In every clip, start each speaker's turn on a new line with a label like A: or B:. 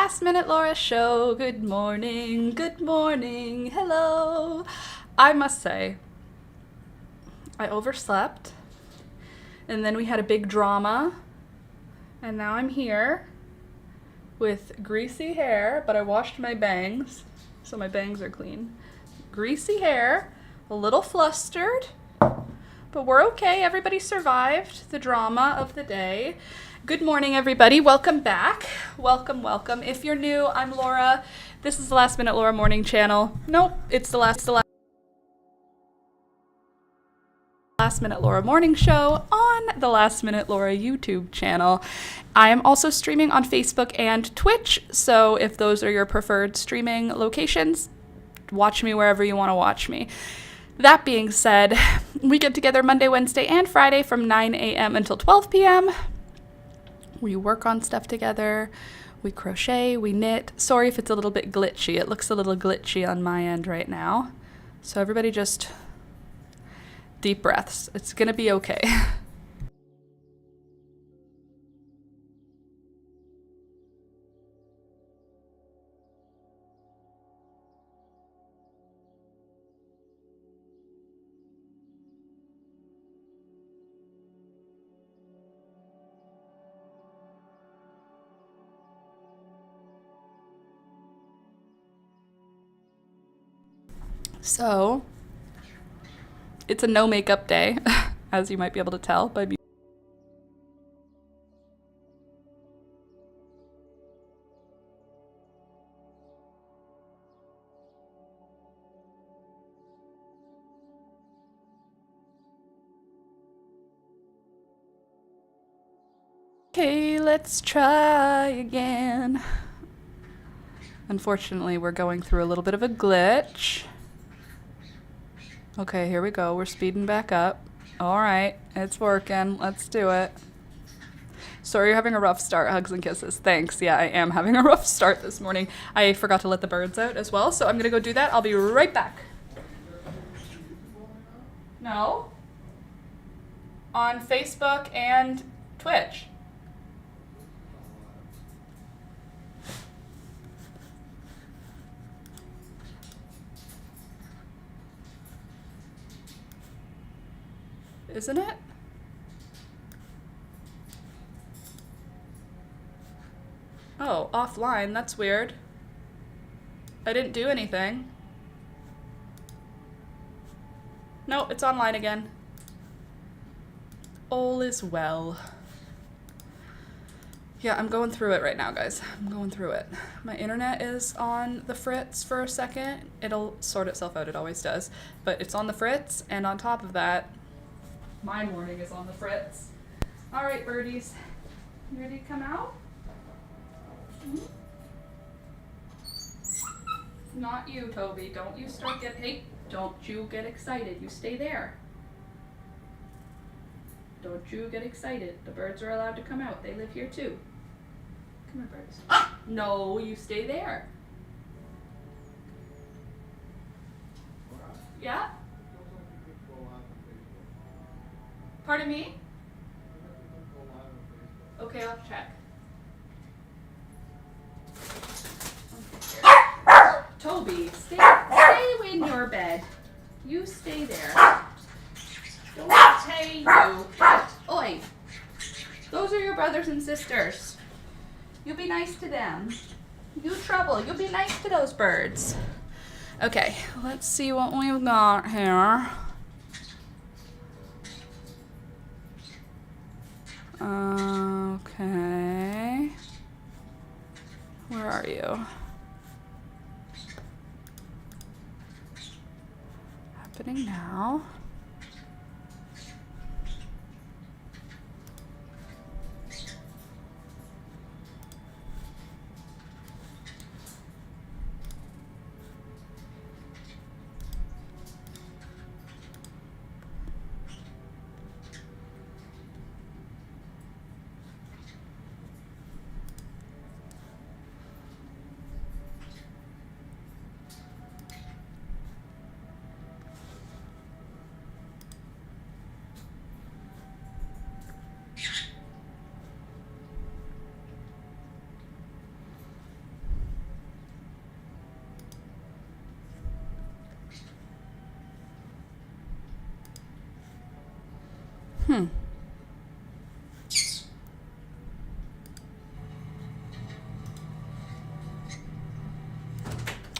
A: Last Minute Laura show. Good morning, hello. I must say, I overslept, and then we had a big drama, and now I'm here with greasy hair, but I washed my bangs, so my bangs are clean. Greasy hair, a little flustered, but we're okay. Everybody survived the drama of the day. Good morning, everybody. Welcome back. Welcome, welcome. If you're new, I'm Laura. This is the Last Minute Laura morning channel. Nope, it's the Last Minute Laura morning show on the Last Minute Laura YouTube channel. I am also streaming on Facebook and Twitch, so if those are your preferred streaming locations, watch me wherever you want to watch me. That being said, we get together Monday, Wednesday, and Friday from 9 a.m. until 12 p.m. We work on stuff together. We crochet, we knit. Sorry if it's a little bit glitchy. It looks a little glitchy on my end right now. So everybody just deep breaths. It's gonna be okay. So, it's a no makeup day, as you might be able to tell by me. Okay, let's try again. Unfortunately, we're going through a little bit of a glitch. Okay, here we go. We're speeding back up. All right, it's working. Let's do it. Sorry you're having a rough start. Hugs and kisses. Thanks. Yeah, I am having a rough start this morning. I forgot to let the birds out as well, so I'm going to go do that. I'll be right back. No. On Facebook and Twitch. Isn't it? Oh, offline. That's weird. I didn't do anything. No, it's online again. All is well. Yeah, I'm going through it right now, guys. I'm going through it. My internet is on the fritz for a second. It'll sort itself out. It always does. But it's on the fritz, and on top of that, my morning is on the fritz. All right, birdies. You ready to come out? Mm-hmm. Not you, Toby. Don't you start hey, don't you get excited. You stay there. Don't you get excited. The birds are allowed to come out. They live here too. Come here, birds. No, you stay there. Yeah? Pardon me? Okay, I'll check. Toby, stay in your bed. You stay there. Don't say you. Oi. Those are your brothers and sisters. You be nice to them. You trouble. You be nice to those birds. Okay, let's see what we've got here. Okay. Where are you? Happening now.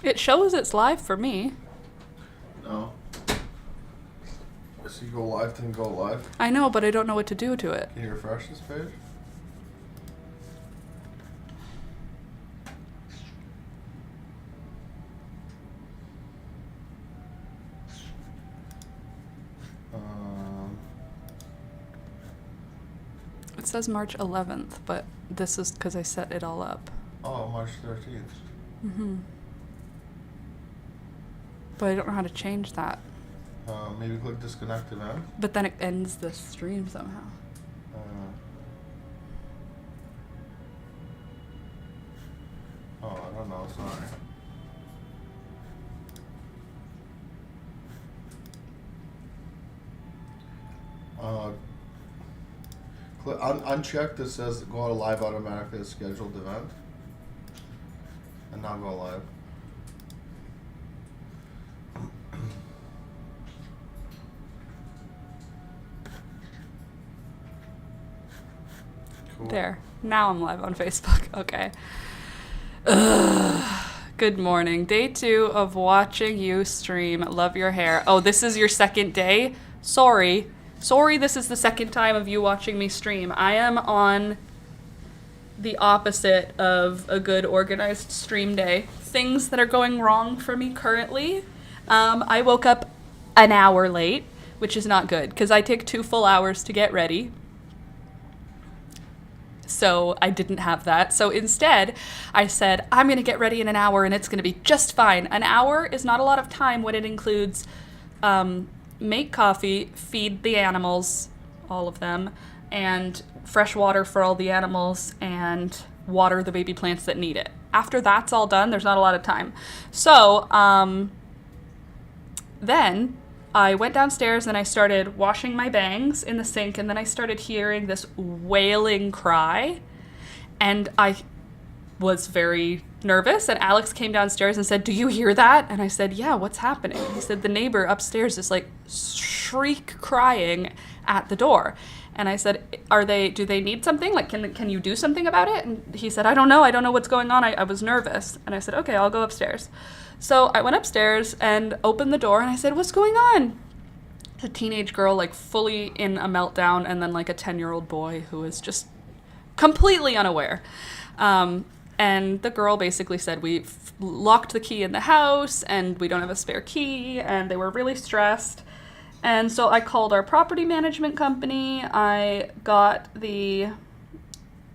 A: It shows it's live for me.
B: No. So you go live, then go live?
A: I know, but I don't know what to do to it.
B: Can you refresh this page?
A: It says March 11th, but this is because I set it all up.
B: Oh, March 13th.
A: Mm-hmm. But I don't know how to change that.
B: Maybe click disconnect event.
A: But then it ends the stream somehow.
B: I don't know, sorry. Uncheck that says go to live automatically as scheduled event. And now go live. Cool.
A: There. Now I'm live on Facebook. Okay. Ugh. Good morning. Day 2 of watching you stream. Love your hair. Oh, this is your second day? Sorry, this is the second time of you watching me stream. I am on the opposite of a good organized stream day. Things that are going wrong for me currently. I woke up an hour late, which is not good because I take 2 full hours to get ready. So I didn't have that. So instead, I said, I'm going to get ready in an hour and it's going to be just fine. An hour is not a lot of time when it includes make coffee, feed the animals, all of them, and fresh water for all the animals, and water the baby plants that need it. After that's all done, there's not a lot of time. So then I went downstairs and I started washing my bangs in the sink, and then I started hearing this wailing cry, and I was very nervous, and Alex came downstairs and said, "Do you hear that?" And I said, "Yeah, what's happening?" He said, "The neighbor upstairs is like shriek crying at the door." And I said, do they need something? Like, can you do something about it? And he said, I don't know what's going on. I was nervous. And I said, okay, I'll go upstairs. So I went upstairs and opened the door and I said, what's going on? A teenage girl, like fully in a meltdown, and then like a 10-year-old boy who was just completely unaware. And the girl basically said, we've locked the key in the house and we don't have a spare key, and they were really stressed. And so I called our property management company. I got the,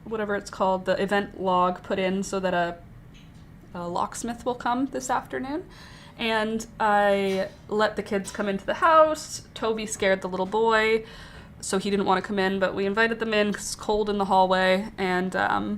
A: whatever it's called, the event log put in so that a locksmith will come this afternoon. And I let the kids come into the house. Toby scared the little boy, so he didn't want to come in, but we invited them in because it's cold in the hallway. And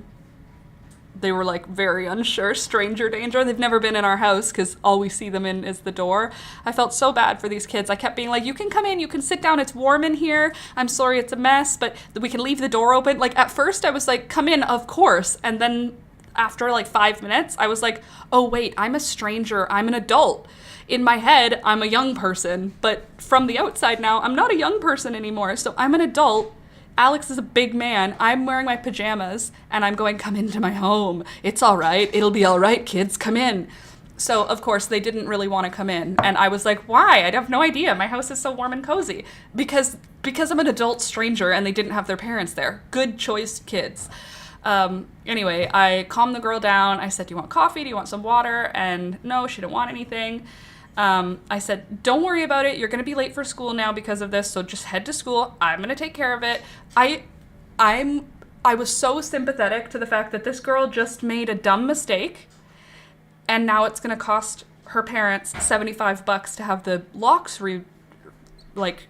A: they were like very unsure, stranger danger. They've never been in our house because all we see them in is the door. I felt so bad for these kids. I kept being like, you can come in, you can sit down, it's warm in here. I'm sorry it's a mess, but we can leave the door open. Like at first I was like, come in, of course. And then after like 5 minutes, I was like, oh wait, I'm a stranger, I'm an adult. In my head, I'm a young person, but from the outside now, I'm not a young person anymore. So I'm an adult. Alex is a big man. I'm wearing my pajamas and I'm going, come into my home. It's all right. It'll be all right, kids. Come in. So, of course, they didn't really want to come in. And I was like, why? I have no idea. My house is so warm and cozy. Because I'm an adult stranger and they didn't have their parents there. Good choice, kids. Anyway, I calmed the girl down. I said, do you want coffee? Do you want some water? And no, she didn't want anything. I said, don't worry about it. You're going to be late for school now because of this. So just head to school. I'm going to take care of it. I was so sympathetic to the fact that this girl just made a dumb mistake. And now it's going to cost her parents $75 to have the locks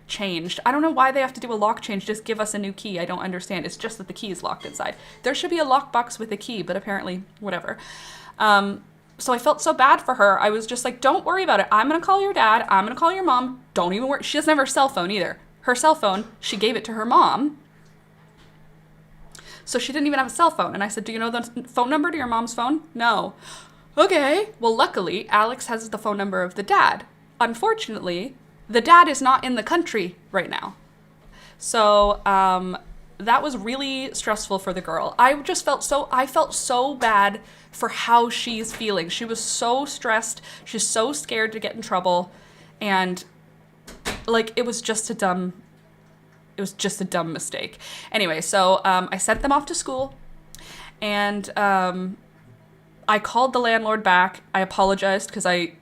A: changed. I don't know why they have to do a lock change. Just give us a new key. I don't understand. It's just that the key is locked inside. There should be a lockbox with a key, but apparently, whatever. So I felt so bad for her. I was just like, don't worry about it. I'm going to call your dad. I'm going to call your mom. Don't even worry. She doesn't have her cell phone either. Her cell phone, she gave it to her mom. So she didn't even have a cell phone. And I said, do you know the phone number to your mom's phone? No. Okay. Well, luckily, Alex has the phone number of the dad. Unfortunately, the dad is not in the country right now. So that was really stressful for the girl. I felt so bad for how she's feeling. She was so stressed. She's so scared to get in trouble. And like, it was just a dumb mistake. Anyway, so I sent them off to school, and I called the landlord back. I apologized because I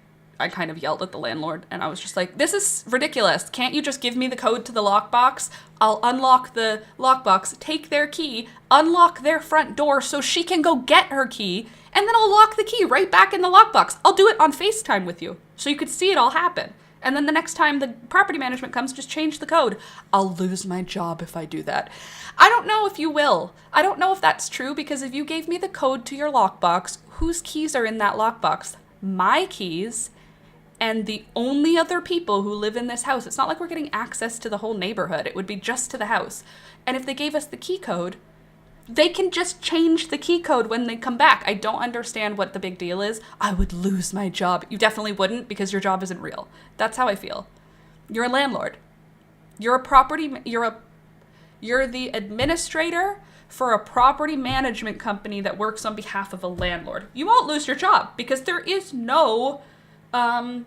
A: kind of yelled at the landlord, and I was just like, this is ridiculous. Can't you just give me the code to the lockbox? I'll unlock the lockbox, take their key, unlock their front door so she can go get her key, and then I'll lock the key right back in the lockbox. I'll do it on FaceTime with you so you could see it all happen. And then the next time the property management comes, just change the code. I'll lose my job if I do that. I don't know if you will. I don't know if that's true, because if you gave me the code to your lockbox, whose keys are in that lockbox? My keys, and the only other people who live in this house. It's not like we're getting access to the whole neighborhood. It would be just to the house. And if they gave us the key code, they can just change the key code when they come back. I don't understand what the big deal is. I would lose my job. You definitely wouldn't, because your job isn't real. That's how I feel. You're a landlord. You're the administrator for a property management company that works on behalf of a landlord. You won't lose your job because there's no one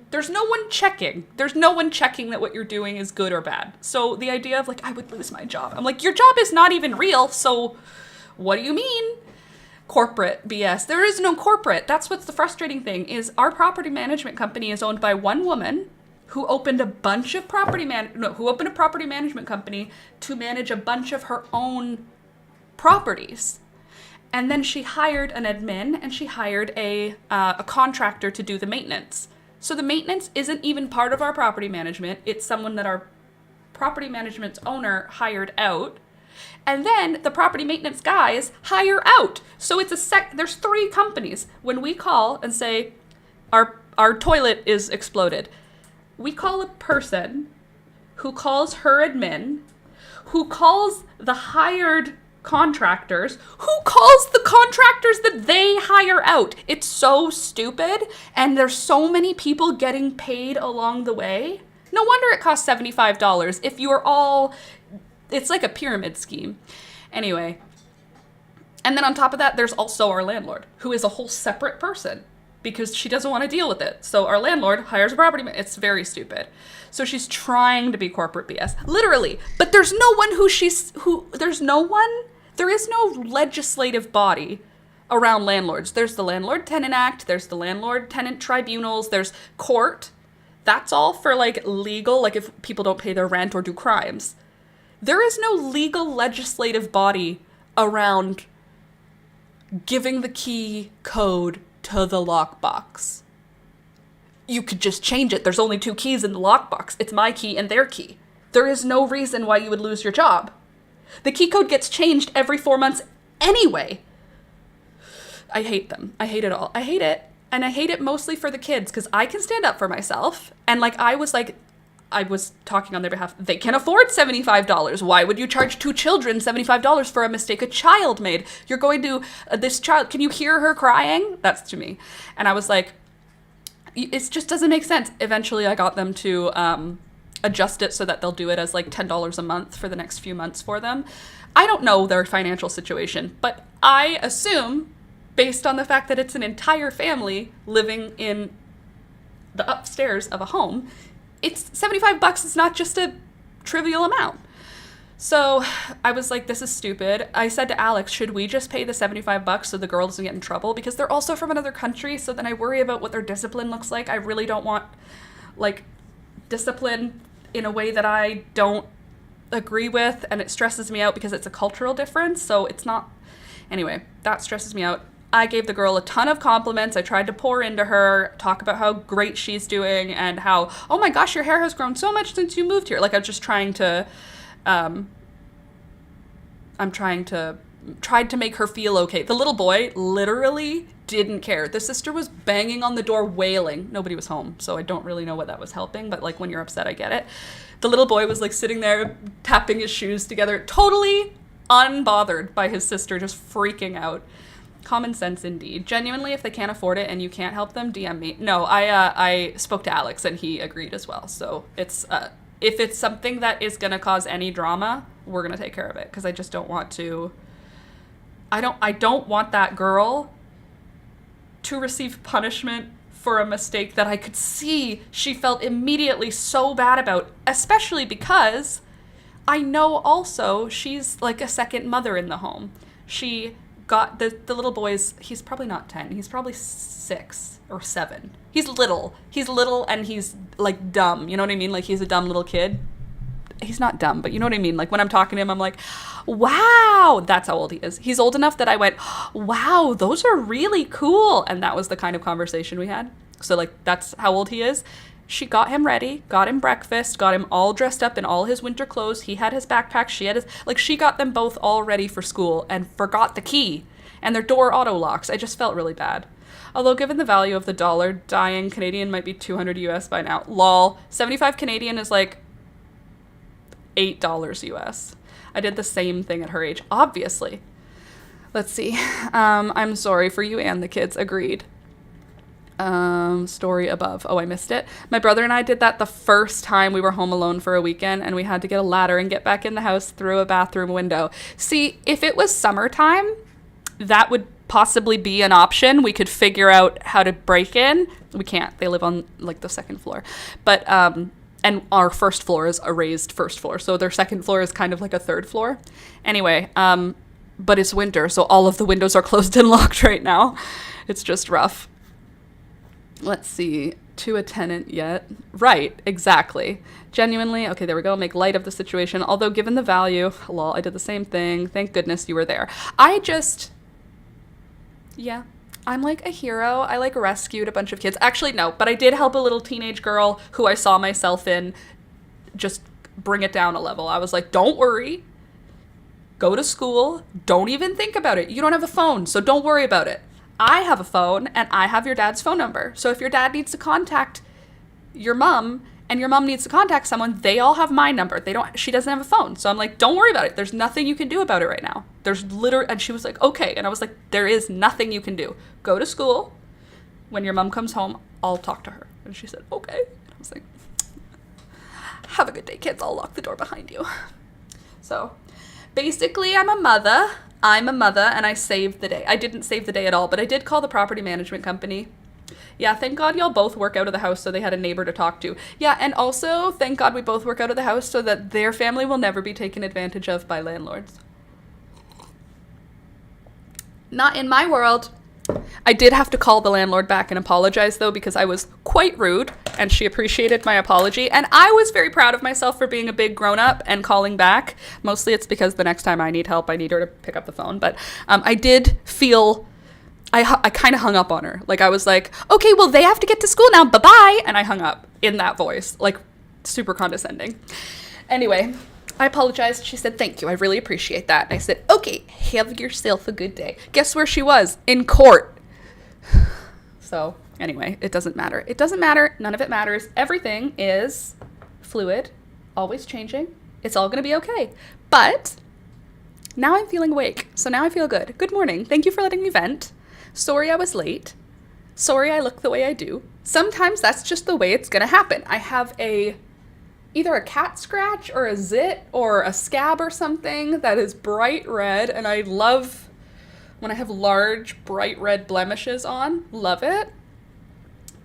A: checking. There's no one checking that what you're doing is good or bad. So the idea of like, I would lose my job. I'm like, your job is not even real, so what do you mean? Corporate BS. There is no corporate. That's what's the frustrating thing, is our property management company is owned by one woman who opened a bunch of property management company to manage a bunch of her own properties. And then she hired an admin, and she hired a contractor to do the maintenance. So the maintenance isn't even part of our property management. It's someone that our property management's owner hired out. And then the property maintenance guys hire out. So it's there's 3 companies. When we call and say our toilet is exploded, we call a person who calls her admin, who calls the hired contractors, who calls the contractors that they hire out. It's so stupid, and there's so many people getting paid along the way. No wonder it costs $75 if you're all... It's like a pyramid scheme. Anyway. And then on top of that, there's also our landlord, who is a whole separate person because she doesn't want to deal with it. So our landlord hires a property man. It's very stupid. So she's trying to be corporate BS. Literally. But there's no one there is no legislative body around landlords. There's the Landlord-Tenant Act. There's the Landlord-Tenant Tribunals. There's court. That's all for like legal, like if people don't pay their rent or do crimes. There is no legal legislative body around giving the key code to the lockbox. You could just change it. There's only 2 keys in the lockbox. It's my key and their key. There is no reason why you would lose your job. The key code gets changed every 4 months anyway. I hate them. I hate it all. I hate it. And I hate it mostly for the kids, because I can stand up for myself. And I was talking on their behalf. They can afford $75. Why would you charge 2 children $75 for a mistake a child made? You're going to, this child, can you hear her crying? That's to me. And I was like, it just doesn't make sense. Eventually I got them to adjust it so that they'll do it as like $10 a month for the next few months for them. I don't know their financial situation, but I assume, based on the fact that it's an entire family living in the upstairs of a home, it's $75 is not just a trivial amount. So I was like, this is stupid. I said to Alex, should we just pay the $75 so the girl doesn't get in trouble? Because they're also from another country, so then I worry about what their discipline looks like. I really don't want, like, discipline in a way that I don't agree with, and it stresses me out because it's a cultural difference, so it's not... Anyway, that stresses me out. I gave the girl a ton of compliments. I tried to pour into her, talk about how great she's doing and how, oh my gosh, your hair has grown so much since you moved here. Like, I'm just trying to, tried to make her feel okay. The little boy literally didn't care. The sister was banging on the door, wailing. Nobody was home, so I don't really know what that was helping, but like when you're upset, I get it. The little boy was like sitting there tapping his shoes together, totally unbothered by his sister just freaking out. Common sense indeed. Genuinely, if they can't afford it and you can't help them, DM me. No, I spoke to Alex and he agreed as well. So it's if it's something that is going to cause any drama, we're going to take care of it, because I just don't want to. I don't want that girl to receive punishment for a mistake that I could see she felt immediately so bad about, especially because I know also she's like a second mother in the home. She got the little boy's, he's probably not 10, he's probably 6 or 7. He's little and he's like dumb, you know what I mean? Like he's a dumb little kid. He's not dumb, but you know what I mean? Like when I'm talking to him, I'm like, wow, that's how old he is. He's old enough that I went, wow, those are really cool. And that was the kind of conversation we had. So like, that's how old he is. She got him ready, got him breakfast, got him all dressed up in all his winter clothes. He had his backpack. She had his, like she got them both all ready for school and forgot the key, and their door auto locks. I just felt really bad. Although given the value of the dollar, dying Canadian might be 200 US by now. Lol. 75 Canadian is like $8 US. I did the same thing at her age, obviously. Let's see. I'm sorry for you and the kids. Agreed. Story above. Oh, I missed it. My brother and I did that the first time we were home alone for a weekend, and we had to get a ladder and get back in the house through a bathroom window. See, if it was summertime, that would possibly be an option. We could figure out how to break in. We can't. They live on like the second floor. But and our first floor is a raised first floor, so their second floor is kind of like a third floor. Anyway, but it's winter, so all of the windows are closed and locked right now. It's just rough. Let's see. To a tenant yet? Right, exactly. Genuinely, okay, there we go. Make light of the situation. Although given the value, lol, I did the same thing. Thank goodness you were there. Yeah, I'm like a hero. I like rescued a bunch of kids. Actually, no, but I did help a little teenage girl who I saw myself in just bring it down a level. I was like, don't worry. Go to school. Don't even think about it. You don't have a phone, so don't worry about it. I have a phone, and I have your dad's phone number. So if your dad needs to contact your mom, and your mom needs to contact someone, they all have my number. She doesn't have a phone. So I'm like, don't worry about it. There's nothing you can do about it right now. And she was like, okay. And I was like, there is nothing you can do. Go to school. When your mom comes home, I'll talk to her. And she said, okay. And I was like, have a good day, kids. I'll lock the door behind you. So basically, I'm a mother, and I saved the day. I didn't save the day at all, but I did call the property management company. Yeah, thank God y'all both work out of the house so they had a neighbor to talk to. Yeah, and also, thank God we both work out of the house so that their family will never be taken advantage of by landlords. Not in my world. I did have to call the landlord back and apologize, though, because I was quite rude, and she appreciated my apology. And I was very proud of myself for being a big grown-up and calling back. Mostly it's because the next time I need help, I need her to pick up the phone. But I did feel... I kind of hung up on her. Like, I was like, okay, well, they have to get to school now. Bye-bye. And I hung up in that voice, like, super condescending. Anyway, I apologized. She said, thank you. I really appreciate that. And I said, okay, have yourself a good day. Guess where she was? In court. So, anyway, it doesn't matter. It doesn't matter. None of it matters. Everything is fluid, always changing. It's all going to be okay. But now I'm feeling awake. So now I feel good. Good morning. Thank you for letting me vent. Sorry I was late. Sorry I look the way I do. Sometimes that's just the way it's gonna happen. I have either a cat scratch or a zit or a scab or something that is bright red, and I love when I have large bright red blemishes on. Love it.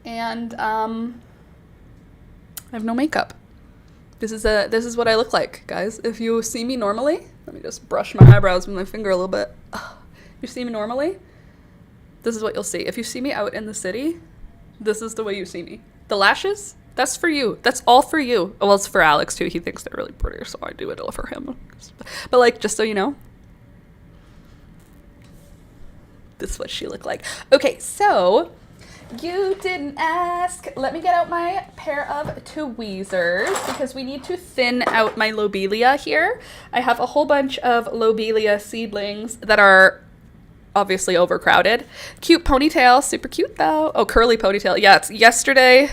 A: And I have no makeup. This is what I look like, guys. If you see me normally, let me just brush my eyebrows with my finger a little bit. If you see me normally, this is what you'll see. If you see me out in the city, this is the way you see me. The lashes, that's for you. That's all for you. Well, it's for Alex, too. He thinks they're really pretty, so I do it all for him. But, like, just so you know, this is what she looked like. Okay, so you didn't ask. Let me get out my pair of tweezers because we need to thin out my lobelia here. I have a whole bunch of lobelia seedlings that are obviously overcrowded. Cute ponytail, super cute though. Oh, curly ponytail. Yeah, it's yesterday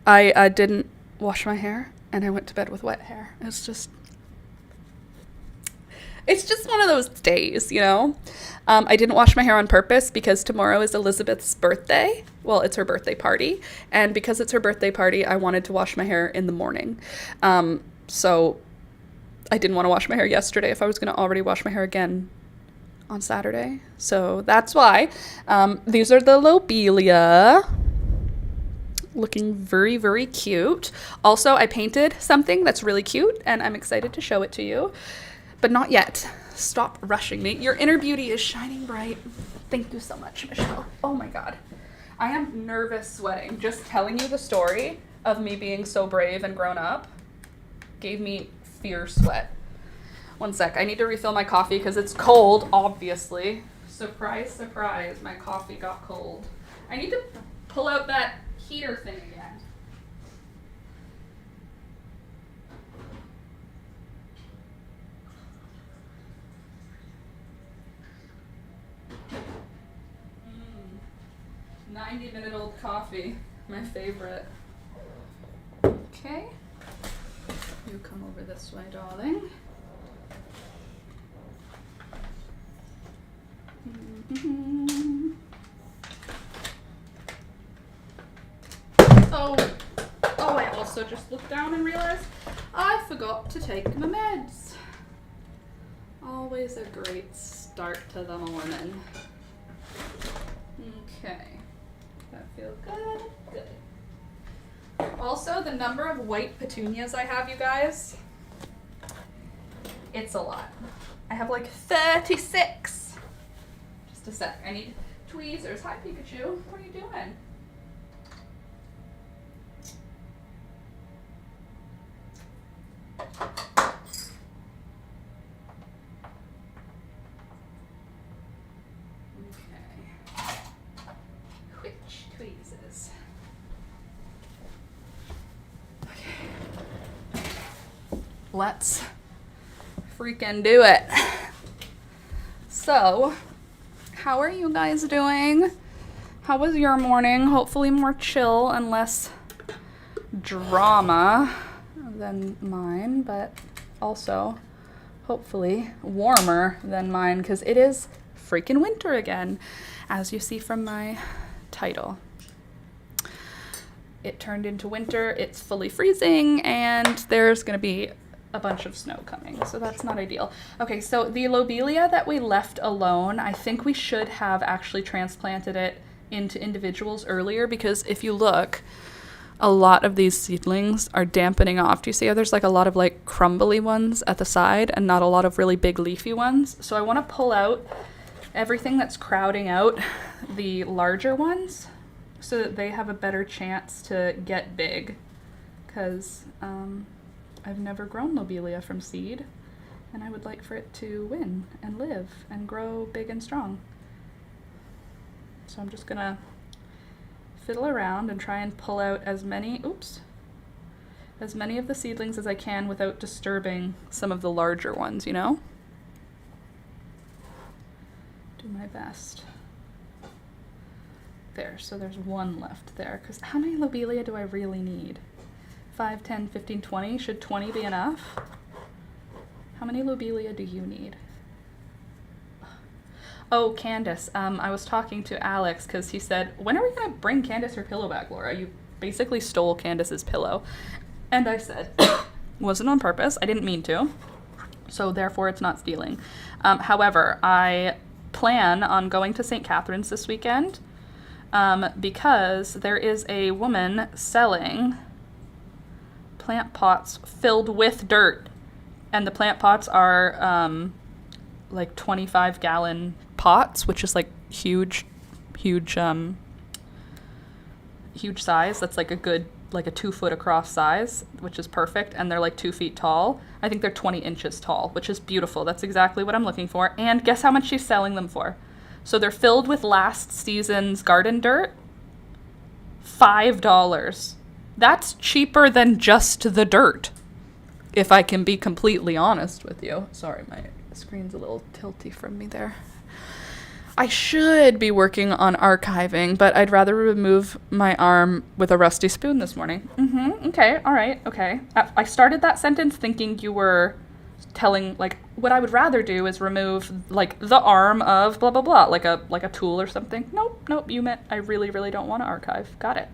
A: I didn't wash my hair and I went to bed with wet hair. It's just It's just one of those days, you know? I didn't wash my hair on purpose because tomorrow is Elizabeth's birthday. Well, it's her birthday party. And because it's her birthday party, I wanted to wash my hair in the morning. So I didn't want to wash my hair yesterday if I was going to already wash my hair again on Saturday. So that's why. These are the lobelia. Looking very, very cute. Also, I painted something that's really cute, and I'm excited to show it to you. But not yet. Stop rushing me. Your inner beauty is shining bright. Thank you so much, Michelle. Oh my God. I am nervous sweating. Just telling you the story of me being so brave and grown up gave me fear sweat. One sec. I need to refill my coffee because it's cold, obviously. Surprise, surprise. My coffee got cold. I need to pull out that heater thing again. Mm. 90-minute-old coffee, my favorite. Okay. You come over this way, darling. Mm-hmm. Oh, I also just looked down and realized I forgot to take my meds. Always a great start to the morning. Okay. That feels good? Good. Also, the number of white petunias I have, you guys, it's a lot. I have like 36. Just a sec. I need tweezers. Hi, Pikachu. What are you doing? Tweezers. Okay. Let's freaking do it. So, how are you guys doing? How was your morning? Hopefully more chill and less drama than mine, but also hopefully warmer than mine because it is freaking winter again, as you see from my title. It turned into winter, it's fully freezing, and there's gonna be a bunch of snow coming, so that's not ideal. Okay, so the lobelia that we left alone, I think we should have actually transplanted it into individuals earlier, because if you look, a lot of these seedlings are dampening off. Do you see how there's like a lot of like crumbly ones at the side and not a lot of really big leafy ones? So I want to pull out everything that's crowding out the larger ones so that they have a better chance to get big, because I've never grown lobelia from seed, and I would like for it to win and live and grow big and strong. So I'm just gonna fiddle around and try and pull out as many of the seedlings as I can without disturbing some of the larger ones, you know? Do my best. There, so there's one left there, because how many lobelia do I really need? 5, 10, 15, 20? Should 20 be enough? How many lobelia do you need? Oh, Candace, I was talking to Alex because he said, when are we going to bring Candace her pillow back, Laura? You basically stole Candace's pillow. And I said, wasn't on purpose. I didn't mean to. So therefore, it's not stealing. However, I plan on going to St. Catharines this weekend because there is a woman selling plant pots filled with dirt. And the plant pots are like 25-gallon pots, which is like huge size. That's like a good, like a 2-foot across size, which is perfect. And they're like 2 feet tall. I think they're 20 inches tall, which is beautiful. That's exactly what I'm looking for. And guess how much she's selling them for? So they're filled with last season's garden dirt. $5. That's cheaper than just the dirt, if I can be completely honest with you. Sorry, my screen's a little tilty from me there. I should be working on archiving, but I'd rather remove my arm with a rusty spoon this morning. Okay, all right, okay. I started that sentence thinking you were telling, like, what I would rather do is remove like the arm of blah blah blah, like a tool or something. Nope, you meant I really, really don't want to archive. Got it.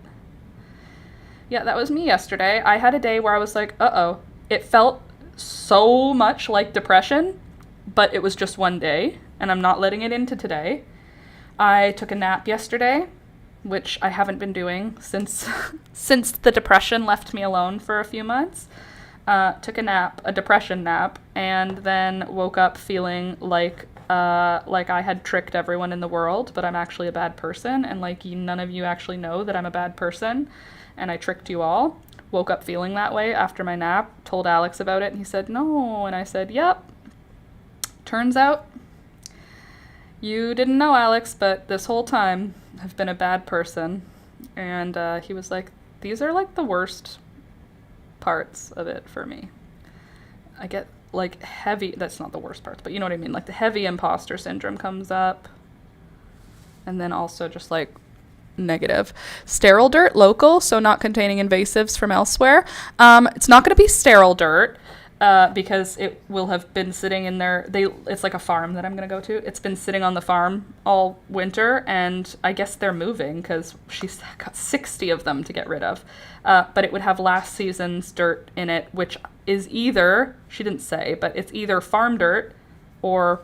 A: Yeah, that was me yesterday. I had a day where I was like, uh-oh. It felt so much like depression, but it was just one day, and I'm not letting it into today. I took a nap yesterday, which I haven't been doing since since the depression left me alone for a few months. Took a nap, a depression nap, and then woke up feeling like I had tricked everyone in the world, but I'm actually a bad person, and like none of you actually know that I'm a bad person, and I tricked you all. Woke up feeling that way after my nap, told Alex about it, and he said, no, and I said, yep. Turns out, you didn't know, Alex, but this whole time I've been a bad person. And he was like, these are like the worst parts of it for me. I get like heavy, that's not the worst parts, but you know what I mean, like the heavy imposter syndrome comes up, and then also just like negative. Sterile dirt, local, so not containing invasives from elsewhere. It's not going to be sterile dirt because it will have been sitting in there. It's like a farm that I'm going to go to. It's been sitting on the farm all winter, and I guess they're moving because she's got 60 of them to get rid of. But it would have last season's dirt in it, which is either, she didn't say, but it's either farm dirt or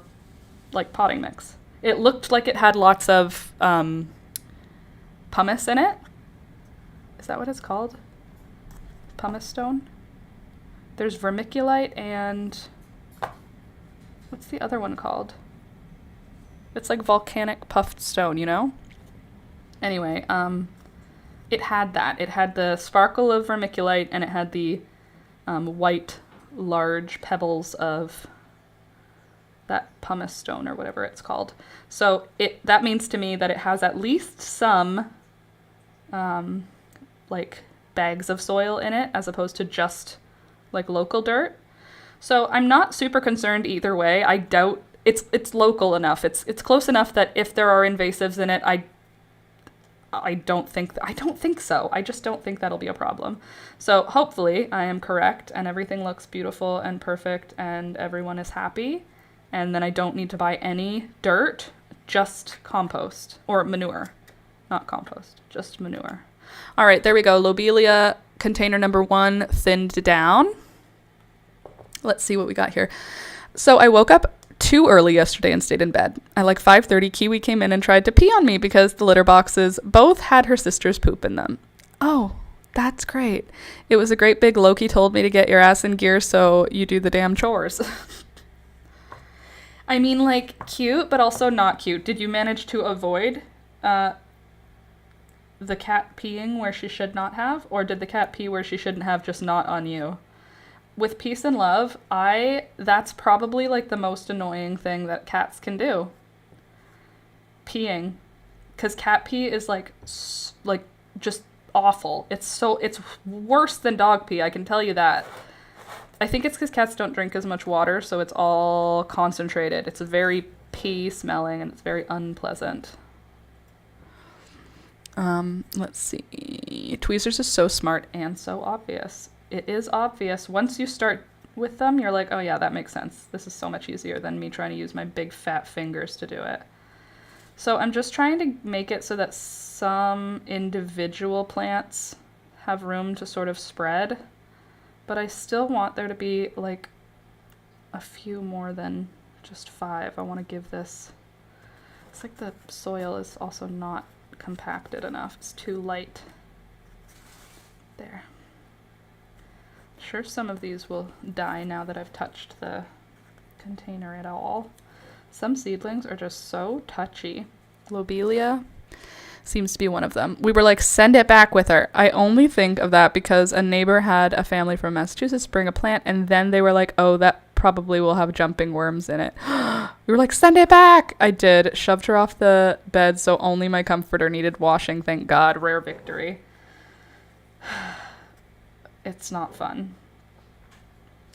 A: like potting mix. It looked like it had lots of pumice in it. Is that what it's called? Pumice stone? There's vermiculite and what's the other one called? It's like volcanic puffed stone, you know? Anyway, it had that. It had the sparkle of vermiculite, and it had the white large pebbles of that pumice stone or whatever it's called. So that means to me that it has at least some like bags of soil in it, as opposed to just like local dirt. So I'm not super concerned either way. I doubt it's local enough. It's close enough that if there are invasives in it, I don't think so. I just don't think that'll be a problem. So hopefully I am correct and everything looks beautiful and perfect and everyone is happy. And then I don't need to buy any dirt, just compost or manure. Not compost, just manure. All right, there we go. Lobelia container number 1 thinned down. Let's see what we got here. So I woke up too early yesterday and stayed in bed. At like 5:30, Kiwi came in and tried to pee on me because the litter boxes both had her sister's poop in them. Oh, that's great. It was a great big Loki told me to get your ass in gear so you do the damn chores. I mean, like, cute, but also not cute. Did you manage to avoid the cat peeing where she should not have? Or did the cat pee where she shouldn't have, just not on you? With peace and love, that's probably like the most annoying thing that cats can do. Peeing. Because cat pee is like just awful. It's worse than dog pee, I can tell you that. I think it's because cats don't drink as much water, so it's all concentrated. It's very pee smelling and it's very unpleasant. Let's see. Tweezers is so smart and so obvious. It is obvious. Once you start with them, you're like, oh yeah, that makes sense. This is so much easier than me trying to use my big fat fingers to do it. So I'm just trying to make it so that some individual plants have room to sort of spread, but I still want there to be like a few more than just 5. I want to give this, it's like the soil is also not compacted enough. It's too light. There. Sure, some of these will die now that I've touched the container at all. Some seedlings are just so touchy. Lobelia seems to be one of them. We were like, send it back with her. I only think of that because a neighbor had a family from Massachusetts bring a plant, and then they were like, oh, that probably will have jumping worms in it. We were like, send it back. I did. Shoved her off the bed, so only my comforter needed washing. Thank God. Rare victory. It's not fun.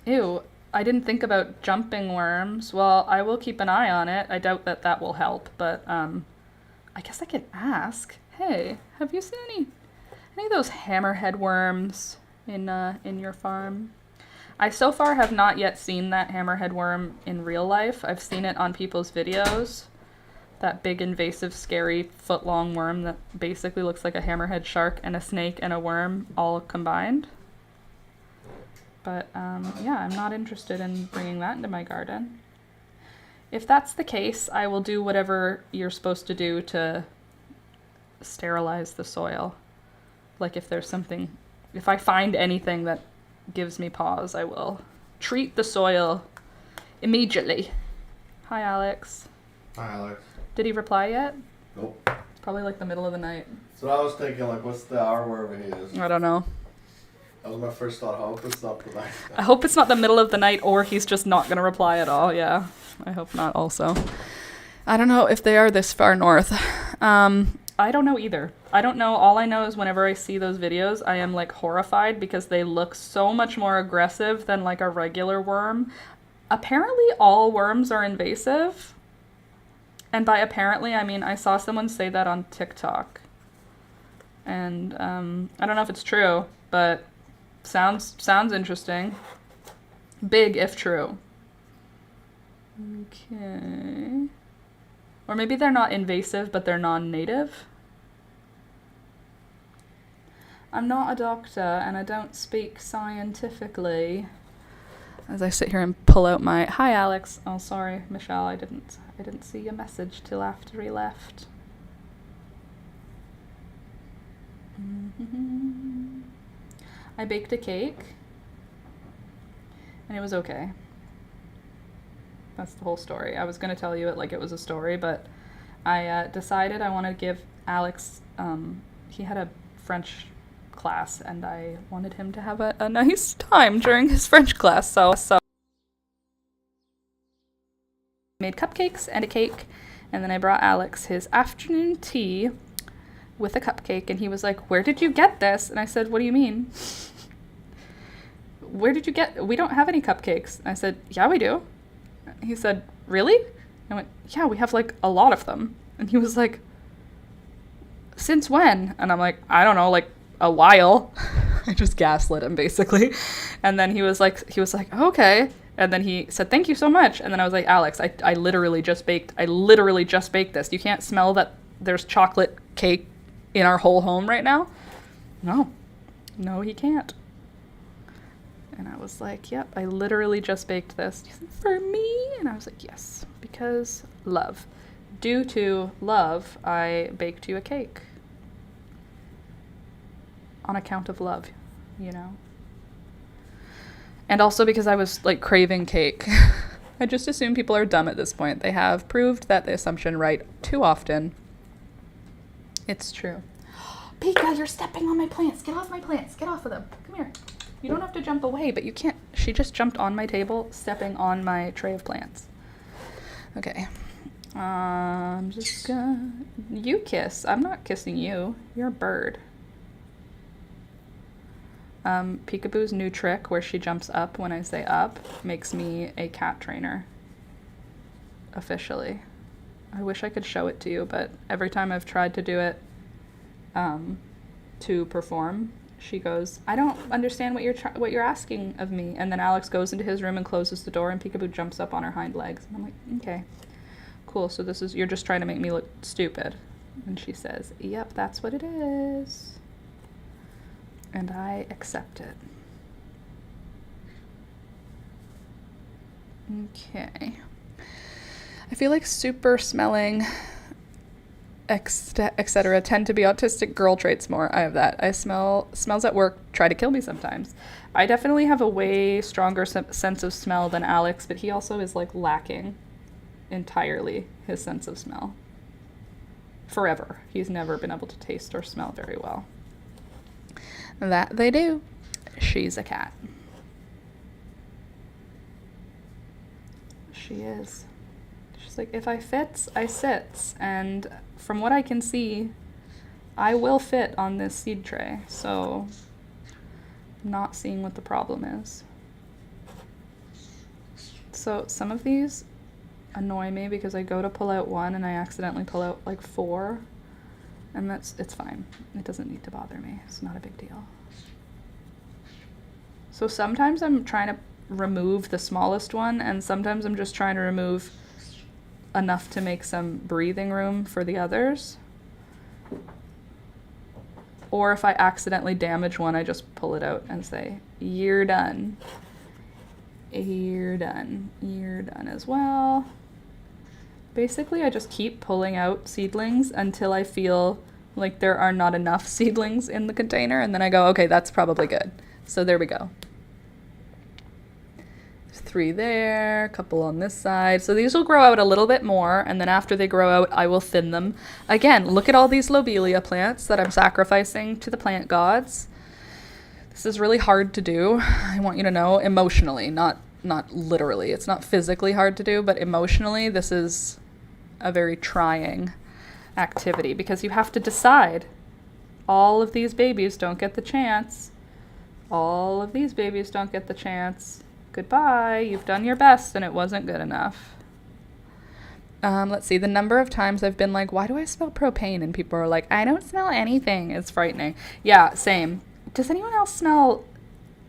A: Ew, I didn't think about jumping worms. Well, I will keep an eye on it. I doubt that will help, but I guess I could ask. Hey, have you seen any of those hammerhead worms in your farm? I so far have not yet seen that hammerhead worm in real life. I've seen it on people's videos. That big, invasive, scary, foot-long worm that basically looks like a hammerhead shark and a snake and a worm all combined. But yeah, I'm not interested in bringing that into my garden. If that's the case, I will do whatever you're supposed to do to sterilize the soil. Like if there's something, if I find anything that gives me pause, I will treat the soil immediately. Hi, Alex.
B: Hi, Alex.
A: Did he reply yet?
B: Nope.
A: It's probably like the middle of the night.
B: So I was thinking, like, what's the hour wherever he is?
A: I don't know.
B: That was my first thought. I hope it's not the night.
A: I hope it's not the middle of the night or he's just not going to reply at all. Yeah, I hope not also. I don't know if they are this far north. I don't know either. I don't know. All I know is whenever I see those videos, I am like horrified because they look so much more aggressive than like a regular worm. Apparently all worms are invasive. And by apparently, I mean I saw someone say that on TikTok. And I don't know if it's true, but sounds interesting. Big if true. Okay. Or maybe they're not invasive, but they're non-native. I'm not a doctor and I don't speak scientifically. As I sit here and pull out my... Hi, Alex. Oh, sorry, Michelle. I didn't see your message till after he left. I baked a cake. And it was okay. That's the whole story. I was going to tell you it like it was a story, but I decided I want to give Alex... he had a French class, and I wanted him to have a nice time during his French class, so I made cupcakes and a cake, and then I brought Alex his afternoon tea with a cupcake, and he was like, "Where did you get this?" And I said, "What do you mean? Where did you get... We don't have any cupcakes." And I said, "Yeah, we do." He said, "Really?" I went, "Yeah, we have like a lot of them." And he was like, "Since when?" And I'm like, "I don't know, like a while." I just gaslit him basically. And then he was like, "Okay." And then he said, "Thank you so much." And then I was like, "Alex, I literally just baked this. You can't smell that there's chocolate cake in our whole home right now?" No, he can't. And I was like, "Yep, I literally just baked this." He said, "For me?" And I was like, "Yes, because love. Due to love, I baked you a cake. On account of love, you know? And also because I was, like, craving cake." I just assume people are dumb at this point. They have proved that the assumption right too often. It's true. Pika, you're stepping on my plants. Get off my plants. Get off of them. Come here. You don't have to jump away, but you can't. She just jumped on my table, stepping on my tray of plants. Okay. I'm just gonna... You kiss. I'm not kissing you. You're a bird. Peekaboo's new trick where she jumps up when I say up makes me a cat trainer. Officially. I wish I could show it to you, but every time I've tried to do it to perform, she goes, "I don't understand what you're asking of me." And then Alex goes into his room and closes the door, and Peekaboo jumps up on her hind legs. And I'm like, "Okay, cool. So you're just trying to make me look stupid." And she says, "Yep, that's what it is." And I accept it. Okay. I feel like super smelling, etc. tend to be autistic girl traits more. I have that. Smells at work try to kill me sometimes. I definitely have a way stronger sense of smell than Alex, but he also is like lacking entirely his sense of smell. Forever. He's never been able to taste or smell very well. That they do. She's a cat. She is. She's like, if I fits, I sits. And from what I can see, I will fit on this seed tray. So, not seeing what the problem is. So, some of these annoy me because I go to pull out one and I accidentally pull out like 4. And it's fine. It doesn't need to bother me. It's not a big deal. So sometimes I'm trying to remove the smallest one, and sometimes I'm just trying to remove enough to make some breathing room for the others. Or if I accidentally damage one, I just pull it out and say, you're done. You're done. You're done as well. Basically, I just keep pulling out seedlings until I feel like there are not enough seedlings in the container, and then I go, okay, that's probably good. So there we go. There's 3 there, a couple on this side. So these will grow out a little bit more, and then after they grow out, I will thin them. Again, look at all these lobelia plants that I'm sacrificing to the plant gods. This is really hard to do. I want you to know, emotionally, not literally. It's not physically hard to do, but emotionally, this is a very trying activity because you have to decide. All of these babies don't get the chance. All of these babies don't get the chance. Goodbye. You've done your best and it wasn't good enough. Let's see. The number of times I've been like, why do I smell propane? And people are like, I don't smell anything. It's frightening. Yeah, same. Does anyone else smell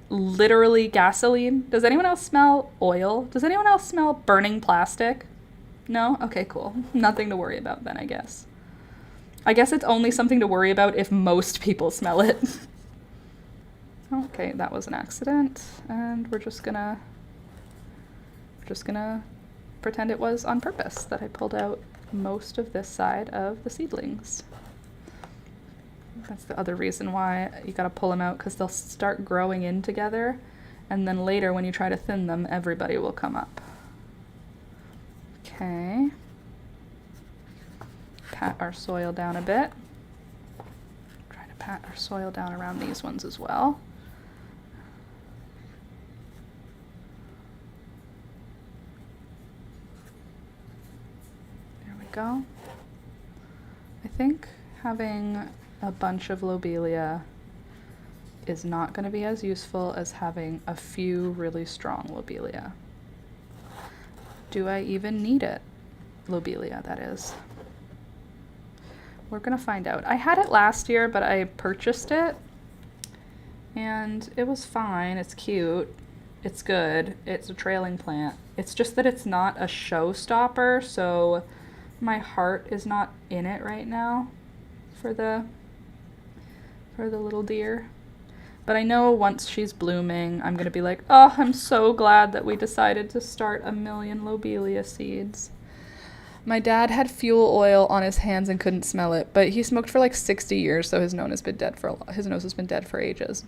A: literally gasoline? Does anyone else smell oil? Does anyone else smell burning plastic? No? Okay, cool. Nothing to worry about then, I guess. I guess it's only something to worry about if most people smell it. Okay, that was an accident. And we're just gonna pretend it was on purpose that I pulled out most of this side of the seedlings. That's the other reason why you gotta pull them out, because they'll start growing in together, and then later when you try to thin them, everybody will come up. Okay. Pat our soil down a bit. Try to pat our soil down around these ones as well. There we go. I think having a bunch of lobelia is not going to be as useful as having a few really strong lobelia. Do I even need it? Lobelia, that is. We're going to find out. I had it last year, but I purchased it, and it was fine. It's cute. It's good. It's a trailing plant. It's just that it's not a showstopper, so my heart is not in it right now for the little deer. But I know once she's blooming, I'm going to be like, oh, I'm so glad that we decided to start 1,000,000 lobelia seeds. My dad had fuel oil on his hands and couldn't smell it, but he smoked for like 60 years, so his nose has been dead for ages.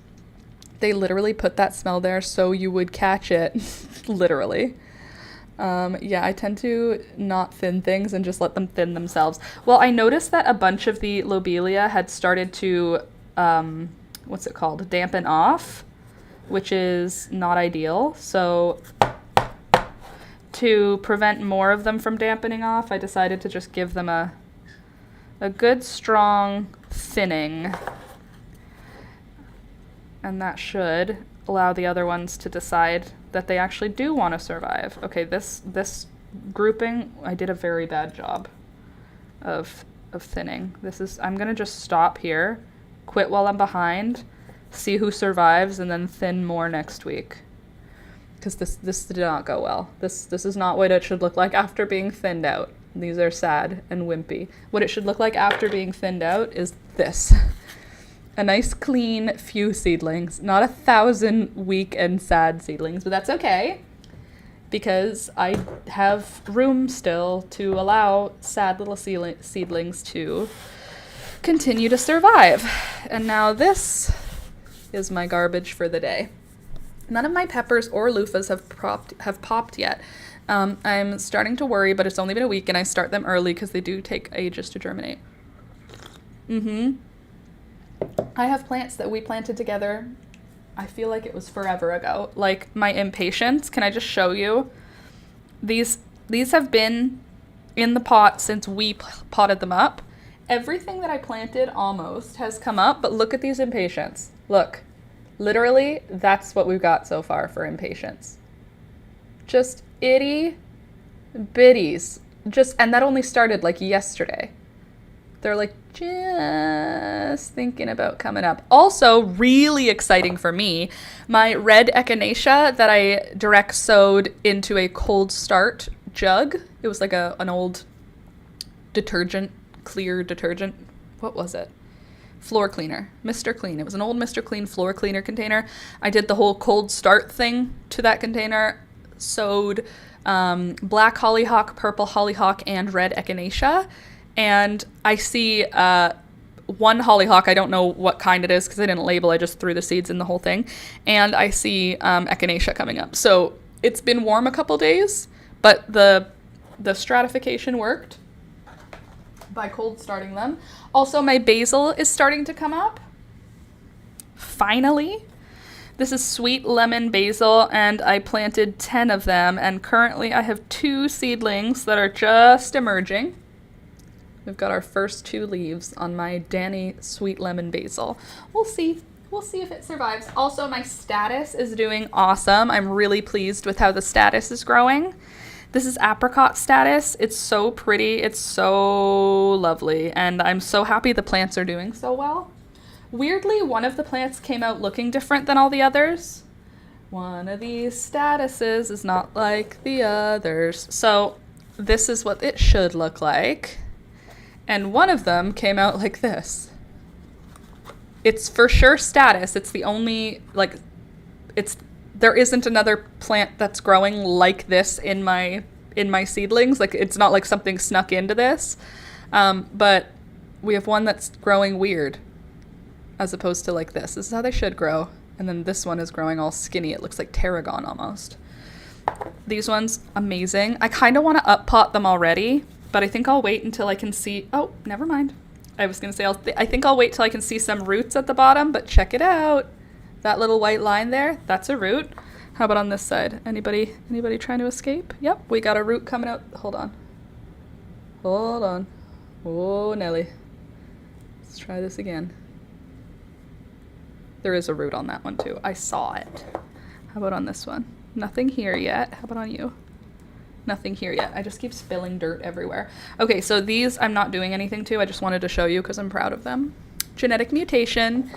A: They literally put that smell there so you would catch it, literally. Yeah, I tend to not thin things and just let them thin themselves. Well, I noticed that a bunch of the lobelia had started to, what's it called? Dampen off, which is not ideal. So to prevent more of them from dampening off, I decided to just give them a good strong thinning. And that should allow the other ones to decide that they actually do want to survive. Okay, this grouping, I did a very bad job of thinning. I'm gonna just stop here, quit while I'm behind, see who survives, and then thin more next week. Because this did not go well. This is not what it should look like after being thinned out. These are sad and wimpy. What it should look like after being thinned out is this. A nice clean few seedlings, not 1,000 weak and sad seedlings, but that's okay because I have room still to allow sad little seedlings to continue to survive. And now this is my garbage for the day. None of my peppers or loofahs have popped yet. I'm starting to worry, but it's only been a week and I start them early because they do take ages to germinate. I have plants that we planted together. I feel like it was forever ago. Like my impatiens. Can I just show you? These have been in the pot since we potted them up. Everything that I planted almost has come up, but look at these impatiens. Look, literally, that's what we've got so far for impatiens. Just itty bitties. And that only started like yesterday. They're like just thinking about coming up. Also, really exciting for me, my red echinacea that I direct sewed into a cold start jug. It was like an old detergent, clear detergent. What was it? Floor cleaner. Mr. Clean. It was an old Mr. Clean floor cleaner container. I did the whole cold start thing to that container. Sewed black hollyhock, purple hollyhock, and red echinacea. And I see one hollyhock. I don't know what kind it is because I didn't label. I just threw the seeds in the whole thing. And I see echinacea coming up. So it's been warm a couple days, but the stratification worked by cold starting them. Also, my basil is starting to come up. Finally. This is sweet lemon basil, and I planted 10 of them, and currently I have 2 seedlings that are just emerging. We've got our first 2 leaves on my Danny sweet lemon basil. We'll see. We'll see if it survives. Also, my status is doing awesome. I'm really pleased with how the status is growing. This is apricot status. It's so pretty. It's so lovely, and I'm so happy the plants are doing so well. Weirdly, one of the plants came out looking different than all the others. One of these statuses is not like the others. So this is what it should look like. And one of them came out like this. It's for sure status. It's the only, like, there isn't another plant that's growing like this in my seedlings. Like, it's not like something snuck into this. But we have one that's growing weird, as opposed to like this. This is how they should grow. And then this one is growing all skinny. It looks like tarragon almost. These ones, amazing. I kind of want to up pot them already, but I think I'll wait until I can see. Oh, never mind. I was going to say, I think I'll wait till I can see some roots at the bottom, but check it out. That little white line there, that's a root. How about on this side? Anybody trying to escape? Yep, we got a root coming out. Hold on. Oh, Nelly. Let's try this again. There is a root on that one too. I saw it. How about on this one? Nothing here yet. How about on you? Nothing here yet. I just keep spilling dirt everywhere. Okay, so these I'm not doing anything to. I just wanted to show you because I'm proud of them. Genetic mutation.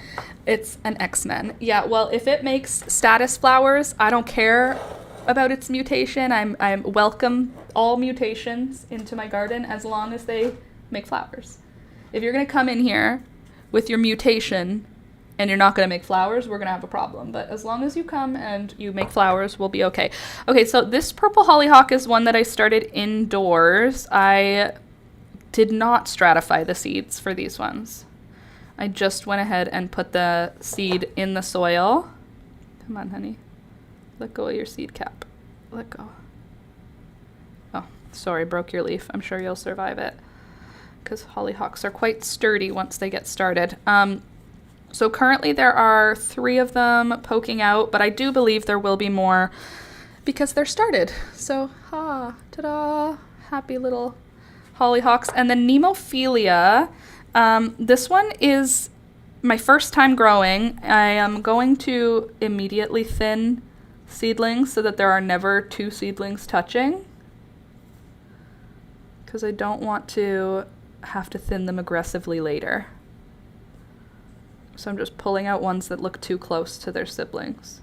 A: It's an X-Men. Yeah, well, if it makes status flowers, I don't care about its mutation. I welcome all mutations into my garden as long as they make flowers. If you're going to come in here with your mutation and you're not going to make flowers, we're going to have a problem. But as long as you come and you make flowers, we'll be okay. Okay, so this purple hollyhock is one that I started indoors. I did not stratify the seeds for these ones. I just went ahead and put the seed in the soil. Come on, honey. Let go of your seed cap. Let go. Oh, sorry, broke your leaf. I'm sure you'll survive it, because hollyhocks are quite sturdy once they get started. So currently there are 3 of them poking out, but I do believe there will be more because they're started. So, ta-da, happy little hollyhocks. And then Nemophilia, this one is my first time growing. I am going to immediately thin seedlings so that there are never 2 seedlings touching, because I don't want to have to thin them aggressively later. So I'm just pulling out ones that look too close to their siblings.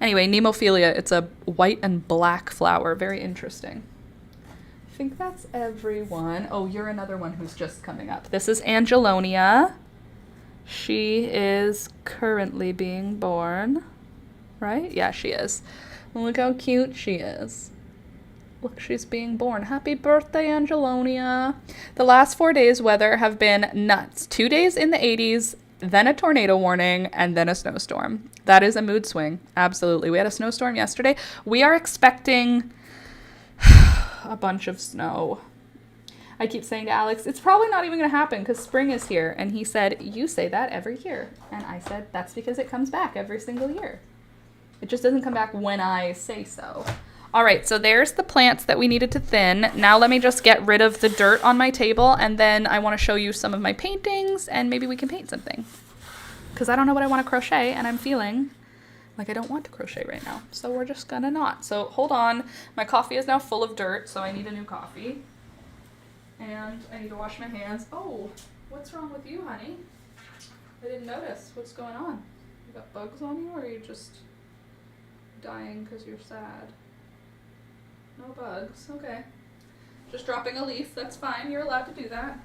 A: Anyway, Nemophilia, it's a white and black flower. Very interesting. I think that's everyone. Oh, you're another one who's just coming up. This is Angelonia. She is currently being born, right? Yeah, she is. Look how cute she is. Look, she's being born. Happy birthday, Angelonia. The last 4 days' weather have been nuts. 2 days in the 80s, then a tornado warning, and then a snowstorm. That is a mood swing. Absolutely. We had a snowstorm yesterday. We are expecting a bunch of snow. I keep saying to Alex, it's probably not even going to happen because spring is here. And he said, you say that every year. And I said, that's because it comes back every single year. It just doesn't come back when I say so. All right, so there's the plants that we needed to thin. Now let me just get rid of the dirt on my table, and then I want to show you some of my paintings, and maybe we can paint something. Because I don't know what I want to crochet, and I'm feeling like I don't want to crochet right now. So we're just gonna not. So hold on. My coffee is now full of dirt, so I need a new coffee. And I need to wash my hands. Oh, what's wrong with you, honey? I didn't notice. What's going on? You got bugs on you, or are you just dying because you're sad? No bugs. Okay. Just dropping a leaf. That's fine. You're allowed to do that.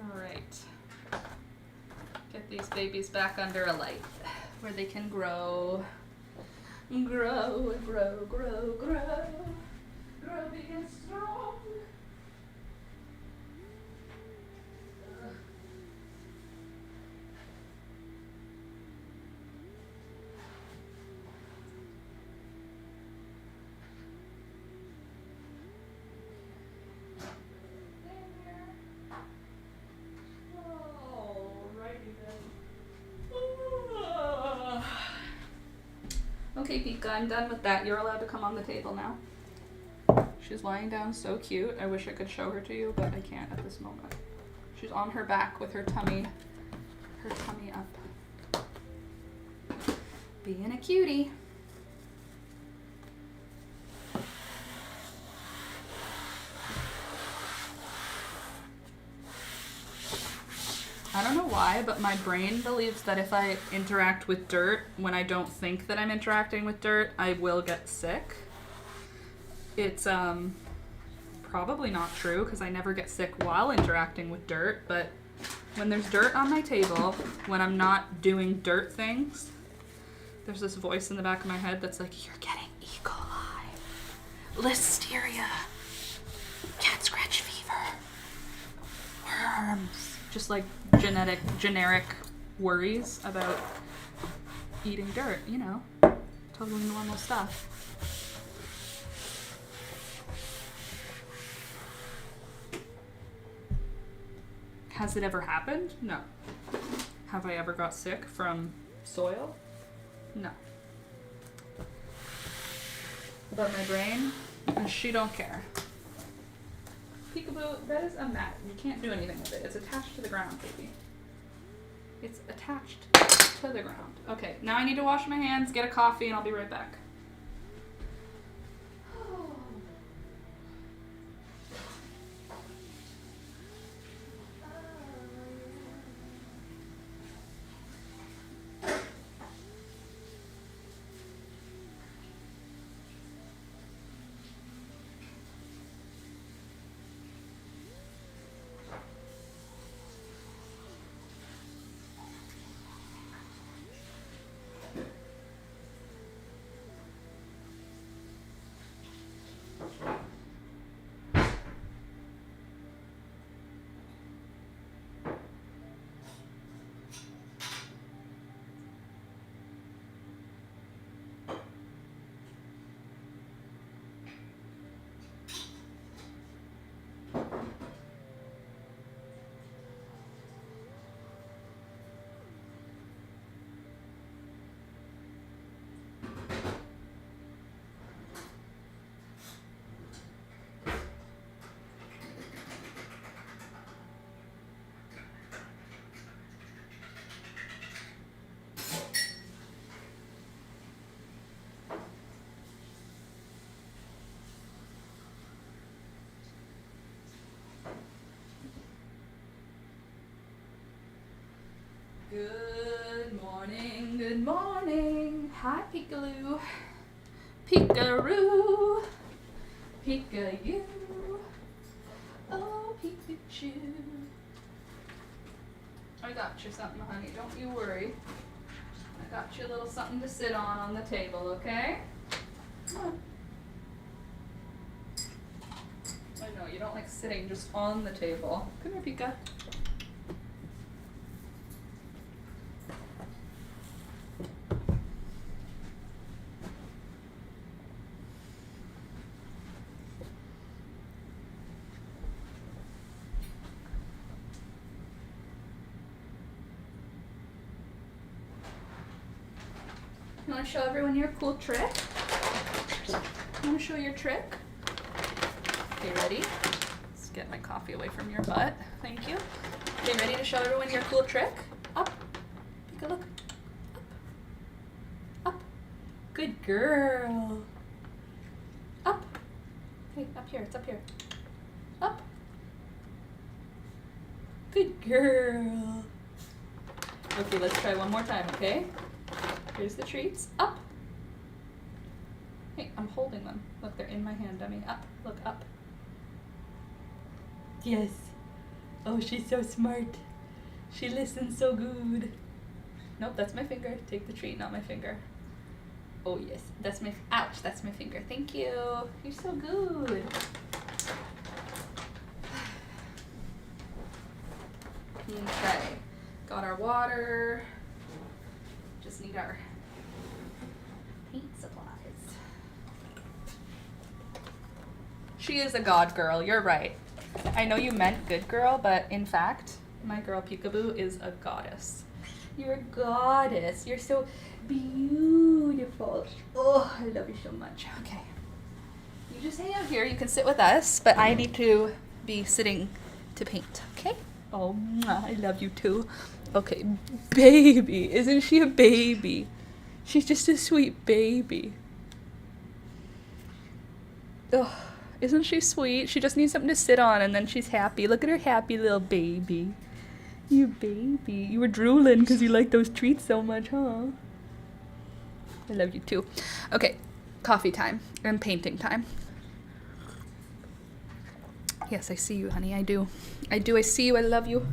A: Alright. Get these babies back under a light where they can grow. Grow, grow, grow, grow. Grow big and strong. Okay, Pika, I'm done with that. You're allowed to come on the table now. She's lying down so cute. I wish I could show her to you, but I can't at this moment. She's on her back with her tummy up. Being a cutie. I don't know why, but my brain believes that if I interact with dirt when I don't think that I'm interacting with dirt, I will get sick. It's probably not true because I never get sick while interacting with dirt, but when there's dirt on my table, when I'm not doing dirt things, there's this voice in the back of my head that's like, you're getting E. coli, listeria, cat scratch fever, worms. Just like generic worries about eating dirt, you know, totally normal stuff. Has it ever happened? No. Have I ever got sick from soil? No. But my brain, she don't care. Peekaboo, that is a mat. You can't do anything with it. It's attached to the ground, baby. It's attached to the ground. Okay, now I need to wash my hands, get a coffee, and I'll be right back. Good morning, good morning. Hi, Peekaloo. Peekaroo. Peeka-you. Oh, Pikachu. I got you something, honey. Don't you worry. I got you a little something to sit on the table, okay? Come on. I know, you don't like sitting just on the table. Come here, Pika. You want to show everyone your cool trick? You want to show your trick? Okay, ready? Let's get my coffee away from your butt. Thank you. Okay, ready to show everyone your cool trick? Up. Take a look. Up. Up. Good girl. here. It's up here. Up. Good girl. Okay, let's try one more time, okay? Here's the treats. Up. Hey, I'm holding them. Look, they're in my hand, dummy. Up. Look, up. Yes. Oh, she's so smart. She listens so good. Nope, that's my finger. Take the treat, not my finger. Oh, yes. That's my... Ouch, that's my finger. Thank you. You're so good. Okay. Got our water. Just need our paint supplies. She is a god girl. You're right. I know you meant good girl, but in fact, my girl Peekaboo is a goddess. You're a goddess. You're so beautiful. Oh, I love you so much. Okay. You just hang out here. You can sit with us, but I need to be sitting to paint, okay? Oh, mwah, I love you too. Okay, baby. Isn't she a baby? She's just a sweet baby. Ugh, isn't she sweet? She just needs something to sit on and then she's happy. Look at her happy little baby. You baby. You were drooling because you like those treats so much, huh? I love you too. Okay, coffee time and painting time. Yes, I see you, honey. I do. I see you. I love you.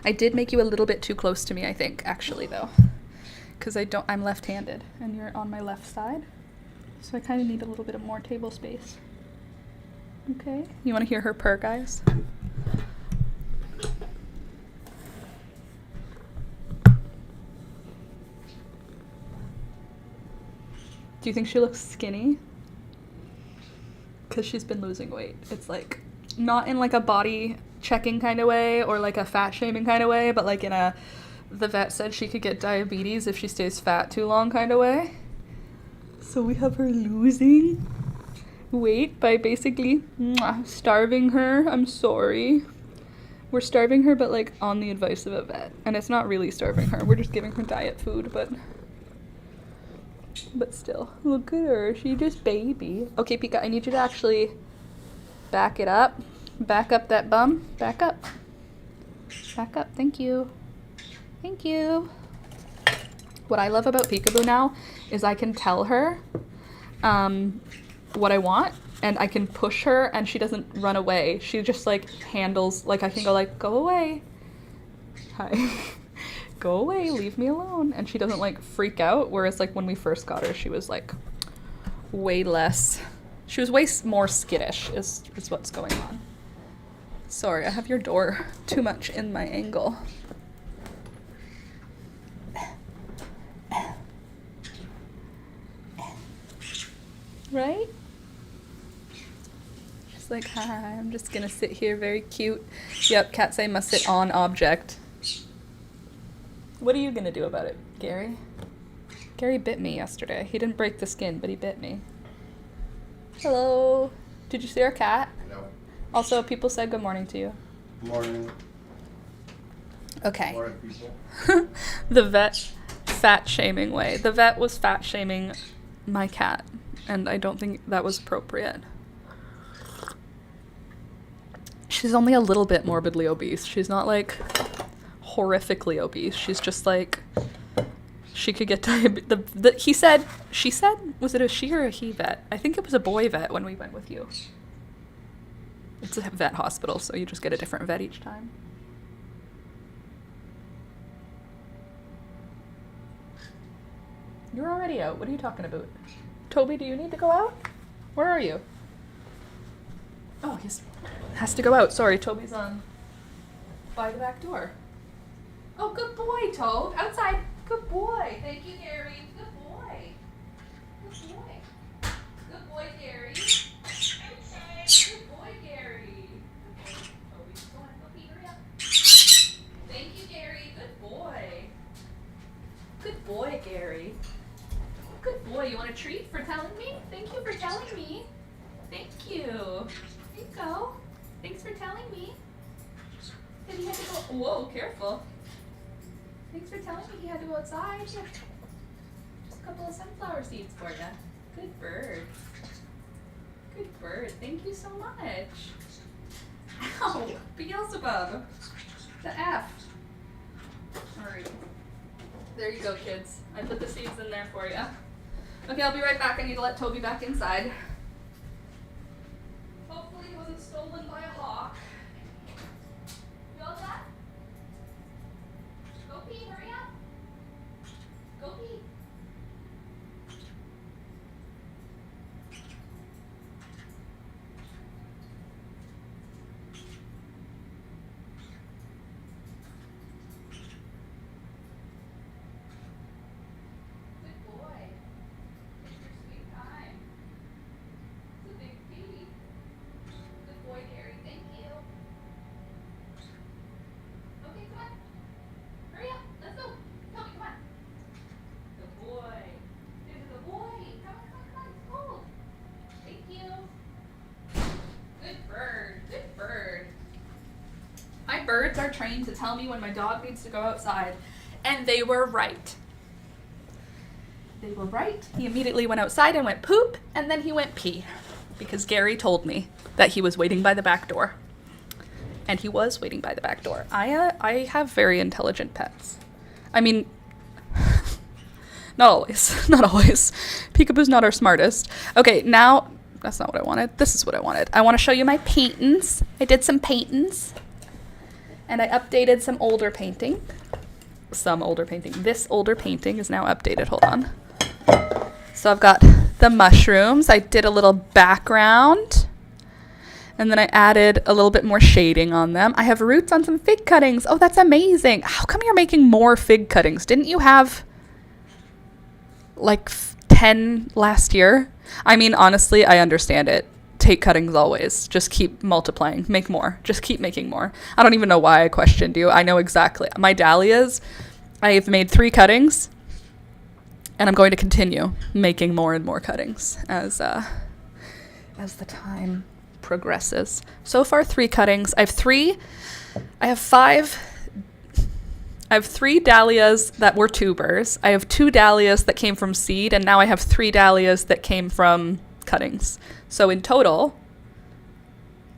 A: I did make you a little bit too close to me, I think, actually, though. Because I'm left-handed, and you're on my left side. So I kind of need a little bit of more table space. Okay? You want to hear her purr, guys? Do you think she looks skinny? Because she's been losing weight. It's like, not in like a body checking kind of way or like a fat shaming kind of way, but like in a, the vet said she could get diabetes if she stays fat too long kind of way. So we have her losing weight by basically starving her. I'm sorry. We're starving her, but like on the advice of a vet. And it's not really starving her. We're just giving her diet food, but still, look at her. She just baby. Okay, Pika, I need you to actually back it up. Back up that bum. Back up. Back up. Thank you. Thank you. What I love about Peekaboo now is I can tell her what I want, and I can push her, and she doesn't run away. She just like handles, like I can go like, go away. Hi. Go away, leave me alone. And she doesn't like freak out, whereas like when we first got her, she was like way less, she was way more skittish is what's going on. Sorry, I have your door too much in my angle. Right? She's like, hi, I'm just gonna sit here, very cute. Yep, cats say must sit on object. What are you gonna do about it, Gary? Gary bit me yesterday. He didn't break the skin, but he bit me. Hello. Did you see our cat?
B: No.
A: Also, people said good morning to you.
B: Morning.
A: Okay.
B: Morning, people.
A: The vet fat shaming way. The vet was fat shaming my cat, and I don't think that was appropriate. She's only a little bit morbidly obese. She's not like horrifically obese. She's just like, she could get diabetes. She said, was it a she or a he vet? I think it was a boy vet when we went with you. It's a vet hospital, so you just get a different vet each time. You're already out. What are you talking about? Toby, do you need to go out? Where are you? Oh, he has to go out. Sorry, Toby's by the back door. Oh, good boy, Toad. Outside. Good boy. Thank you, Gary. Good boy. Good boy. Good boy, Gary. Good boy, Gary. Okay, Toby, go on. Go pee. Hurry up. Thank you, Gary. Good boy. Good boy, Gary. Good boy. You want a treat for telling me? Thank you for telling me. Thank you. There you go. Thanks for telling me. Said he had to go. Whoa, careful. Thanks for telling me he had to go outside. Here. Just a couple of sunflower seeds for you. Good bird. Good bird. Thank you so much. Ow! Beelzebub. The F. Alright. There you go, kids. I put the seeds in there for you. Okay, I'll be right back. I need to let Toby back inside. Hopefully he wasn't stolen by a hawk. You all set? Go pee, hurry up. Go pee. Good boy. It's your sweet time. It's a big pee. Good boy, Gary. Thank you. Okay, come on. Hurry up. Let's go. Toby, come on. Good boy. Good boy. Come on. It's cold. Thank you. Good bird. Good bird. My birds are trained to tell me when my dog needs to go outside. And they were right. They were right. He immediately went outside and went poop, and then he went pee. Because Gary told me that he was waiting by the back door. And he was waiting by the back door. I have very intelligent pets. I mean, not always. Not always. Peekaboo's not our smartest. Okay, now, that's not what I wanted. This is what I wanted. I want to show you my paintings. I did some paintings. And I updated some older painting. Some older painting. This older painting is now updated. Hold on. So I've got the mushrooms. I did a little background. And then I added a little bit more shading on them. I have roots on some fig cuttings. Oh, that's amazing. How come you're making more fig cuttings? Didn't you have like 10 last year? I mean, honestly, I understand it. Take cuttings always. Just keep multiplying. Make more. Just keep making more. I don't even know why I questioned you. I know exactly. My dahlias, I've made 3 cuttings. And I'm going to continue making more and more cuttings as the time progresses. So far 3 cuttings. I have 3 dahlias that were tubers. I have 2 dahlias that came from seed, and now I have 3 dahlias that came from cuttings. So in total,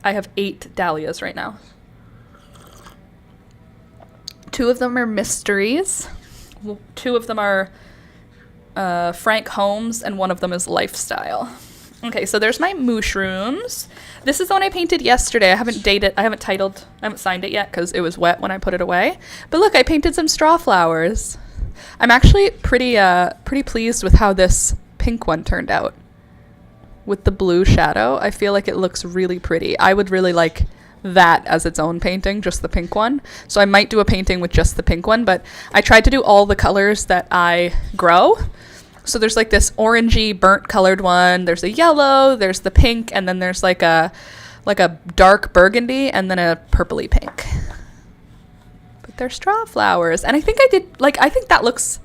A: I have 8 dahlias right now. 2 of them are mysteries. 2 of them are Frank Holmes, and 1 of them is lifestyle. Okay, so there's my mushrooms. This is the one I painted yesterday. I haven't signed it yet because it was wet when I put it away. But look, I painted some straw flowers. I'm actually pretty pleased with how this pink one turned out. With the blue shadow, I feel like it looks really pretty. I would really like that as its own painting, just the pink one. So I might do a painting with just the pink one, but I tried to do all the colors that I grow. So there's like this orangey burnt colored one, there's a yellow, there's the pink, and then there's like a dark burgundy and then a purpley pink. But they're straw flowers. And I think that looks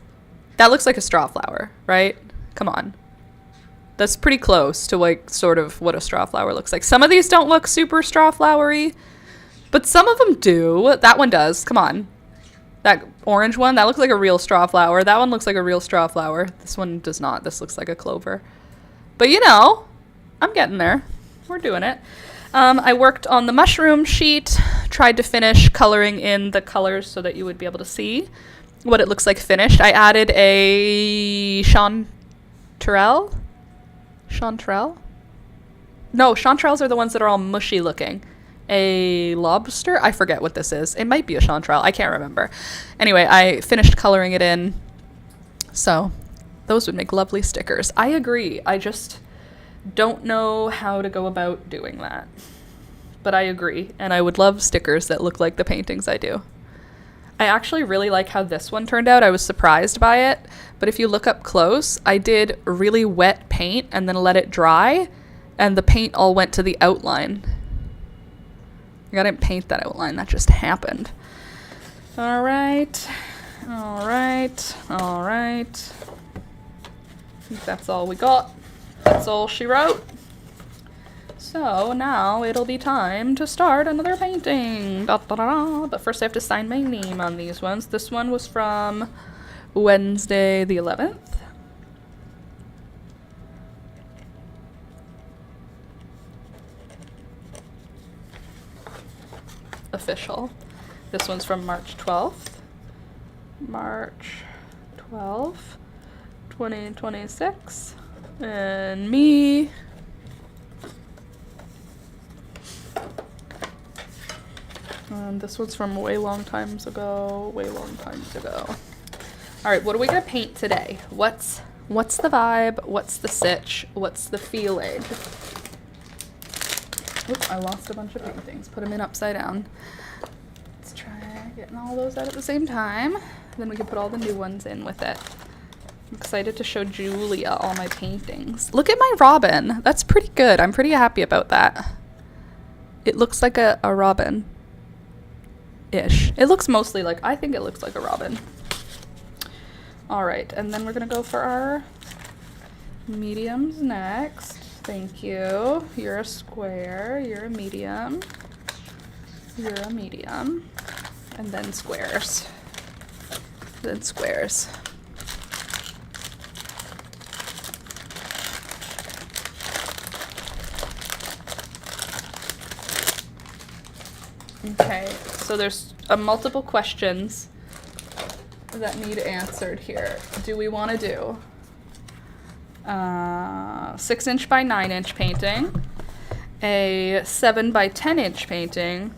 A: like a straw flower, right? Come on. That's pretty close to like sort of what a straw flower looks like. Some of these don't look super straw flowery, but some of them do. That one does. Come on. That orange one, that looks like a real straw flower. That one looks like a real straw flower. This one does not. This looks like a clover. But you know, I'm getting there. We're doing it. I worked on the mushroom sheet, tried to finish coloring in the colors so that you would be able to see what it looks like finished. I added a chanterelle. No, chanterelles are the ones that are all mushy looking. A lobster? I forget what this is. It might be a chanterelle. I can't remember. Anyway, I finished coloring it in. So those would make lovely stickers. I agree. I just don't know how to go about doing that. But I agree. And I would love stickers that look like the paintings I do. I actually really like how this one turned out. I was surprised by it. But if you look up close, I did really wet paint and then let it dry. And the paint all went to the outline. I didn't paint that outline. That just happened. All right. I think that's all we got. That's all she wrote. So now it'll be time to start another painting. But first I have to sign my name on these ones. This one was from Wednesday the 11th. official. This one's from March 12th. March 12th, 2026. And me. And this one's from way long times ago. All right, what are we gonna paint today? What's the vibe? What's the sitch? What's the feeling? Oops, I lost a bunch of paintings. Put them in upside down. Let's try getting all those out at the same time. Then we can put all the new ones in with it. I'm excited to show Julia all my paintings. Look at my robin. That's pretty good. I'm pretty happy about that. It looks like a robin-ish. It looks mostly like, I think it looks like a robin. All right, and then we're gonna go for our mediums next. Thank you. You're a square, you're a medium, you're a medium, and then squares. Then squares. Okay, so there's multiple questions that need answered here. Do we want to do 6" by 9" painting, a 7" by 10" painting,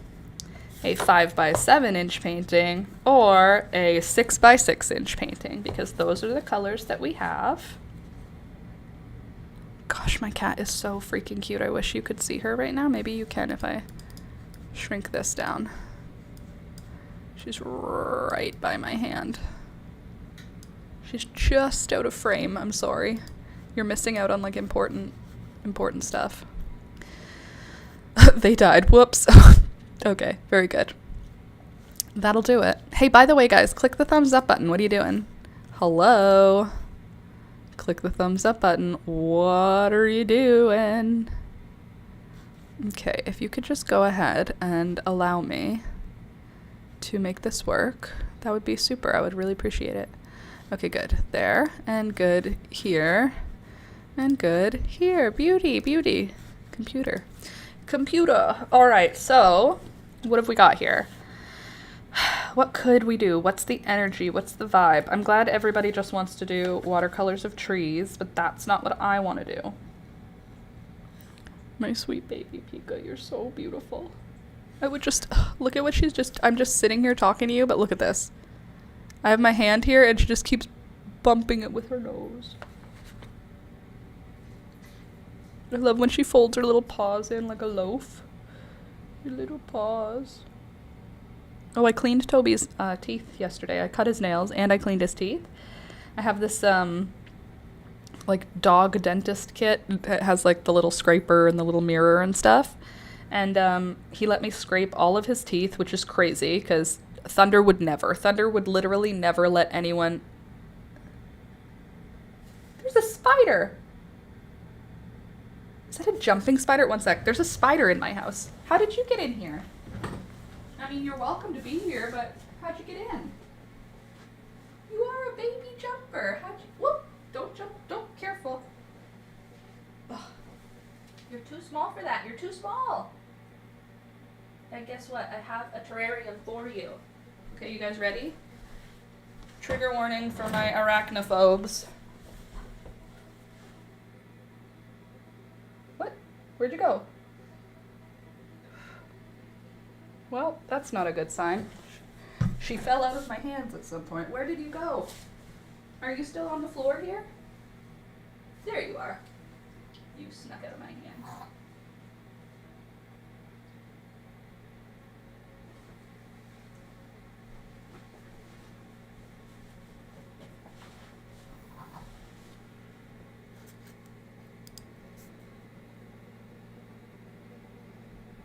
A: a 5" by 7" painting, or a 6" by 6" painting? Because those are the colors that we have. Gosh, my cat is so freaking cute. I wish you could see her right now. Maybe you can if I shrink this down. She's right by my hand. She's just out of frame. I'm sorry. You're missing out on like important stuff. They died. Whoops. Okay, very good. That'll do it. Hey, by the way, guys, click the thumbs up button. What are you doing? Hello? Click the thumbs up button. What are you doing? Okay, if you could just go ahead and allow me to make this work, that would be super. I would really appreciate it. Okay, good. There, and good here, and good here. Beauty, beauty. Computer. All right, so what have we got here? What could we do? What's the energy? What's the vibe? I'm glad everybody just wants to do watercolors of trees, but that's not what I want to do. My sweet baby Pika, you're so beautiful. I would just, look at what I'm just sitting here talking to you, but look at this. I have my hand here and she just keeps bumping it with her nose. I love when she folds her little paws in like a loaf. Your little paws. Oh, I cleaned Toby's teeth yesterday. I cut his nails and I cleaned his teeth. I have this like dog dentist kit. It has like the little scraper and the little mirror and stuff. And he let me scrape all of his teeth, which is crazy because Thunder would literally never let anyone. There's a spider. Is that a jumping spider? One sec. There's a spider in my house. How did you get in here? I mean, you're welcome to be here, but how'd you get in? You are a baby jumper. How'd you? Whoop! Don't jump. Don't. Careful. Ugh. You're too small for that. You're too small. And guess what? I have a terrarium for you. Okay, you guys ready? Trigger warning for my arachnophobes. What? Where'd you go? Well, that's not a good sign. She fell out of my hands at some point. Where did you go? Are you still on the floor here? There you are. You snuck out of my hand.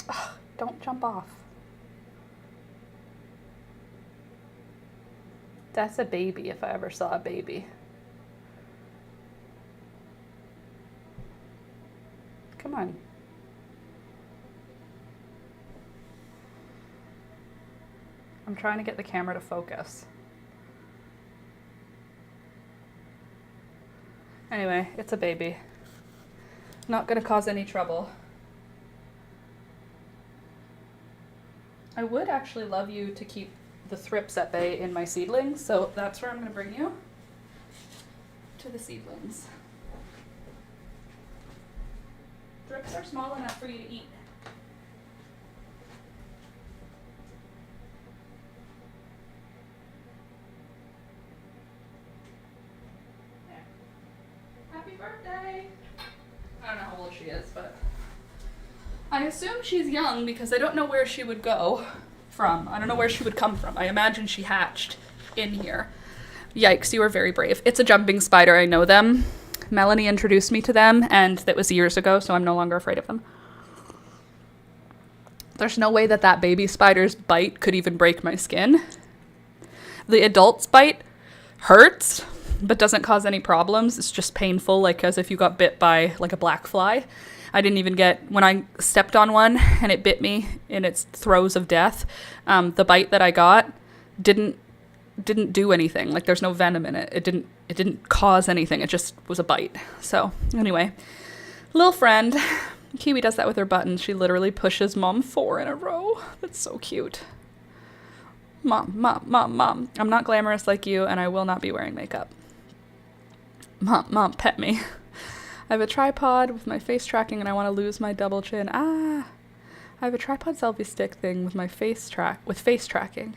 A: Ugh, don't jump off. That's a baby if I ever saw a baby. Come on. I'm trying to get the camera to focus. Anyway, it's a baby. Not gonna cause any trouble. I would actually love you to keep the thrips at bay in my seedlings, so that's where I'm going to bring you, to the seedlings. Thrips are small enough for you to eat. There. Happy birthday! I don't know how old she is, but I assume she's young because I don't know where she would go from. I don't know where she would come from. I imagine she hatched in here. Yikes, you are very brave. It's a jumping spider. I know them. Melanie introduced me to them, and that was years ago, so I'm no longer afraid of them. There's no way that that baby spider's bite could even break my skin. The adult's bite hurts, but doesn't cause any problems. It's just painful, like as if you got bit by like a black fly. I didn't even get, when I stepped on one and it bit me in its throes of death, the bite that I got didn't do anything. Like there's no venom in it. It didn't cause anything. It just was a bite. So anyway, little friend, Kiwi does that with her buttons. She literally pushes mom 4 in a row. That's so cute. Mom, mom, mom, mom. I'm not glamorous like you, and I will not be wearing makeup. Mom, mom, pet me. I have a tripod with my face tracking, and I want to lose my double chin. I have a tripod selfie stick thing with my face tracking.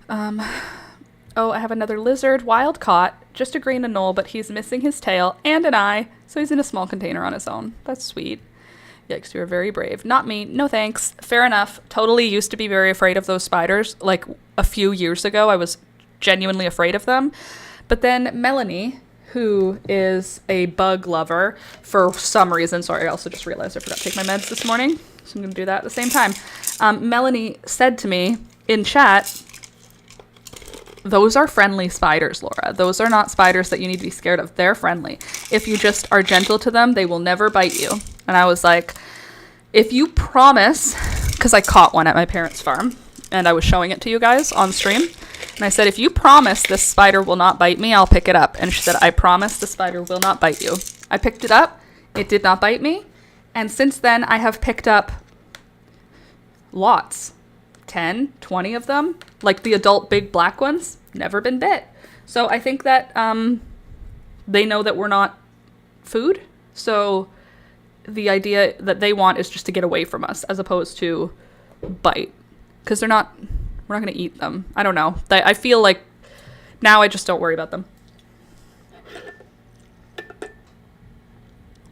A: Oh, I have another lizard, wild caught, just a green anole, but he's missing his tail and an eye, so he's in a small container on his own. That's sweet. Yikes, you are very brave. Not me. No thanks. Fair enough. Totally used to be very afraid of those spiders. Like a few years ago, I was genuinely afraid of them. But then Melanie, who is a bug lover for some reason, sorry, I also just realized I forgot to take my meds this morning, so I'm going to do that at the same time. Melanie said to me in chat, those are friendly spiders, Laura. Those are not spiders that you need to be scared of. They're friendly. If you just are gentle to them, they will never bite you. And I was like, if you promise, because I caught one at my parents' farm, and I was showing it to you guys on stream. And I said, if you promise this spider will not bite me, I'll pick it up. And she said, I promise the spider will not bite you. I picked it up. It did not bite me. And since then, I have picked up lots. 10, 20 of them, like the adult big black ones, never been bit. So I think that they know that we're not food. So the idea that they want is just to get away from us as opposed to bite. Because we're not going to eat them. I don't know. I feel like now I just don't worry about them.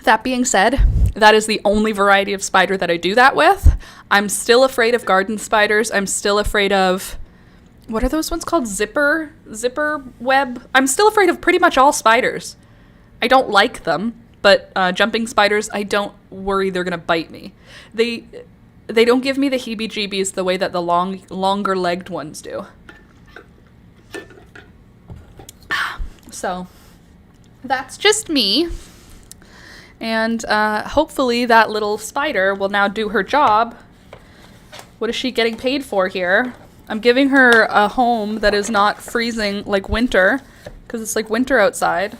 A: That being said, that is the only variety of spider that I do that with. I'm still afraid of garden spiders. I'm still afraid of, what are those ones called? Zipper web. I'm still afraid of pretty much all spiders. I don't like them, but jumping spiders, I don't worry they're gonna bite me. They don't give me the heebie-jeebies the way that the longer-legged ones do. So that's just me. And hopefully that little spider will now do her job. What is she getting paid for here? I'm giving her a home that is not freezing like winter, because it's like winter outside.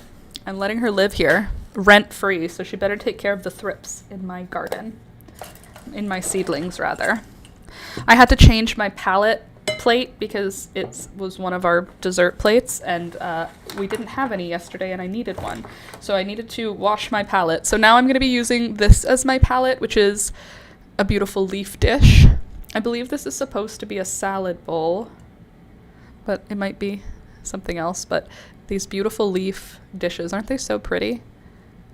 A: I'm letting her live here, rent-free, so she better take care of the thrips in my garden. In my seedlings, rather. I had to change my palette plate because it was one of our dessert plates, and we didn't have any yesterday, and I needed one. So I needed to wash my palette. So now I'm going to be using this as my palette, which is a beautiful leaf dish. I believe this is supposed to be a salad bowl, but it might be something else. But these beautiful leaf dishes, aren't they so pretty?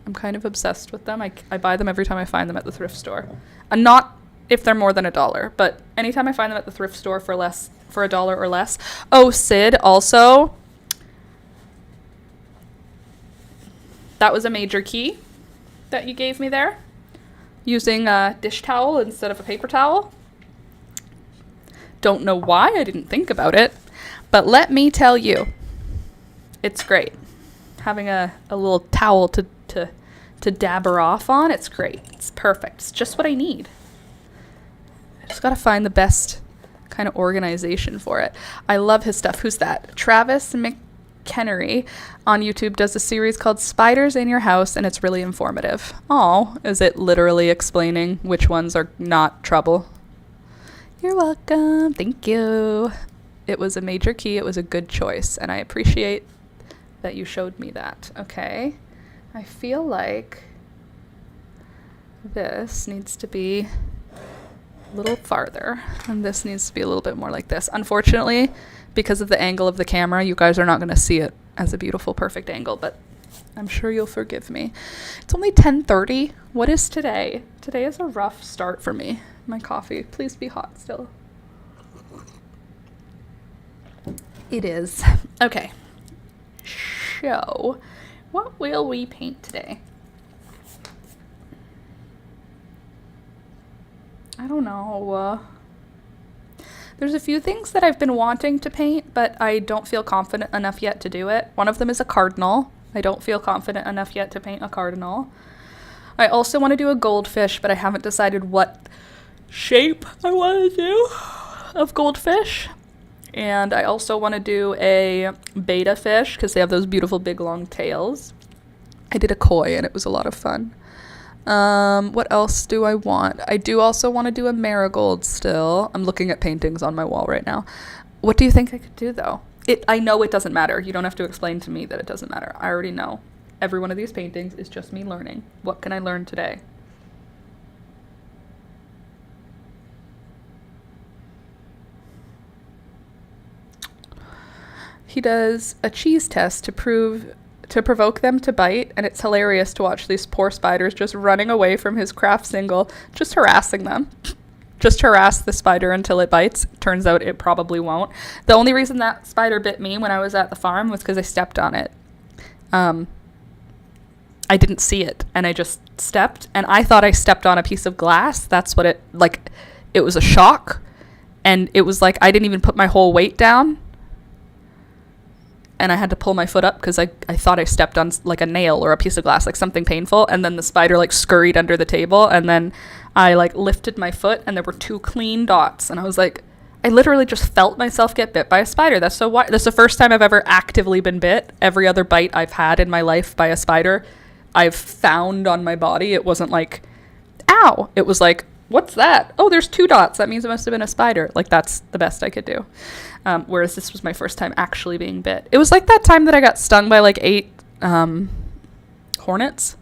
A: I'm kind of obsessed with them. I buy them every time I find them at the thrift store. And not if they're more than $1, but anytime I find them at the thrift store for $1 or less. Oh, Sid, also, that was a major key that you gave me there, using a dish towel instead of a paper towel. Don't know why I didn't think about it, but let me tell you, it's great. Having a little towel to dabber off on, it's great. It's perfect. It's just what I need. I just gotta find the best kind of organization for it. I love his stuff. Who's that? Travis McKennery on YouTube does a series called Spiders in Your House, and it's really informative. Oh, is it literally explaining which ones are not trouble? You're welcome. Thank you. It was a major key. It was a good choice, and I appreciate that you showed me that. Okay. I feel like this needs to be a little farther, and this needs to be a little bit more like this. Unfortunately, because of the angle of the camera, you guys are not going to see it as a beautiful, perfect angle, but I'm sure you'll forgive me. It's only 10:30. What is today? Today is a rough start for me. My coffee, please be hot still. It is. Okay. So, what will we paint today? I don't know. There's a few things that I've been wanting to paint, but I don't feel confident enough yet to do it. One of them is a cardinal. I don't feel confident enough yet to paint a cardinal. I also want to do a goldfish, but I haven't decided what shape I want to do of goldfish. And I also want to do a betta fish because they have those beautiful big long tails. I did a koi and it was a lot of fun. What else do I want? I do also want to do a marigold still. I'm looking at paintings on my wall right now. What do you think I could do though? I know it doesn't matter. You don't have to explain to me that it doesn't matter. I already know. Every one of these paintings is just me learning. What can I learn today? He does a cheese test to provoke them to bite, and it's hilarious to watch these poor spiders just running away from his craft single, just harassing them. Just harass the spider until it bites. Turns out it probably won't. The only reason that spider bit me when I was at the farm was because I stepped on it. I didn't see it, and I just stepped, and I thought I stepped on a piece of glass. That's what it was a shock, and it was like I didn't even put my whole weight down. And I had to pull my foot up because I thought I stepped on like a nail or a piece of glass, like something painful. And then the spider like scurried under the table. And then I like lifted my foot and there were 2 clean dots. And I was like, I literally just felt myself get bit by a spider. That's the first time I've ever actively been bit. Every other bite I've had in my life by a spider, I've found on my body. It wasn't like, ow. It was like, what's that? Oh, there's 2 dots. That means it must have been a spider. Like that's the best I could do. Whereas this was my first time actually being bit. It was like that time that I got stung by like 8 hornets.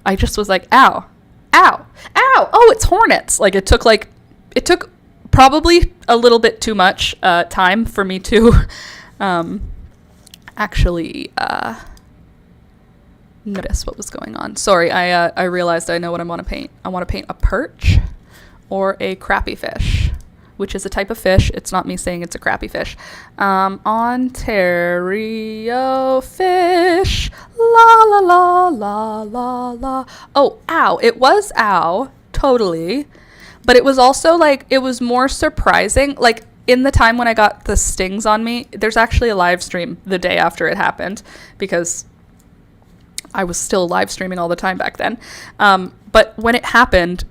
A: I just was like, ow, ow, ow. Oh, it's hornets. Like it took probably a little bit too much time for me to actually notice what was going on. Sorry, I realized I know what I want to paint. I want to paint a perch or a crappie fish, which is a type of fish. It's not me saying it's a crappie fish. Ontario fish. La la la la la la. Oh, ow. It was ow. Totally. But it was also like, it was more surprising. Like in the time when I got the stings on me, there's actually a live stream the day after it happened because I was still live streaming all the time back then. But when it happened,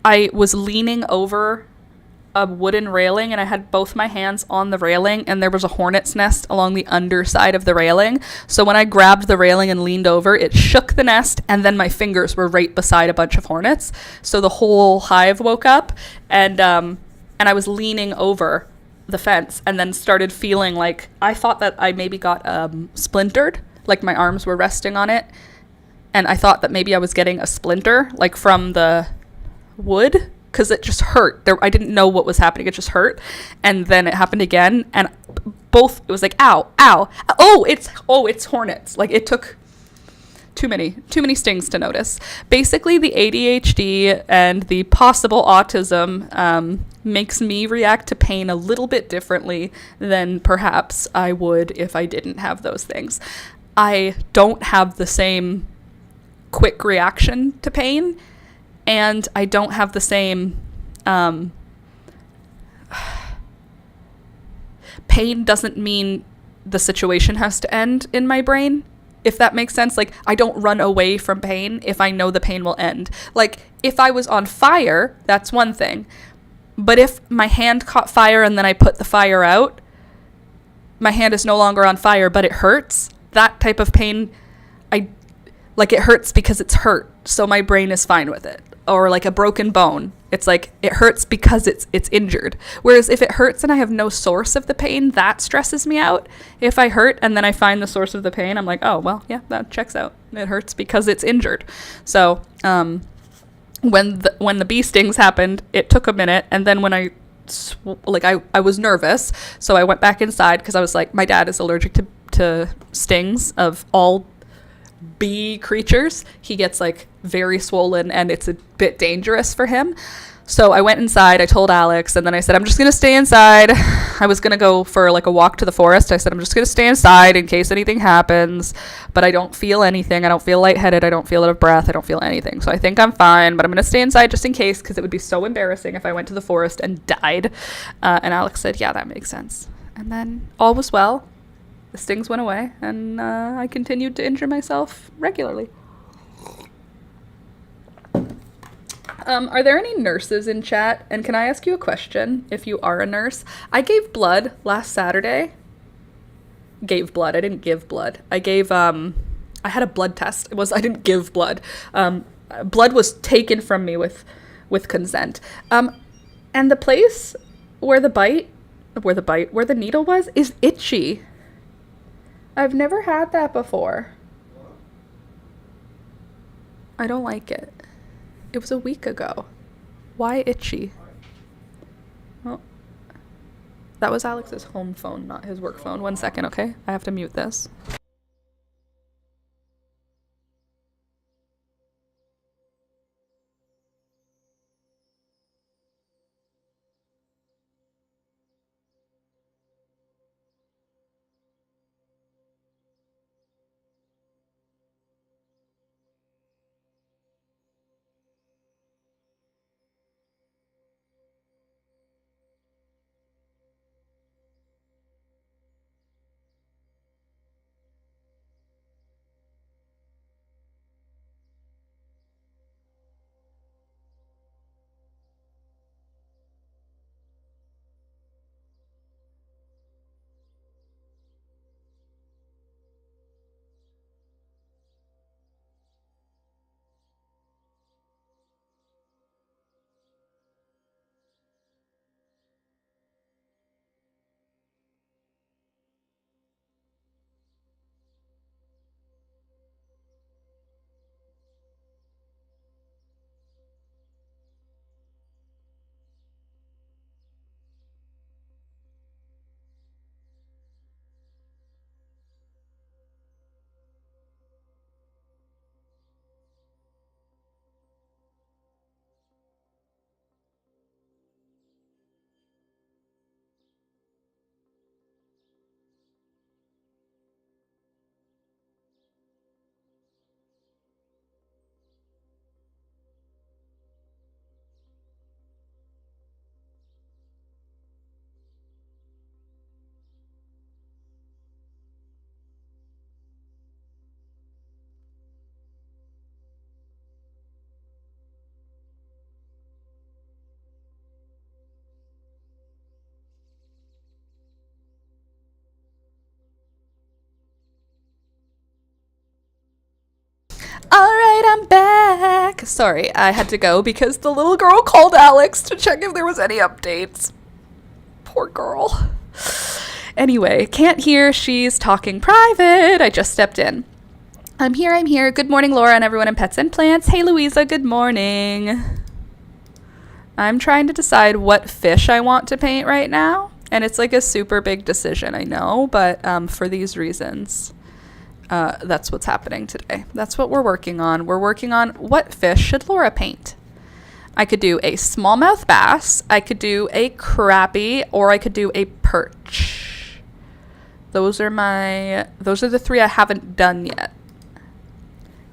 A: I was leaning over a wooden railing and I had both my hands on the railing and there was a hornet's nest along the underside of the railing. So when I grabbed the railing and leaned over, it shook the nest and then my fingers were right beside a bunch of hornets. So the whole hive woke up and I was leaning over the fence and then started feeling like I thought that I maybe got splintered, like my arms were resting on it. And I thought that maybe I was getting a splinter like from the wood. Because it just hurt. I didn't know what was happening. It just hurt. And then it happened again. And it was like, ow, ow. Oh, it's hornets. Like it took too many stings to notice. Basically, the ADHD and the possible autism makes me react to pain a little bit differently than perhaps I would if I didn't have those things. I don't have the same quick reaction to pain. And I don't have the same, pain doesn't mean the situation has to end in my brain, if that makes sense. Like, I don't run away from pain if I know the pain will end. Like, if I was on fire, that's one thing. But if my hand caught fire and then I put the fire out, my hand is no longer on fire, but it hurts. That type of pain, it hurts because it's hurt. So my brain is fine with it. or like a broken bone. It's like it hurts because it's injured. Whereas if it hurts and I have no source of the pain, that stresses me out. If I hurt and then I find the source of the pain, I'm like, oh, well, yeah, that checks out. It hurts because it's injured. So when the bee stings happened, it took a minute. And then when I was nervous. So I went back inside because I was like, my dad is allergic to stings of all bee creatures. He gets like very swollen and it's a bit dangerous for him. So I went inside, I told Alex, and then I said, I'm just going to stay inside. I was going to go for like a walk to the forest. I said, I'm just going to stay inside in case anything happens, but I don't feel anything. I don't feel lightheaded. I don't feel out of breath. I don't feel anything. So I think I'm fine, but I'm going to stay inside just in case, because it would be so embarrassing if I went to the forest and died. And Alex said, yeah, that makes sense. And then all was well. The stings went away, and I continued to injure myself regularly. Are there any nurses in chat? And can I ask you a question if you are a nurse? I gave blood last Saturday. Gave blood. I didn't give blood. I had a blood test. I didn't give blood. Blood was taken from me with consent. And the place where the needle was is itchy. I've never had that before. I don't like it. It was a week ago. Why itchy? Well, that was Alex's home phone, not his work phone. 1 second, okay? I have to mute this. All right, I'm back. Sorry, I had to go because the little girl called Alex to check if there was any updates. Poor girl. Anyway, can't hear. She's talking private. I just stepped in. I'm here. Good morning, Laura, and everyone in Pets and Plants. Hey, Louisa, good morning. I'm trying to decide what fish I want to paint right now. And it's like a super big decision, I know, but for these reasons. That's what's happening today. That's what we're working on. We're working on what fish should Laura paint. I could do a smallmouth bass, I could do a crappie, or I could do a perch. Those are the three I haven't done yet.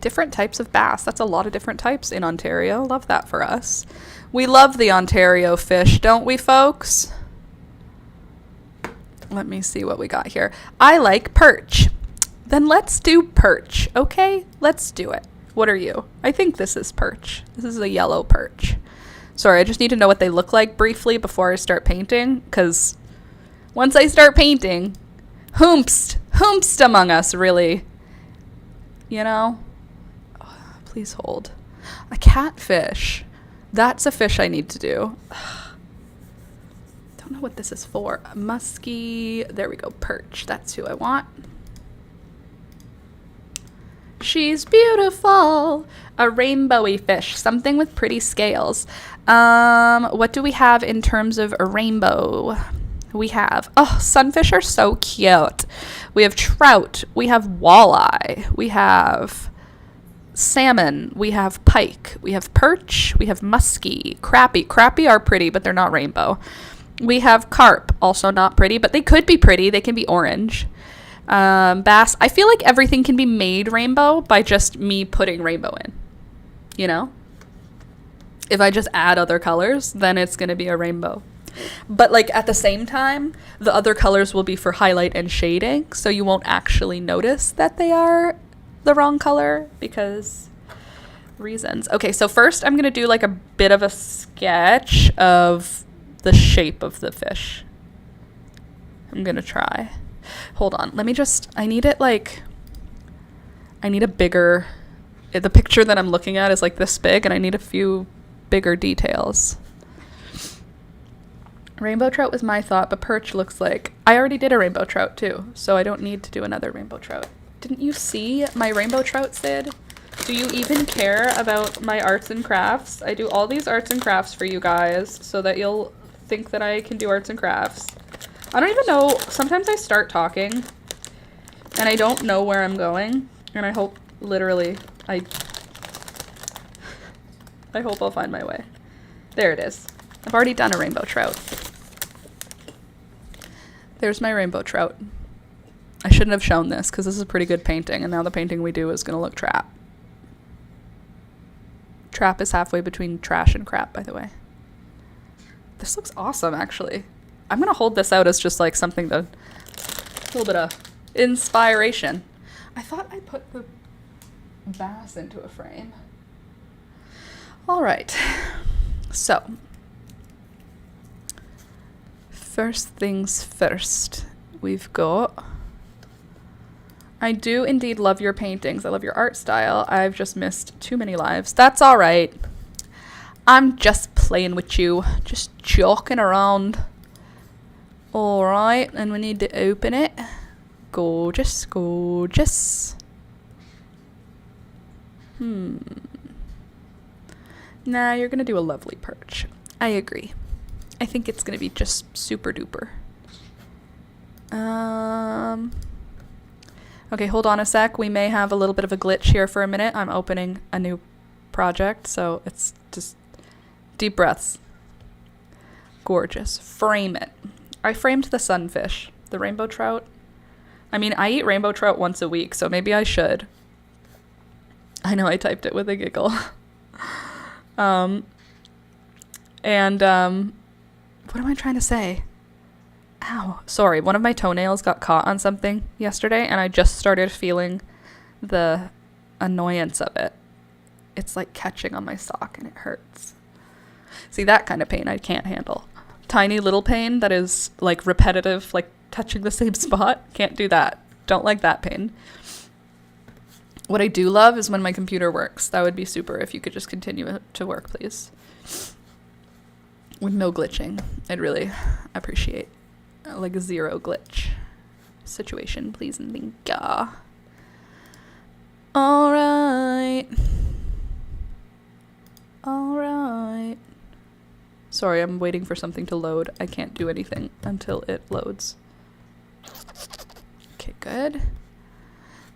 A: Different types of bass. That's a lot of different types in Ontario. Love that for us. We love the Ontario fish, don't we, folks? Let me see what we got here. I like perch. Then let's do perch, okay? Let's do it. What are you? I think this is perch. This is a yellow perch. Sorry, I just need to know what they look like briefly before I start painting, because once I start painting, hoomst among us, really. You know? Oh, please hold. A catfish. That's a fish I need to do. Don't know what this is for. A musky. There we go. Perch. That's who I want. She's beautiful. A rainbowy fish. Something with pretty scales. What do we have in terms of a rainbow? We have, sunfish are so cute. We have trout. We have walleye. We have salmon. We have pike. We have perch. We have muskie. Crappie. Crappie are pretty, but they're not rainbow. We have carp. Also not pretty, but they could be pretty. They can be orange. Bass. I feel like everything can be made rainbow by just me putting rainbow in. You know? If I just add other colors, then it's going to be a rainbow. But like at the same time, the other colors will be for highlight and shading, so you won't actually notice that they are the wrong color because reasons. Okay, so first I'm going to do like a bit of a sketch of the shape of the fish. I'm going to try. Hold on. Let me just, I need a bigger, the picture that I'm looking at is like this big and I need a few bigger details. Rainbow trout was my thought, but perch looks like, I already did a rainbow trout too, so I don't need to do another rainbow trout. Didn't you see my rainbow trout, Sid? Do you even care about my arts and crafts? I do all these arts and crafts for you guys so that you'll think that I can do arts and crafts. I don't even know, sometimes I start talking and I don't know where I'm going, and I hope, literally, I hope I'll find my way. There it is. I've already done a rainbow trout. There's my rainbow trout. I shouldn't have shown this because this is a pretty good painting, and now the painting we do is going to look trap. Trap is halfway between trash and crap, by the way. This looks awesome, actually. I'm going to hold this out as just like something to, a little bit of inspiration. I thought I put the bass into a frame. All right. So, first things first, we've got, I do indeed love your paintings. I love your art style. I've just missed too many lives. That's all right. I'm just playing with you, just joking around. All right, and we need to open it. Gorgeous, gorgeous. Nah, you're gonna do a lovely perch. I agree. I think it's gonna be just super duper. Okay, hold on a sec. We may have a little bit of a glitch here for a minute. I'm opening a new project, so it's just deep breaths. Gorgeous. Frame it. I framed the sunfish, the rainbow trout. I mean, I eat rainbow trout once a week, so maybe I should. I know I typed it with a giggle. What am I trying to say? Ow, sorry, one of my toenails got caught on something yesterday, and I just started feeling the annoyance of it. It's like catching on my sock, and it hurts. See, that kind of pain I can't handle. Tiny little pain that is like repetitive, like touching the same spot, can't do that. Don't like that pain. What I do love is when my computer works. That would be super if you could just continue to work, please. With no glitching. I'd really appreciate like a zero glitch situation, please and thank ya. All right. All right. Sorry, I'm waiting for something to load. I can't do anything until it loads. Okay, good.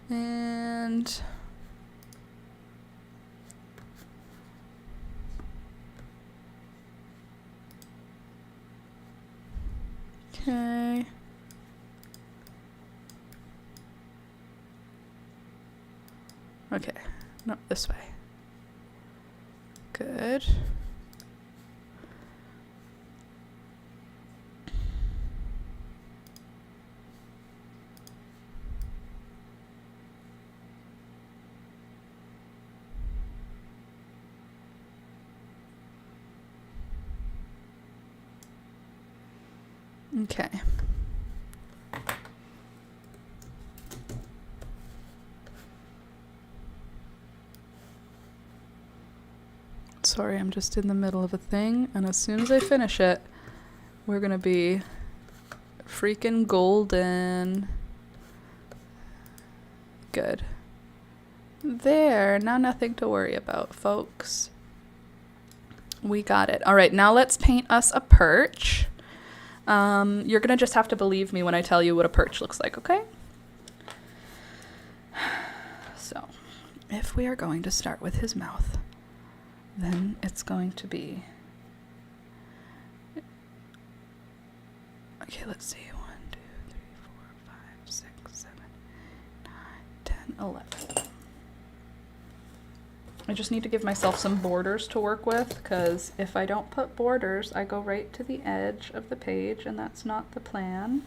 A: And okay. Okay, no, this way. Good. Okay. Sorry, I'm just in the middle of a thing, and as soon as I finish it, we're gonna be freaking golden. Good. There, now nothing to worry about, folks. We got it. All right, now let's paint us a perch. You're gonna just have to believe me when I tell you what a perch looks like, okay? So, if we are going to start with his mouth, then it's going to be... Okay, let's see. 1, 2, 3, 4, 5, 6, 7, 9, 10, 11. I just need to give myself some borders to work with, because if I don't put borders, I go right to the edge of the page, and that's not the plan.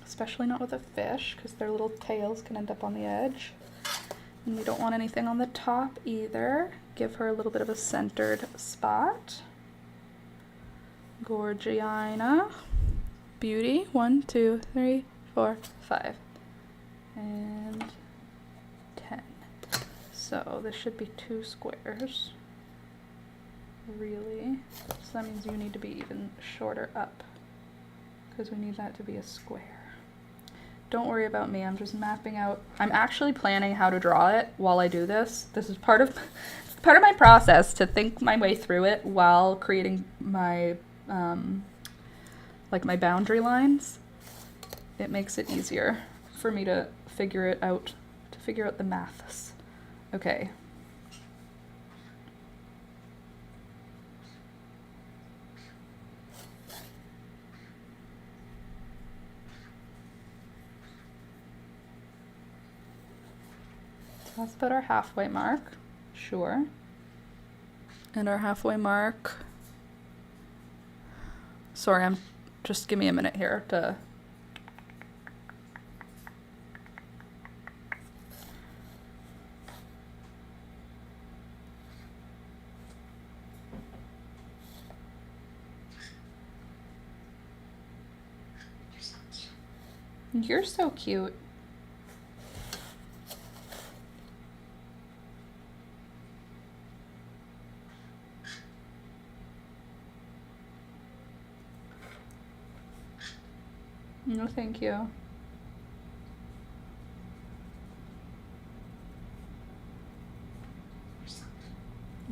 A: Especially not with a fish, because their little tails can end up on the edge. And we don't want anything on the top either. Give her a little bit of a centered spot. Gorgiana. Beauty. 1, 2, 3, 4, 5. And 10. So this should be 2 squares. Really. So that means you need to be even shorter up, because we need that to be a square. Don't worry about me, I'm just mapping out. I'm actually planning how to draw it while I do this. This is part of my process, to think my way through it while creating my like my boundary lines. It makes it easier for me to figure it out, to figure out the maths. Okay. Let's put our halfway mark, sure. And our halfway mark, sorry, just give me a minute here to, you're so cute. No, thank you.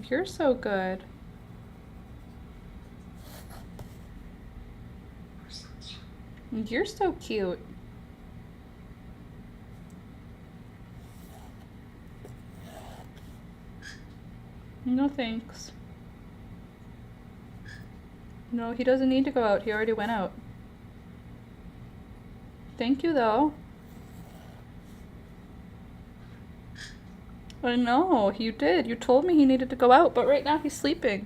A: You're so good. You're so cute. No, thanks. No, he doesn't need to go out. He already went out. Thank you, though. I know, you did. You told me he needed to go out, but right now he's sleeping.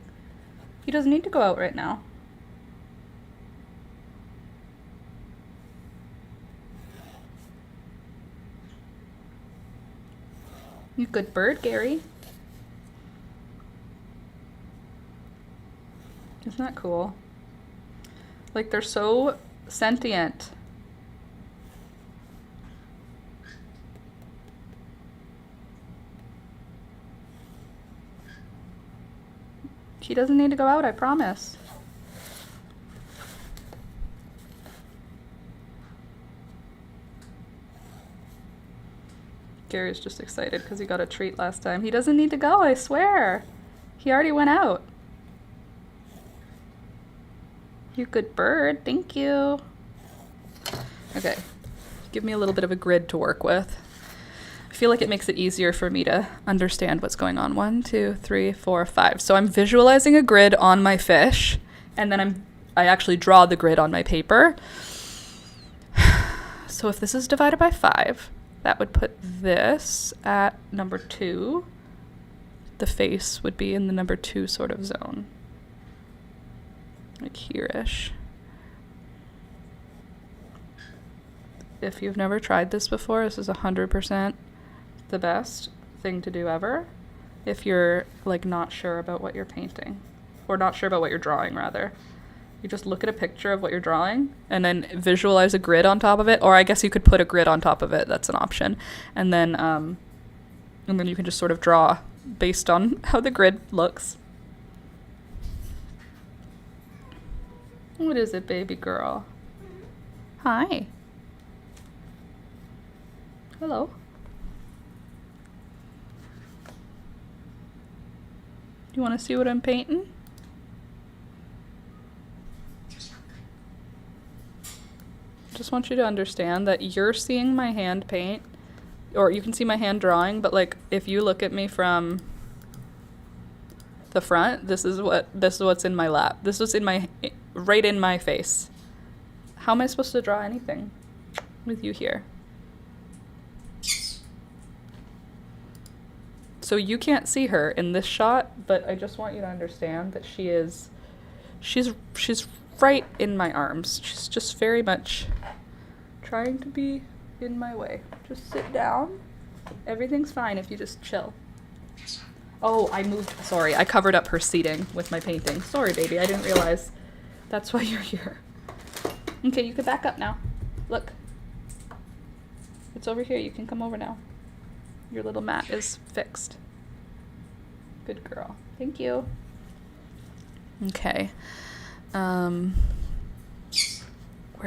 A: He doesn't need to go out right now. You good bird, Gary. Isn't that cool? Like, they're so sentient. He doesn't need to go out, I promise. Gary's just excited because he got a treat last time. He doesn't need to go, I swear. He already went out. You good bird, thank you. Okay, give me a little bit of a grid to work with. I feel like it makes it easier for me to understand what's going on. 1, 2, 3, 4, 5. So I'm visualizing a grid on my fish, and then I actually draw the grid on my paper. So if this is divided by 5, that would put this at number 2. The face would be in the number 2 sort of zone. Like here-ish. If you've never tried this before, this is 100% the best thing to do ever. If you're like not sure about what you're painting, or not sure about what you're drawing rather. You just look at a picture of what you're drawing and then visualize a grid on top of it, or I guess you could put a grid on top of it, that's an option. And then you can just sort of draw based on how the grid looks. What is it, baby girl? Hi. Hello. You want to see what I'm painting? Just want you to understand that you're seeing my hand paint, or you can see my hand drawing, but like if you look at me from the front, this is what's in my lap. This was right in my face. How am I supposed to draw anything with you here? So you can't see her in this shot, but I just want you to understand that she's right in my arms. She's just very much trying to be in my way. Just sit down. Everything's fine if you just chill. Oh, I moved. Sorry, I covered up her seating with my painting. Sorry, baby, I didn't realize that's why you're here. Okay, you can back up now. Look. It's over here. You can come over now. Your little mat is fixed. Good girl. Thank you. Okay. Where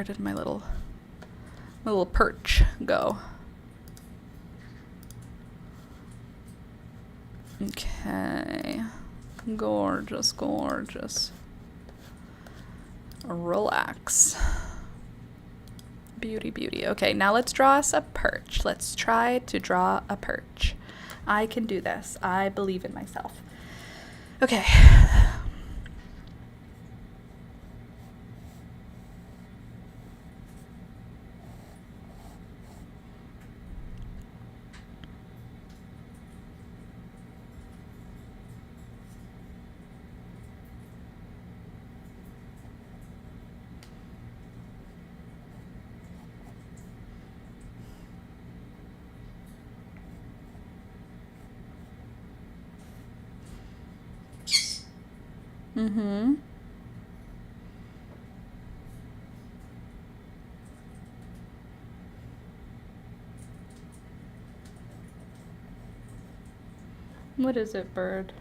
A: did my little perch go? Okay. Gorgeous, gorgeous. Relax. Beauty, beauty. Okay, now let's draw us a perch. Let's try to draw a perch. I can do this. I believe in myself. Okay. Mm-hmm. What is it, bird?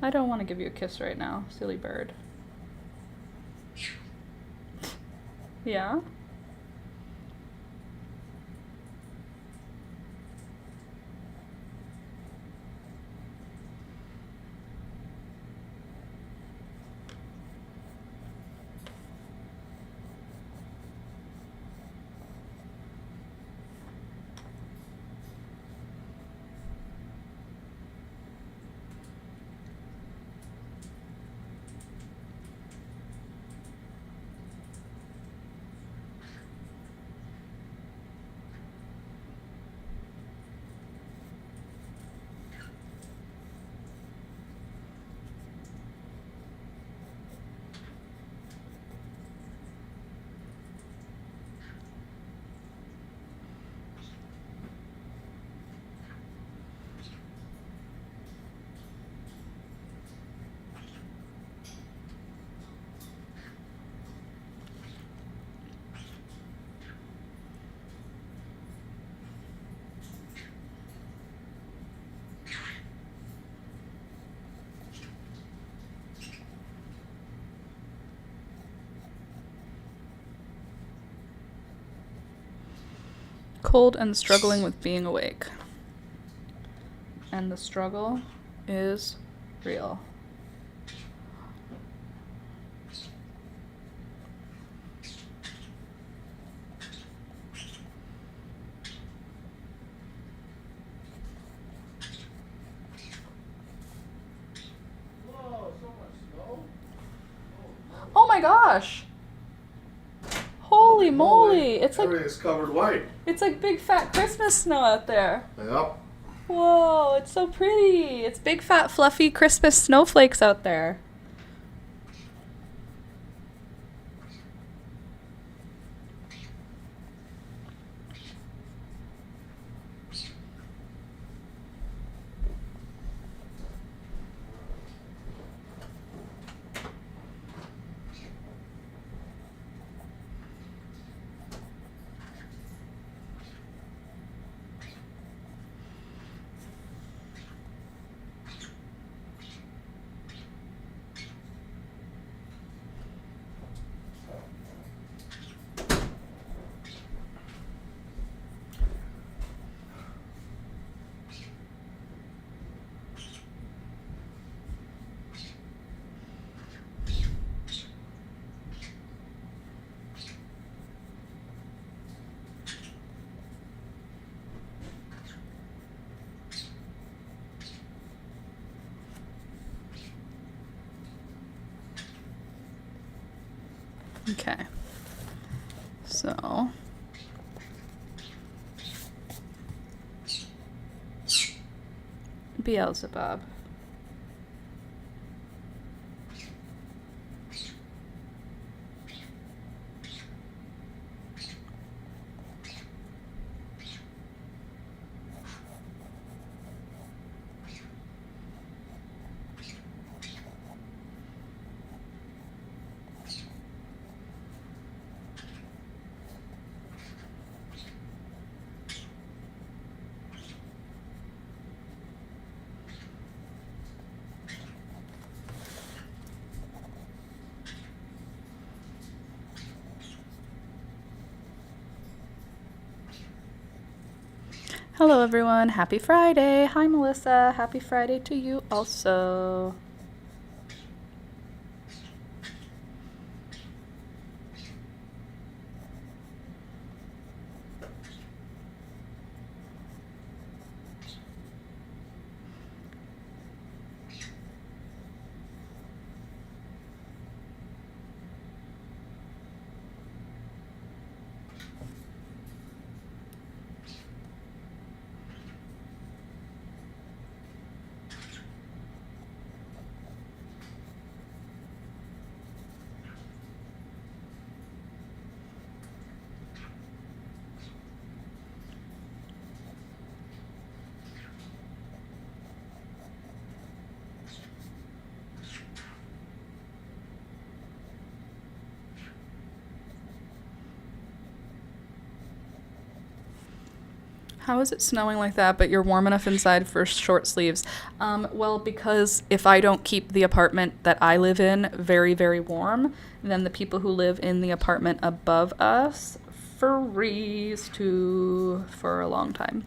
A: I don't want to give you a kiss right now, silly bird. Yeah? Cold and struggling with being awake. And the struggle is real.
B: Whoa, so much snow?
A: Oh my gosh! Holy moly! It's like
B: everything's covered white.
A: It's like big fat Christmas snow out there.
B: Yep.
A: Whoa, it's so pretty. It's big fat fluffy Christmas snowflakes out there. Okay. So Beelzebub. Hello everyone, happy Friday. Hi Melissa, happy Friday to you also. How is it snowing like that, but you're warm enough inside for short sleeves? Well, because if I don't keep the apartment that I live in very, very warm, then the people who live in the apartment above us freeze for a long time.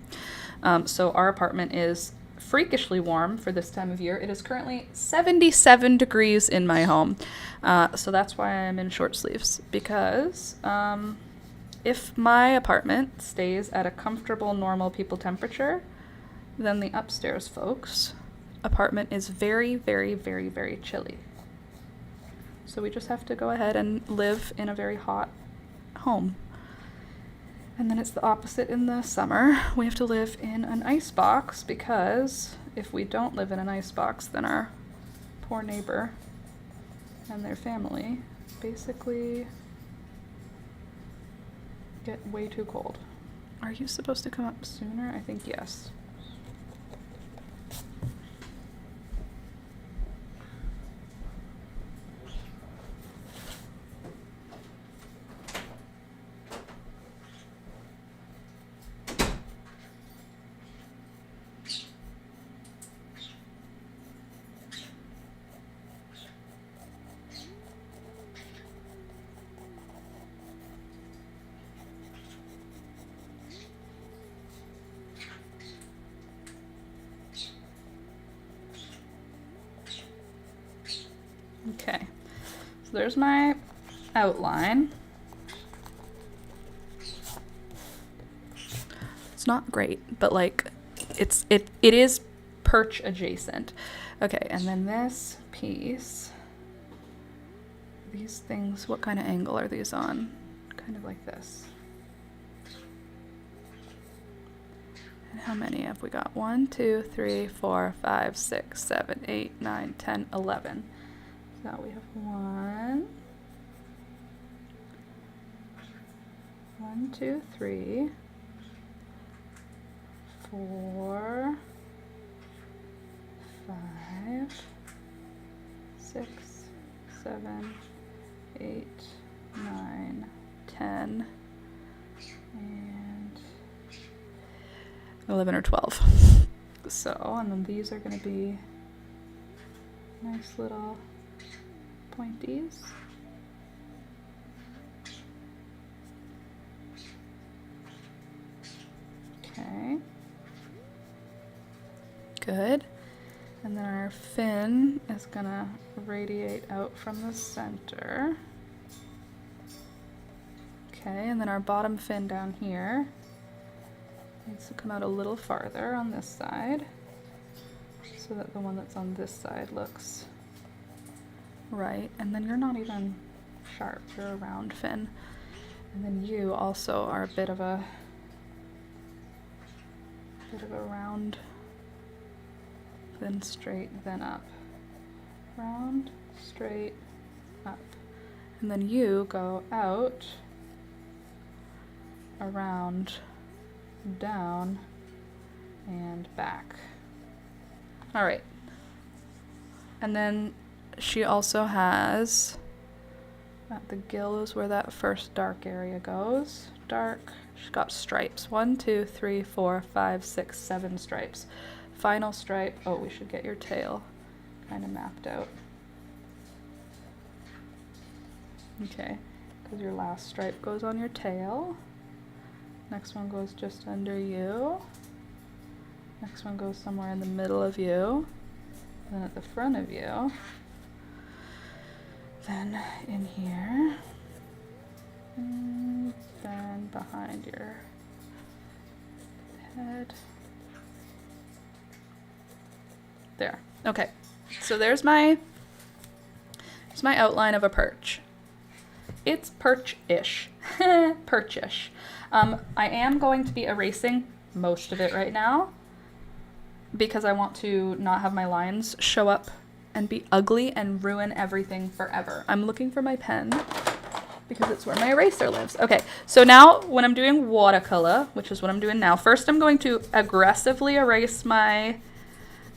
A: So our apartment is freakishly warm for this time of year. It is currently 77 degrees in my home. So that's why I'm in short sleeves, because if my apartment stays at a comfortable, normal people temperature, then the upstairs folks' apartment is very, very, very, very chilly. So we just have to go ahead and live in a very hot home. And then it's the opposite in the summer. We have to live in an ice box, because if we don't live in an ice box, then our poor neighbor and their family basically get way too cold. Are you supposed to come up sooner? I think yes. Okay, so there's my outline. It's not great, but like it is perch adjacent. Okay, and then this piece, these things, what kind of angle are these on? Kind of like this. And how many have we got? 1, 2, 3, 4, 5, 6, 7, 8, 9, 10, 11. So we have 1, 2, 3, 4, 5, 6, 7, 8, 9, 10, and 11 or 12. So, and then these are going to be nice little pointies. Okay. Good. And then our fin is gonna radiate out from the center. Okay, and then our bottom fin down here needs to come out a little farther on this side, so that the one that's on this side looks right. And then you're not even sharp. You're a round fin. And then you also are a bit of a round, then straight, then up. Round, straight, up. And then you go out, around, down, and back. All right. And then she also has, at the gill is where that first dark area goes. Dark. She's got stripes. 1, 2, 3, 4, 5, 6, 7 stripes. Final stripe. Oh, we should get your tail kind of mapped out. Okay, because your last stripe goes on your tail. Next one goes just under you. Next one goes somewhere in the middle of you. Then at the front of you. Then in here. And then behind your head. There. Okay. So there's my outline of a perch. It's perch-ish. Perch-ish. I am going to be erasing most of it right now because I want to not have my lines show up and be ugly and ruin everything forever. I'm looking for my pen because it's where my eraser lives. Okay, so now when I'm doing watercolor, which is what I'm doing now, first I'm going to aggressively erase my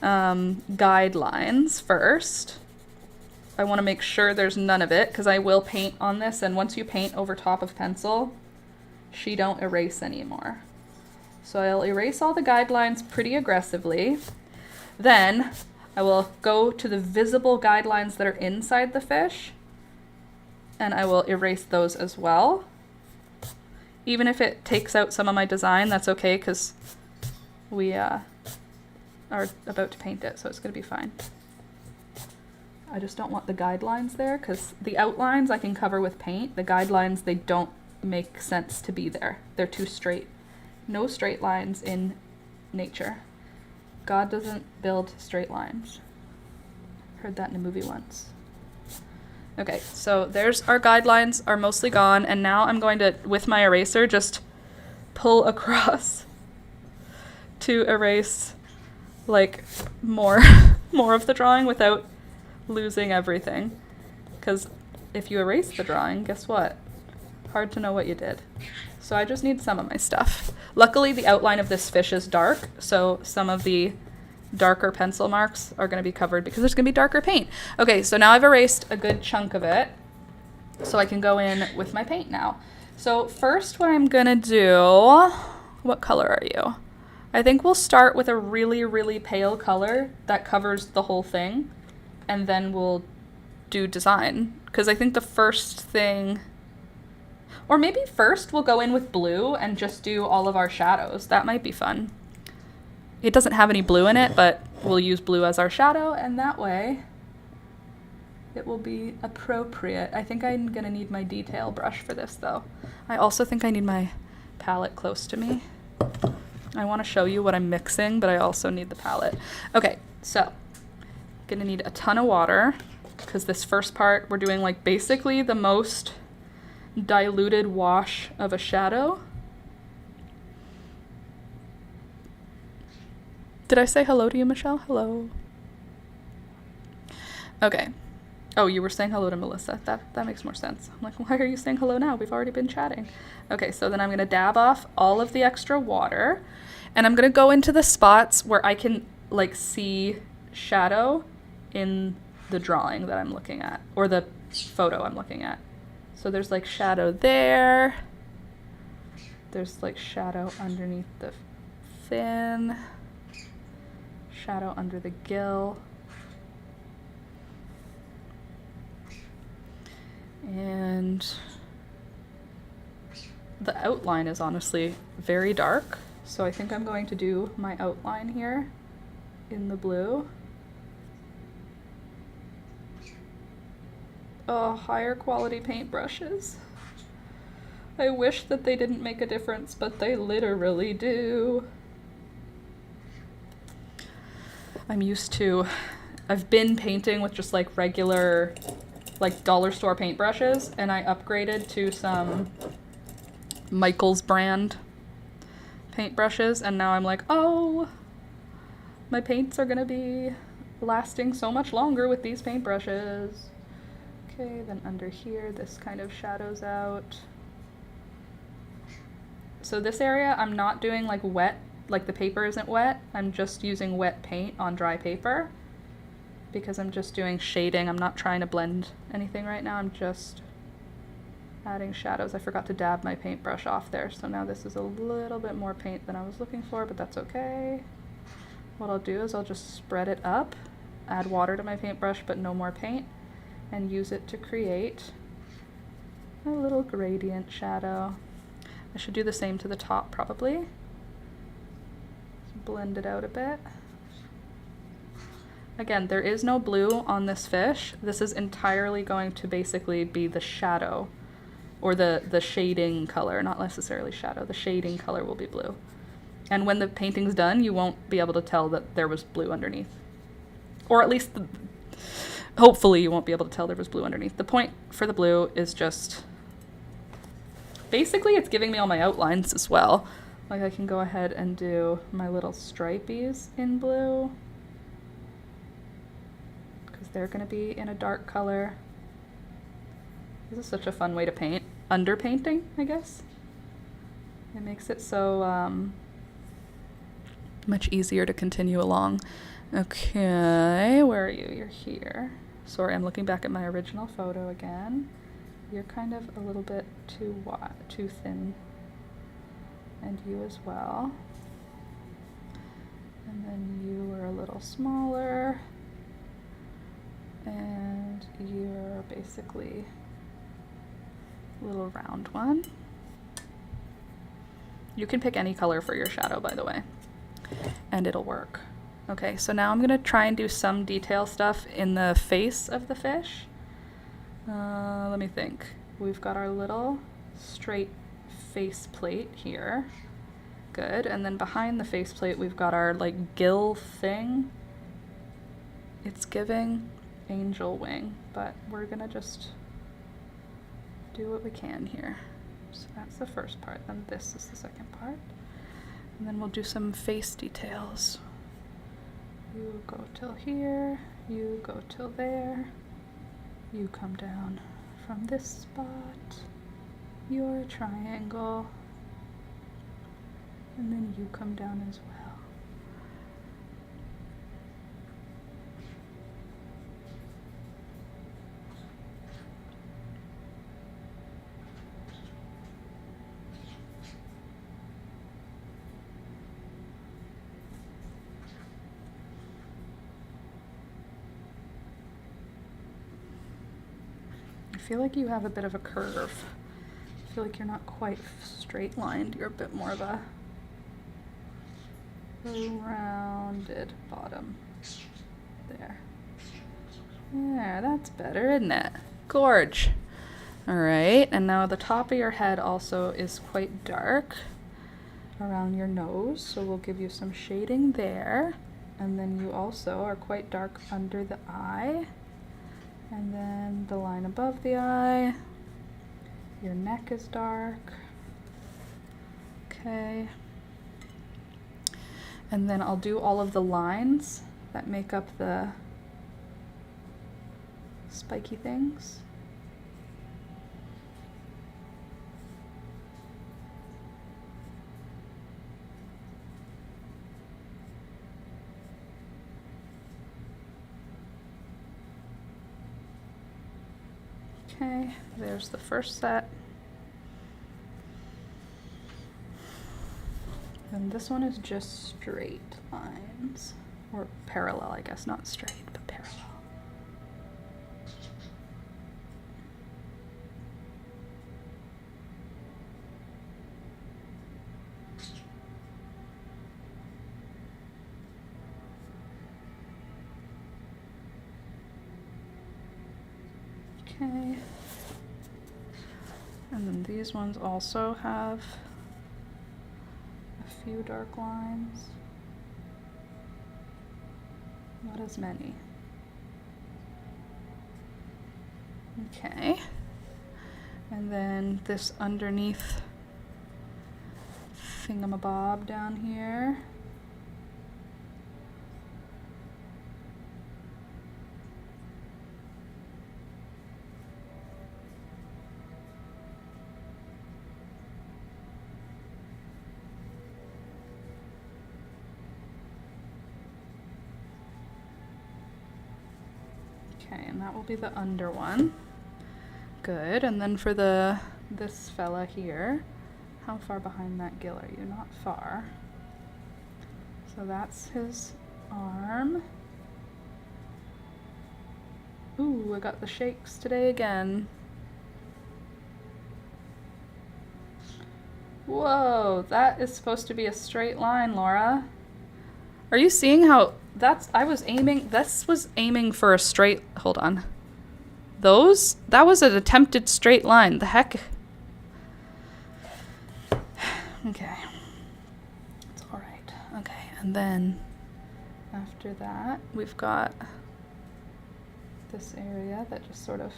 A: guidelines first. I want to make sure there's none of it because I will paint on this, and once you paint over top of pencil, she don't erase anymore. So I'll erase all the guidelines pretty aggressively. Then I will go to the visible guidelines that are inside the fish, and I will erase those as well. Even if it takes out some of my design, that's okay because we are about to paint it, so it's going to be fine. I just don't want the guidelines there because the outlines I can cover with paint. The guidelines, they don't make sense to be there. They're too straight. No straight lines in nature. God doesn't build straight lines. Heard that in a movie once. Okay, so there's our guidelines are mostly gone, and now I'm going to, with my eraser, just pull across to erase like more of the drawing without losing everything. Because if you erase the drawing, guess what? Hard to know what you did. So I just need some of my stuff. Luckily, the outline of this fish is dark, so some of the darker pencil marks are going to be covered because there's going to be darker paint. Okay, so now I've erased a good chunk of it, so I can go in with my paint now. So first what I'm going to do, what color are you? I think we'll start with a really, really pale color that covers the whole thing, and then we'll do design. Because I think the first thing, or maybe first we'll go in with blue and just do all of our shadows. That might be fun. It doesn't have any blue in it, but we'll use blue as our shadow, and that way it will be appropriate. I think I'm gonna need my detail brush for this though. I also think I need my palette close to me. I wanna show you what I'm mixing, but I also need the palette. Okay, so gonna need a ton of water because this first part we're doing like basically the most diluted wash of a shadow. Did I say hello to you, Michelle? Hello. Okay. Oh, you were saying hello to Melissa. That makes more sense. I'm like, why are you saying hello now? We've already been chatting. Okay, so then I'm gonna dab off all of the extra water, and I'm gonna go into the spots where I can like see shadow in the drawing that I'm looking at, or the photo I'm looking at. So there's like shadow there. There's like shadow underneath the fin. Shadow under the gill. And the outline is honestly very dark, so I think I'm going to do my outline here in the blue. Oh, higher quality paintbrushes. I wish that they didn't make a difference, but they literally do. I've been painting with just like regular like dollar store paintbrushes, and I upgraded to some Michaels brand paintbrushes, and now I'm like, oh, my paints are gonna be lasting so much longer with these paintbrushes. Okay, then under here, this kind of shadows out. So this area, I'm not doing like wet, like the paper isn't wet. I'm just using wet paint on dry paper because I'm just doing shading. I'm not trying to blend anything right now. I'm just adding shadows. I forgot to dab my paintbrush off there, so now this is a little bit more paint than I was looking for, but that's okay. What I'll do is I'll just spread it up, add water to my paintbrush, but no more paint, and use it to create a little gradient shadow. I should do the same to the top probably. Blend it out a bit. Again, there is no blue on this fish. This is entirely going to basically be the shadow, or the shading color, not necessarily shadow. The shading color will be blue. And when the painting's done, you won't be able to tell that there was blue underneath. Or at least, hopefully you won't be able to tell there was blue underneath. The point for the blue is just, basically it's giving me all my outlines as well. Like I can go ahead and do my little stripies in blue, because they're gonna be in a dark color. This is such a fun way to paint. Underpainting, I guess. It makes it so much easier to continue along. Okay, where are you? You're here. Sorry, I'm looking back at my original photo again. You're kind of a little bit too thin. And you as well. And then you are a little smaller. And you're basically a little round one. You can pick any color for your shadow, by the way, and it'll work. Okay, so now I'm gonna try and do some detail stuff in the face of the fish. Let me think. We've got our little straight face plate here. Good, and then behind the face plate we've got our like gill thing. It's giving angel wing, but we're gonna just do what we can here. So that's the first part, then this is the second part. And then we'll do some face details. You go till here, you go till there, you come down from this spot, you're a triangle, and then you come down as well. I feel like you have a bit of a curve. I feel like you're not quite straight lined. You're a bit more of a rounded bottom. There. There, that's better, isn't it? Gorge. All right, and now the top of your head also is quite dark around your nose, so we'll give you some shading there. And then you also are quite dark under the eye. And then the line above the eye. Your neck is dark. Okay. And then I'll do all of the lines that make up the spiky things. Okay, there's the first set. And this one is just straight lines, or parallel, I guess, not straight, but parallel. Okay, and then these ones also have a few dark lines, not as many. Okay. And then this underneath thingamabob down here. Okay, and that will be the under one. Good, and then for this fella here, how far behind that gill are you? Not far. So that's his arm. Ooh, I got the shakes today again. Whoa, that is supposed to be a straight line, Laura. Are you seeing how this was aiming for a straight, hold on. That was an attempted straight line. The heck? Okay. It's all right. Okay, and then after that, we've got this area that just sort of,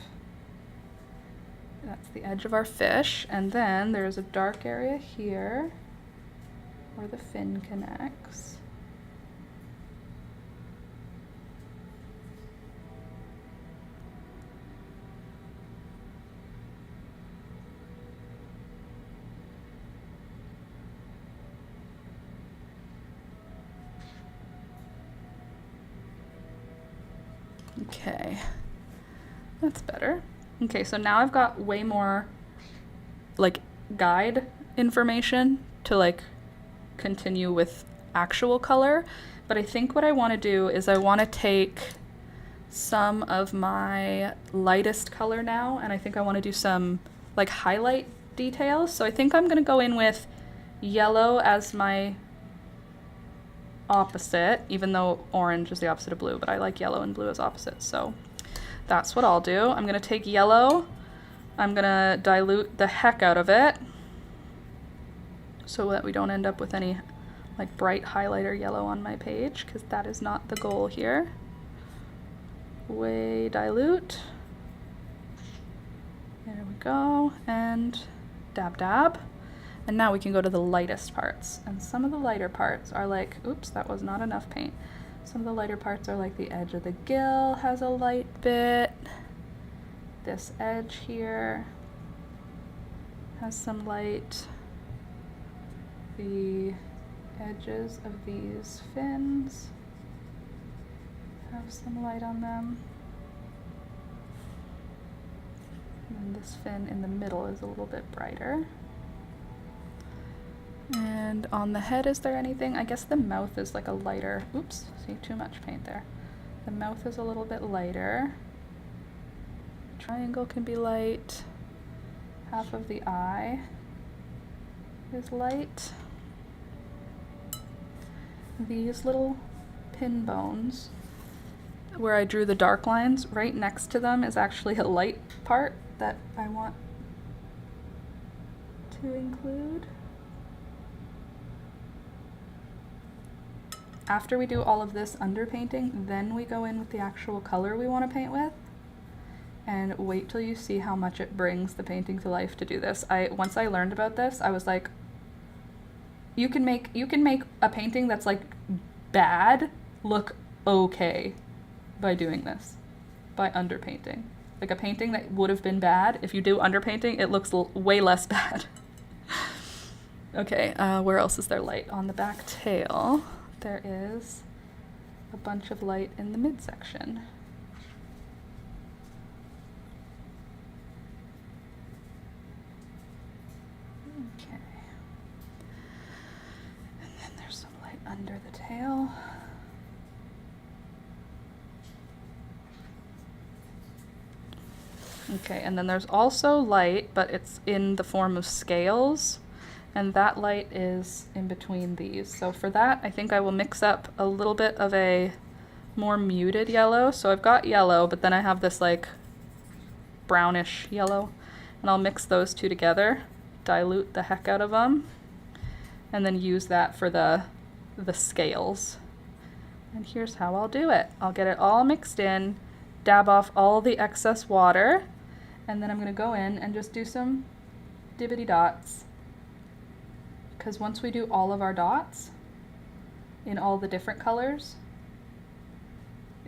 A: that's the edge of our fish, and then there's a dark area here where the fin connects. Okay, that's better. Okay, so now I've got way more like guide information to like continue with actual color, but I think what I want to do is I want to take some of my lightest color now, and I think I want to do some like highlight details. So I think I'm going to go in with yellow as my opposite, even though orange is the opposite of blue, but I like yellow and blue as opposites, so that's what I'll do. I'm gonna take yellow, I'm gonna dilute the heck out of it so that we don't end up with any like bright highlighter yellow on my page, because that is not the goal here. Way dilute. There we go, and dab dab. And now we can go to the lightest parts. And some of the lighter parts are like, oops, that was not enough paint. Some of the lighter parts are like the edge of the gill has a light bit. This edge here has some light. The edges of these fins have some light on them. And this fin in the middle is a little bit brighter. And on the head, is there anything? I guess the mouth is like a lighter, oops, see, too much paint there. The mouth is a little bit lighter. Triangle can be light. Half of the eye is light. These little pin bones, where I drew the dark lines, right next to them is actually a light part that I want to include. After we do all of this underpainting, then we go in with the actual color we want to paint with. And wait till you see how much it brings the painting to life to do this. Once I learned about this, I was like, you can make a painting that's like bad look okay by doing this, by underpainting. Like a painting that would have been bad, if you do underpainting, it looks way less bad. Okay, where else is there light? On the back tail, there is a bunch of light in the midsection. Okay. And then there's some light under the tail. Okay, and then there's also light, but it's in the form of scales. And that light is in between these. So for that, I think I will mix up a little bit of a more muted yellow. So I've got yellow, but then I have this like brownish yellow. And I'll mix those two together, dilute the heck out of them, and then use that for the scales. And here's how I'll do it. I'll get it all mixed in, dab off all the excess water, And then I'm gonna go in and just do some dibbity dots, because once we do all of our dots in all the different colors,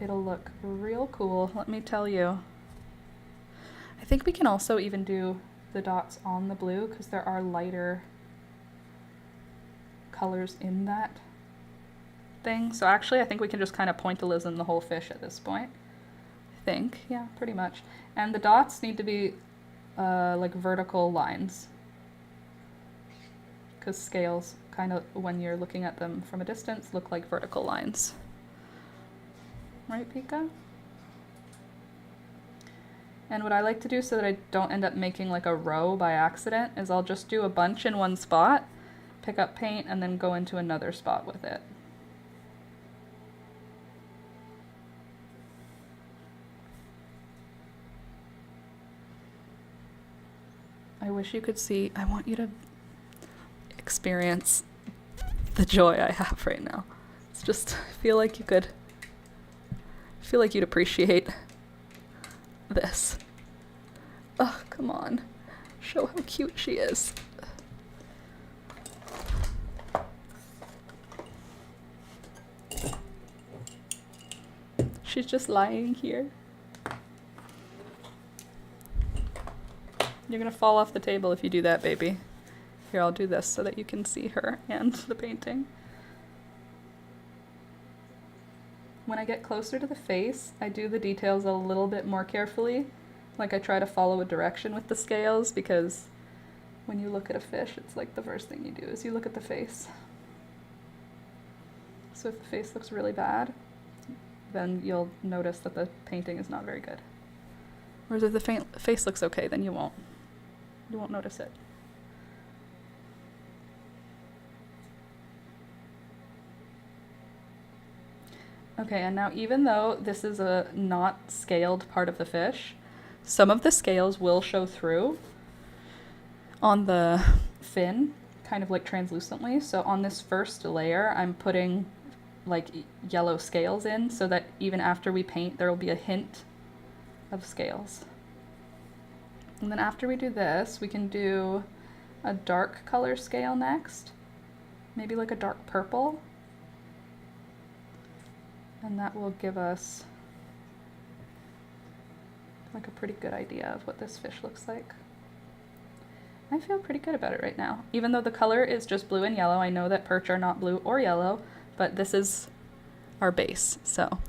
A: it'll look real cool, let me tell you. I think we can also even do the dots on the blue, because there are lighter colors in that thing. So actually I think we can just kind of pointillism the whole fish at this point. I think, yeah, pretty much. And the dots need to be like vertical lines, because scales kind of, when you're looking at them from a distance, look like vertical lines. Right, Pika? And what I like to do so that I don't end up making like a row by accident is I'll just do a bunch in one spot, pick up paint, and then go into another spot with it. I wish you could see, I want you to experience the joy I have right now. It's just, I feel like you'd appreciate this. Oh, come on. Show how cute she is. She's just lying here. You're gonna fall off the table if you do that, baby. Here, I'll do this so that you can see her and the painting. When I get closer to the face, I do the details a little bit more carefully. Like, I try to follow a direction with the scales, because when you look at a fish, it's like the first thing you do is you look at the face. So if the face looks really bad, then you'll notice that the painting is not very good. Whereas if the face looks okay, then you won't notice it. Okay, and now even though this is a not scaled part of the fish, some of the scales will show through on the fin, kind of like translucently. So on this first layer, I'm putting like yellow scales in so that even after we paint, there will be a hint of scales. And then after we do this, we can do a dark color scale next, maybe like a dark purple. And that will give us like a pretty good idea of what this fish looks like. I feel pretty good about it right now. Even though the color is just blue and yellow, I know that perch are not blue or yellow, but this is our base, so.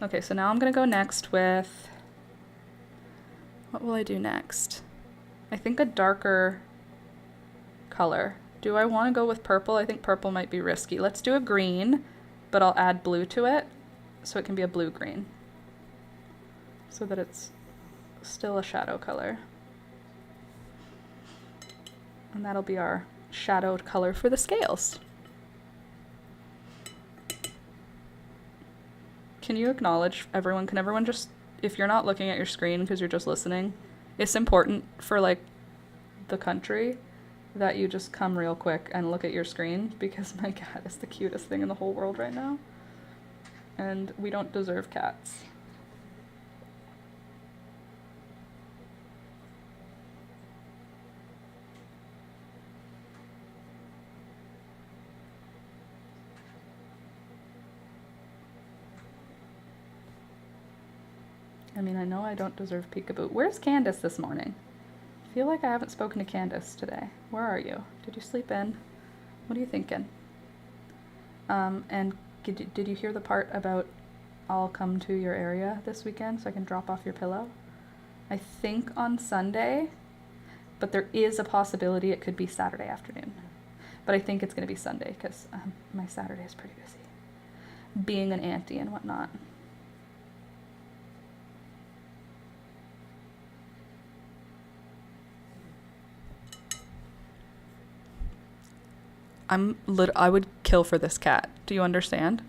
A: Okay, so now I'm gonna go next with, what will I do next? I think a darker color. Do I wanna go with purple? I think purple might be risky. Let's do a green, but I'll add blue to it, so it can be a blue-green, so that it's still a shadow color. And that'll be our shadowed color for the scales. Can you acknowledge everyone? Can everyone just, if you're not looking at your screen because you're just listening, it's important for like the country that you just come real quick and look at your screen, because my cat is the cutest thing in the whole world right now. And we don't deserve cats. I mean, I know I don't deserve peekaboo. Where's Candace this morning? I feel like I haven't spoken to Candace today. Where are you? Did you sleep in? What are you thinking? And did you hear the part about I'll come to your area this weekend so I can drop off your pillow? I think on Sunday, but there is a possibility it could be Saturday afternoon. But I think it's going to be Sunday, because my Saturday is pretty busy, being an auntie and whatnot. I would kill for this cat. Do you understand?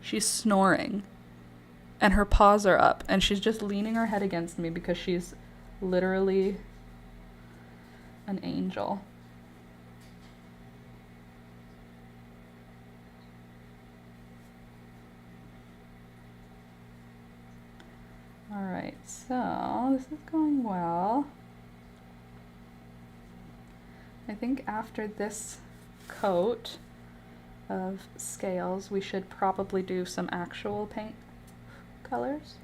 A: She's snoring and her paws are up and she's just leaning her head against me because she's literally an angel. All Alright, so this is going well. I think after this coat of scales, we should probably do some actual paint colors,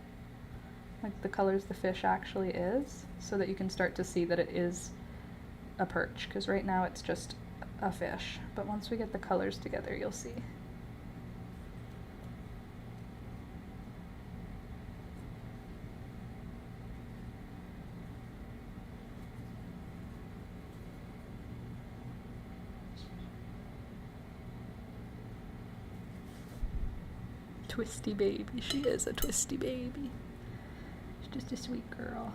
A: like the colors the fish actually is, so that you can start to see that it is a perch, because right now it's just a fish, but once we get the colors together, you'll see. Twisty baby. She is a twisty baby. She's just a sweet girl.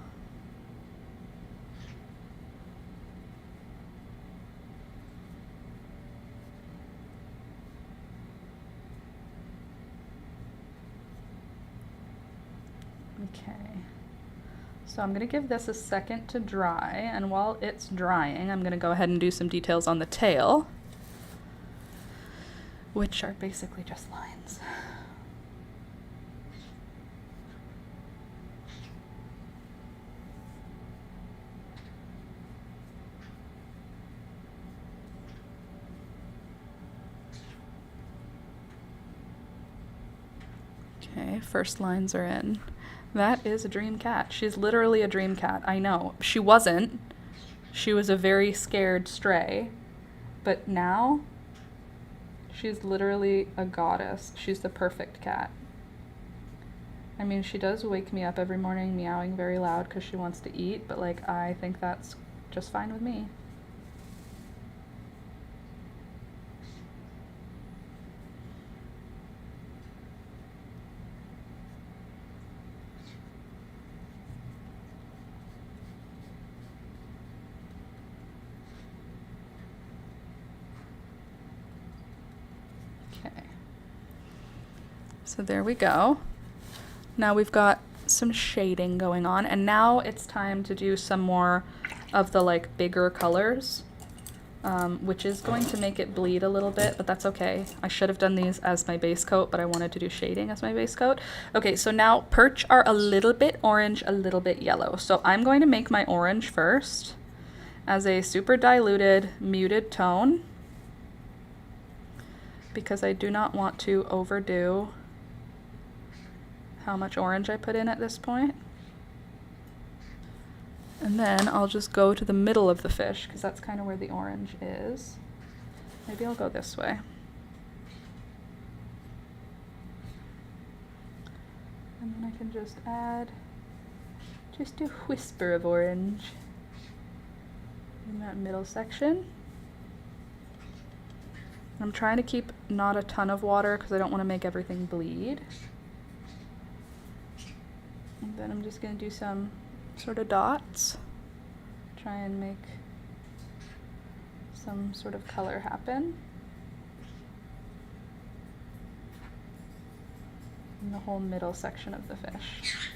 A: Okay. So I'm going to give this a second to dry, and while it's drying, I'm going to go ahead and do some details on the tail, which are basically just lines. Okay, first lines are in. That is a dream cat. She's literally a dream cat. I know. She wasn't. She was a very scared stray. But now, she's literally a goddess. She's the perfect cat. I mean, she does wake me up every morning meowing very loud because she wants to eat, but like, I think that's just fine with me. So there we go. Now we've got some shading going on, and now it's time to do some more of the like bigger colors, which is going to make it bleed a little bit, but that's okay. I should have done these as my base coat, but I wanted to do shading as my base coat. Okay, so now perch are a little bit orange, a little bit yellow. So I'm going to make my orange first as a super diluted, muted tone, because I do not want to overdo how much orange I put in at this point. And then I'll just go to the middle of the fish, because that's kind of where the orange is. Maybe I'll go this way. And then I can just add just a whisper of orange in that middle section. I'm trying to keep not a ton of water because I don't want to make everything bleed. And then I'm just going to do some sort of dots. Try and make some sort of color happen. In the whole middle section of the fish.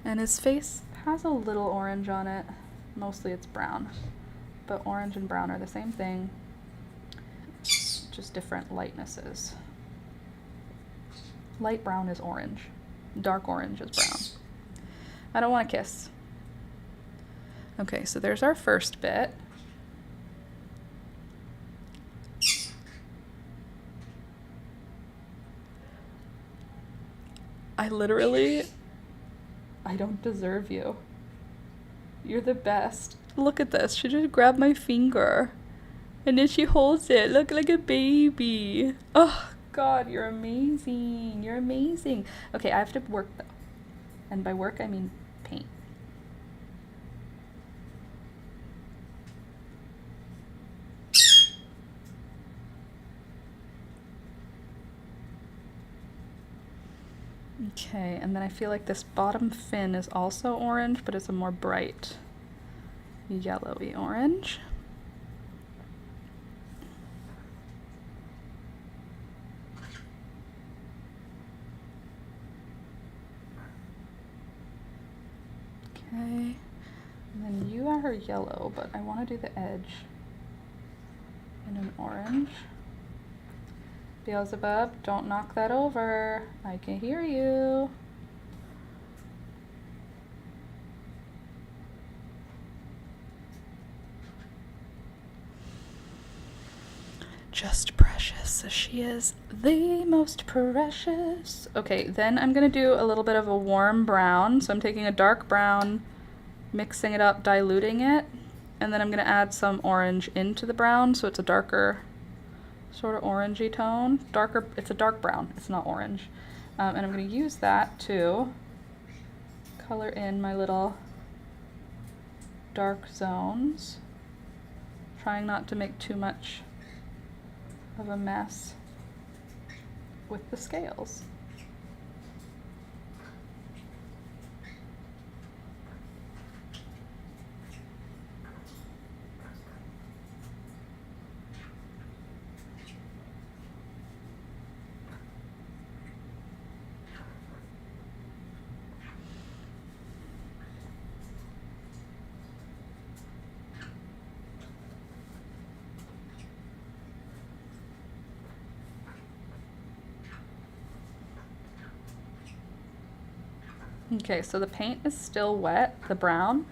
A: And his face has a little orange on it. Mostly it's brown. But orange and brown are the same thing, just different lightnesses. Light brown is orange. Dark orange is brown. I don't want to kiss. Okay, so there's our first bit. I don't deserve you. You're the best. Look at this. She just grabbed my finger. And then she holds it. Look, like a baby. Oh, God, you're amazing. You're amazing. Okay, I have to work, though. And by work, I mean paint. Okay, and then I feel like this bottom fin is also orange, but it's a more bright yellowy orange. Okay, and then you are yellow, but I want to do the edge in an orange. Beelzebub, don't knock that over. I can hear you. Just precious. She is the most precious. Okay, then I'm gonna do a little bit of a warm brown. So I'm taking a dark brown, mixing it up, diluting it, and then I'm gonna add some orange into the brown so it's a darker sort of orangey tone. Darker, it's a dark brown, it's not orange. And I'm gonna use that to color in my little dark zones, trying not to make too much of a mess with the scales. Okay, so the paint is still wet, the brown,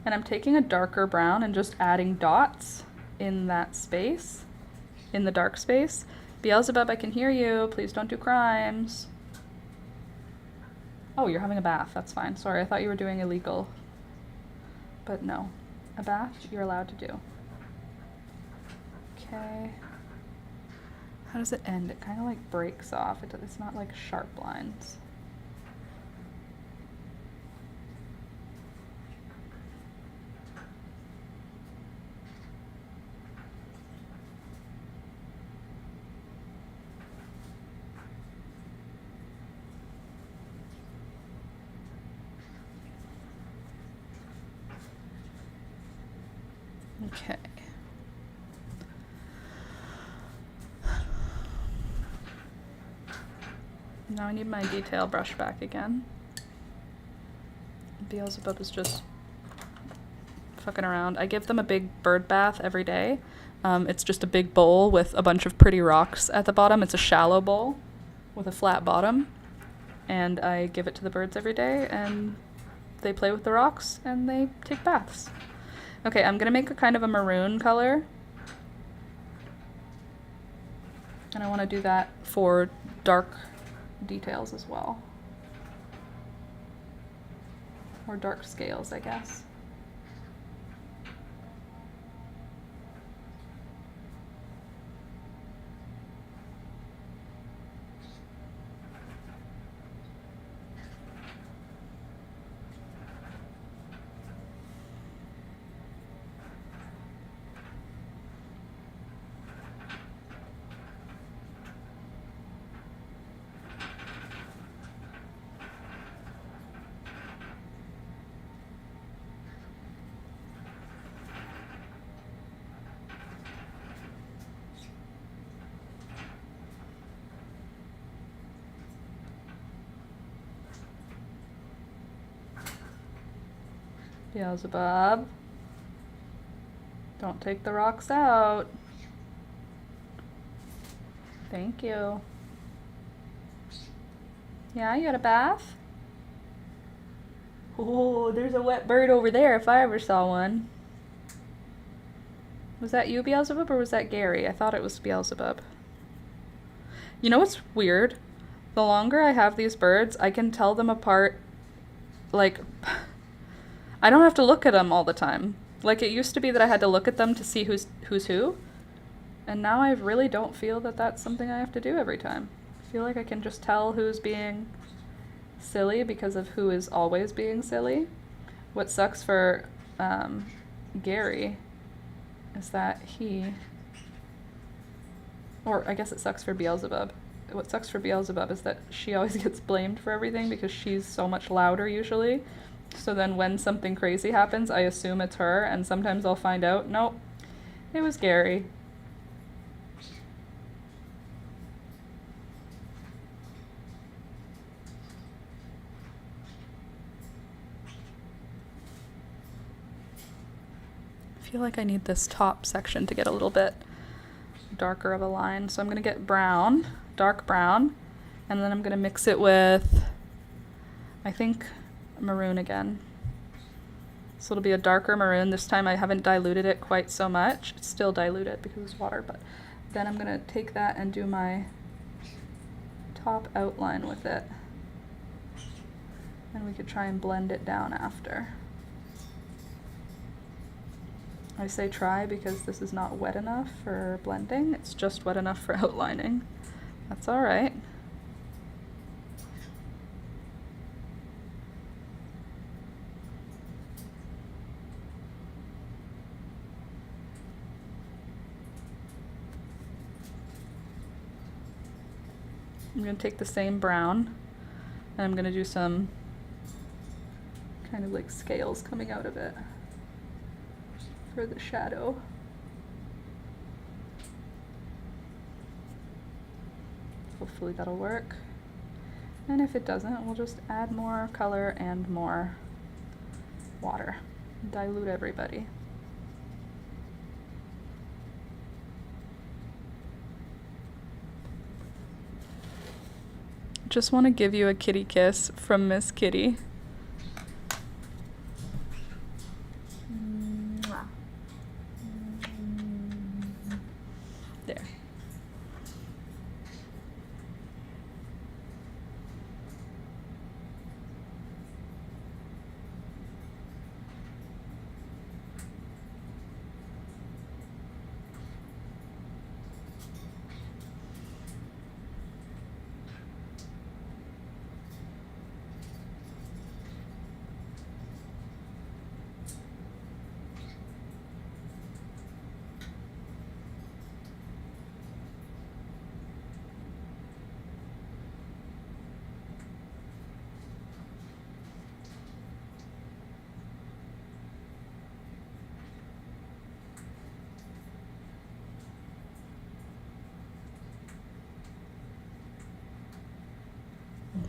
A: and I'm taking a darker brown and just adding dots in that space, in the dark space. Beelzebub, I can hear you. Please don't do crimes. Oh, you're having a bath. That's fine. Sorry, I thought you were doing illegal. But no, a bath you're allowed to do. Okay. How does it end? It kind of like breaks off. It's not like sharp lines. Okay. Now I need my detail brush back again. Beelzebub is just fucking around. I give them a big bird bath every day. It's just a big bowl with a bunch of pretty rocks at the bottom. It's a shallow bowl with a flat bottom. And I give it to the birds every day, and they play with the rocks and they take baths. Okay, I'm gonna make a kind of a maroon color. And I wanna do that for dark details as well. Or dark scales, I guess. Beelzebub. Don't take the rocks out. Thank you. Yeah, you had a bath? Oh, there's a wet bird over there if I ever saw one. Was that you, Beelzebub, or was that Gary? I thought it was Beelzebub. You know what's weird? The longer I have these birds, I can tell them apart, like, I don't have to look at them all the time. Like, it used to be that I had to look at them to see who's who, and now I really don't feel that that's something I have to do every time. I feel like I can just tell who's being silly because of who is always being silly. What sucks for Gary is that or I guess it sucks for Beelzebub. What sucks for Beelzebub is that she always gets blamed for everything because she's so much louder usually. So then when something crazy happens, I assume it's her, and sometimes I'll find out, nope, it was Gary. I feel like I need this top section to get a little bit darker of a line. So I'm going to get brown, dark brown, and then I'm going to mix it with, I think, maroon again. So it'll be a darker maroon. This time I haven't diluted it quite so much. It's still diluted because it's water, but then I'm gonna take that and do my top outline with it. And we could try and blend it down after. I say try because this is not wet enough for blending, it's just wet enough for outlining. That's all right. I'm going to take the same brown and I'm going to do some kind of like scales coming out of it for the shadow. Hopefully that'll work. And if it doesn't, we'll just add more color and more water. Dilute everybody. Just want to give you a kitty kiss from Miss Kitty. There.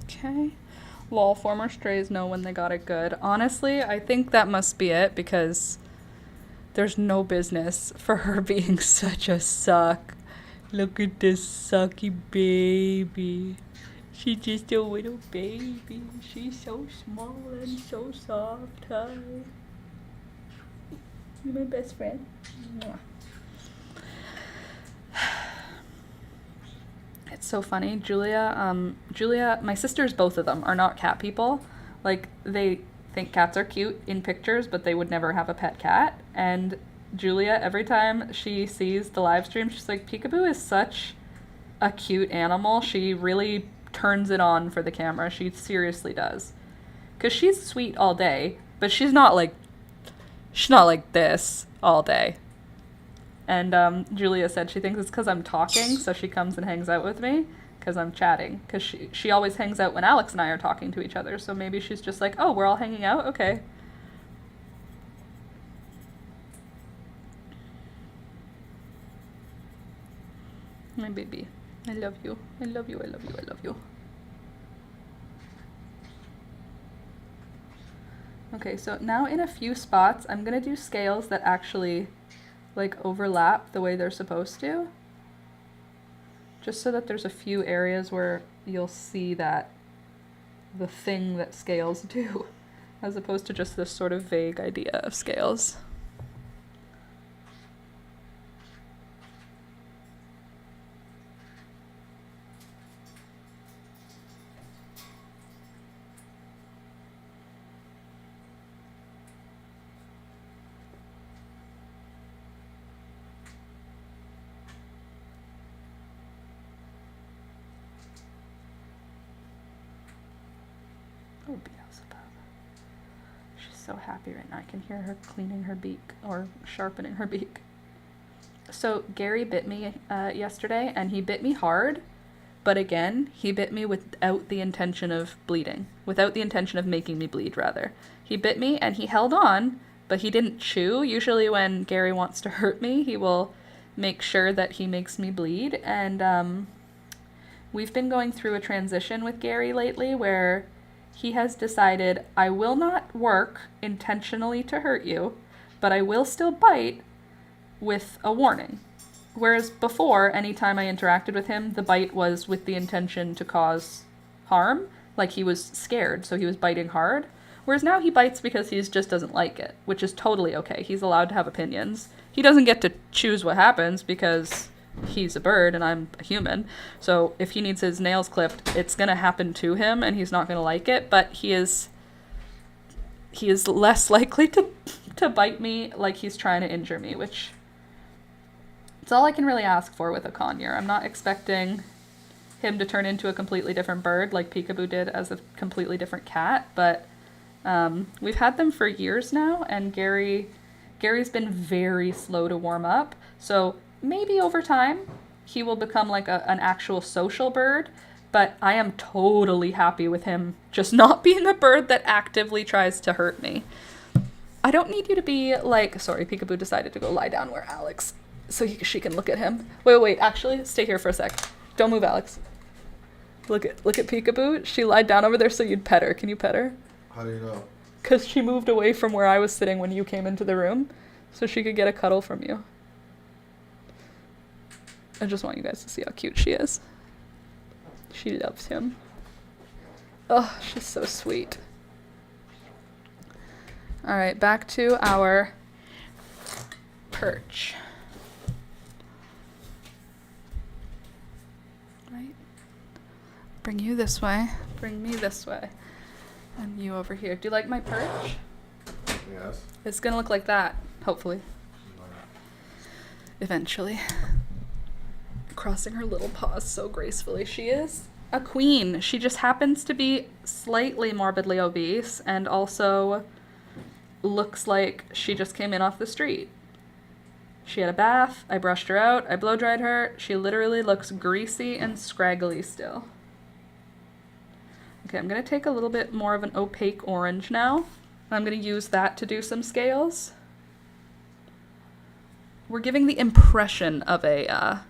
A: Okay. Lol, former strays know when they got it good. Honestly, I think that must be it because there's no business for her being such a suck. Look at this sucky baby. She's just a little baby. She's so small and so soft. Hi. You're my best friend. Mwah. It's so funny. Julia, my sisters, both of them, are not cat people. Like, they think cats are cute in pictures, but they would never have a pet cat. And Julia, every time she sees the live stream, she's like, Peekaboo is such a cute animal. She really turns it on for the camera. She seriously does. Because she's sweet all day, but she's not like this all day. And Julia said she thinks it's because I'm talking, so she comes and hangs out with me because I'm chatting. Because she always hangs out when Alex and I are talking to each other, so maybe she's just like, oh, we're all hanging out? Okay. My baby. I love you. I love you. I love you. I love you. Okay, so now in a few spots, I'm going to do scales that actually like overlap the way they're supposed to. Just so that there's a few areas where you'll see that the thing that scales do, as opposed to just this sort of vague idea of scales. Oh, Beelzebub. She's so happy right now. I can hear her cleaning her beak or sharpening her beak. So Gary bit me yesterday, and he bit me hard, but again, he bit me without the intention of bleeding, without the intention of making me bleed, rather. He bit me and he held on, but he didn't chew. Usually when Gary wants to hurt me, he will make sure that he makes me bleed, and we've been going through a transition with Gary lately where he has decided, I will not work intentionally to hurt you, but I will still bite with a warning. Whereas before, anytime I interacted with him, the bite was with the intention to cause harm, like he was scared, so he was biting hard. Whereas now he bites because he just doesn't like it, which is totally okay. He's allowed to have opinions. He doesn't get to choose what happens because he's a bird and I'm a human. So if he needs his nails clipped, it's going to happen to him and he's not going to like it, but he is less likely to bite me like he's trying to injure me, which it's all I can really ask for with a conure. I'm not expecting him to turn into a completely different bird like Peekaboo did as a completely different cat, but we've had them for years now, and Gary's been very slow to warm up, so maybe over time he will become like an actual social bird, but I am totally happy with him just not being a bird that actively tries to hurt me. I don't need you to be like... Sorry, Peekaboo decided to go lie down where Alex... so she can look at him. Wait, actually, stay here for a sec. Don't move, Alex. Look at Peekaboo. She lied down over there so you'd pet her. Can you pet her?
B: How do you know?
A: Because she moved away from where I was sitting when you came into the room, so she could get a cuddle from you. I just want you guys to see how cute she is. She loves him. Oh, she's so sweet. All right, back to our perch. Right. Bring you this way. Bring me this way. And you over here. Do you like my perch?
B: Yes.
A: It's gonna look like that, hopefully. Eventually. Crossing her little paws so gracefully. She is a queen. She just happens to be slightly morbidly obese and also looks like she just came in off the street. She had a bath. I brushed her out. I blow dried her. She literally looks greasy and scraggly still. Okay, I'm going to take a little bit more of an opaque orange now. I'm going to use that to do some scales. We're giving the impression of a,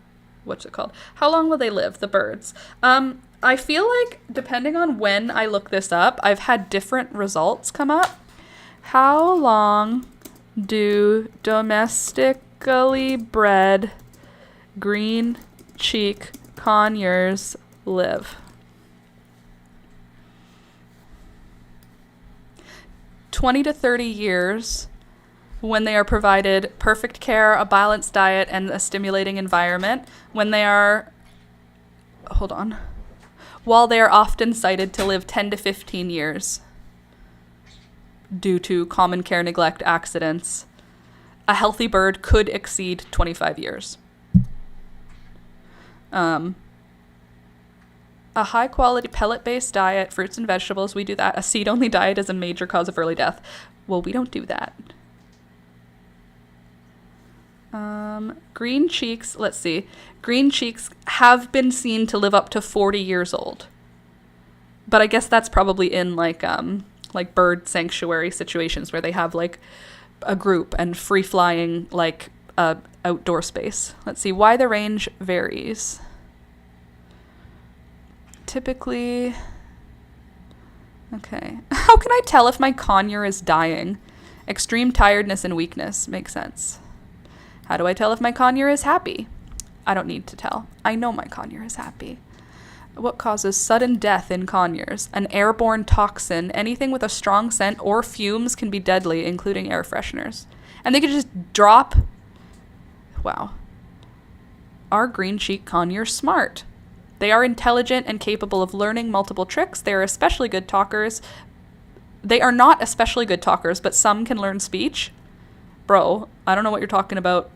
A: what's it called? How long will they live, the birds? I feel like, depending on when I look this up, I've had different results come up. How long do domestically bred green cheek conures live? 20 to 30 years when they are provided perfect care, a balanced diet, and a stimulating environment. When they are, while they are often cited to live 10 to 15 years due to common care, neglect, accidents. A healthy bird could exceed 25 years. A high-quality pellet-based diet, fruits and vegetables, we do that. A seed-only diet is a major cause of early death. Well, we don't do that. Green cheeks, let's see. Green cheeks have been seen to live up to 40 years old. But I guess that's probably in like bird sanctuary situations where they have like a group and free-flying like outdoor space. Let's see why the range varies. Typically, okay. How can I tell if my conure is dying? Extreme tiredness and weakness makes sense. How do I tell if my conure is happy? I don't need to tell. I know my conure is happy. What causes sudden death in conures? An airborne toxin. Anything with a strong scent or fumes can be deadly, including air fresheners. And they could just drop. Wow. Are green cheek conures smart? They are intelligent and capable of learning multiple tricks. They are especially good talkers. They are not especially good talkers, but some can learn speech. Bro, I don't know what you're talking about.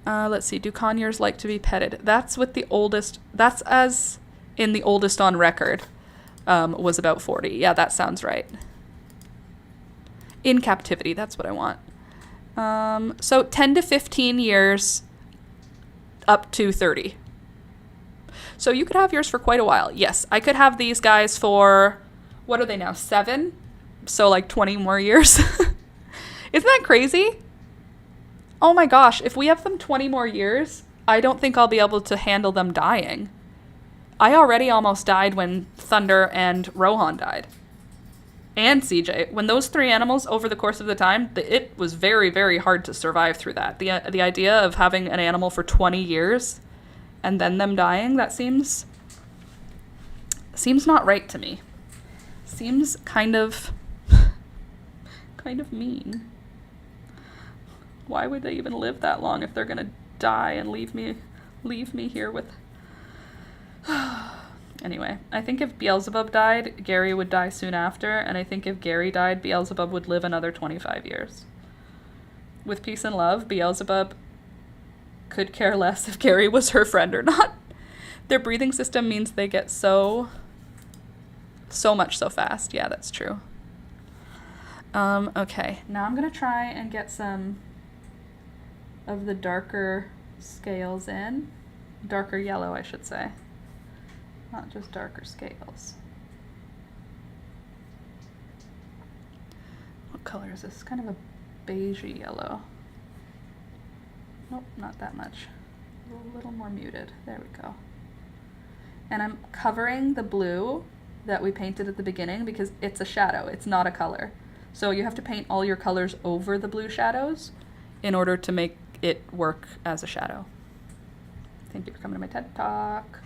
A: Let's see. Do conures like to be petted? That's with the oldest. That's as in the oldest on record was about 40. Yeah, that sounds right. In captivity. That's what I want. So 10 to 15 years up to 30. So you could have yours for quite a while. Yes, I could have these guys for, what are they now, 7? So like 20 more years. Isn't that crazy? Oh my gosh, if we have them 20 more years, I don't think I'll be able to handle them dying. I already almost died when Thunder and Rohan died. And CJ. When those 3 animals, over the course of the time, it was very, very hard to survive through that. The idea of having an animal for 20 years and then them dying, that seems not right to me. Seems kind of mean. Why would they even live that long if they're gonna die and leave me here with... Anyway, I think if Beelzebub died, Gary would die soon after, and I think if Gary died, Beelzebub would live another 25 years. With peace and love, Beelzebub could care less if Gary was her friend or not. Their breathing system means they get so much so fast. Yeah, that's true. Okay, now I'm gonna try and get some of the darker scales in. Darker yellow, I should say. Not just darker scales. What color is this? Kind of a beigey yellow. Nope, not that much. A little more muted. There we go. And I'm covering the blue that we painted at the beginning because it's a shadow, it's not a color. So you have to paint all your colors over the blue shadows in order to make it work as a shadow. Thank you for coming to my TED Talk.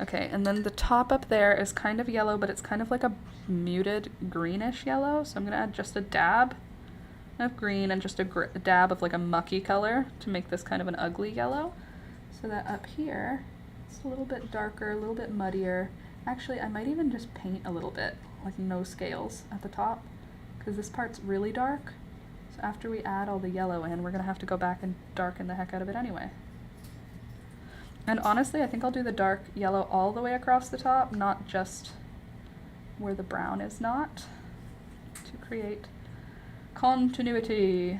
A: Okay, and then the top up there is kind of yellow, but it's kind of like a muted greenish yellow. So I'm gonna add just a dab of green and just a dab of like a mucky color to make this kind of an ugly yellow. So that up here, it's a little bit darker, a little bit muddier. Actually, I might even just paint a little bit, like no scales at the top, because this part's really dark. So after we add all the yellow in, we're gonna have to go back and darken the heck out of it anyway. And honestly, I think I'll do the dark yellow all the way across the top, not just where the brown is not, to create continuity.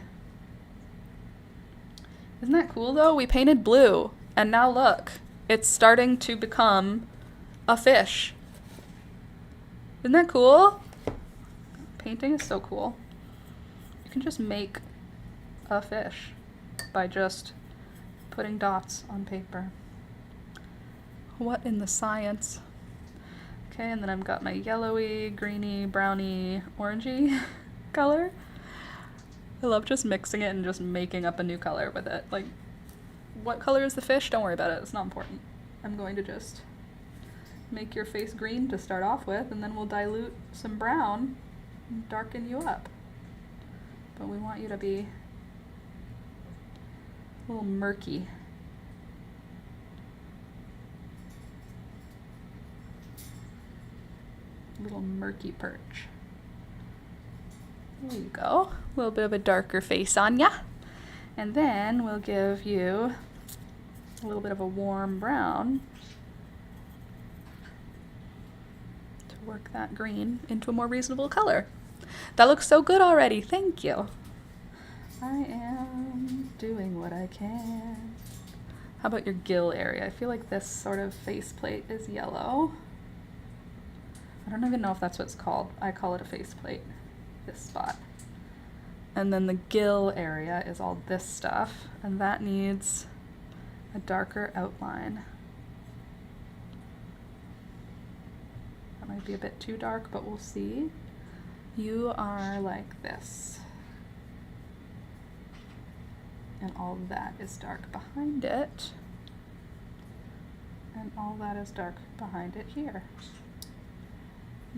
A: Isn't that cool though? We painted blue, and now look, it's starting to become a fish. Isn't that cool? Painting is so cool. You can just make a fish by just putting dots on paper. What in the science? Okay, and then I've got my yellowy, greeny, browny, orangey color. I love just mixing it and just making up a new color with it. Like, what color is the fish? Don't worry about it, it's not important. I'm going to just make your face green to start off with, and then we'll dilute some brown and darken you up. But we want you to be a little murky. Little murky perch. There you go. A little bit of a darker face on ya. And then we'll give you a little bit of a warm brown to work that green into a more reasonable color. That looks so good already. Thank you. I am doing what I can. How about your gill area? I feel like this sort of faceplate is yellow. I don't even know if that's what it's called. I call it a faceplate, this spot. And then the gill area is all this stuff, and that needs a darker outline. That might be a bit too dark, but we'll see. You are like this. And all that is dark behind it. And all that is dark behind it here.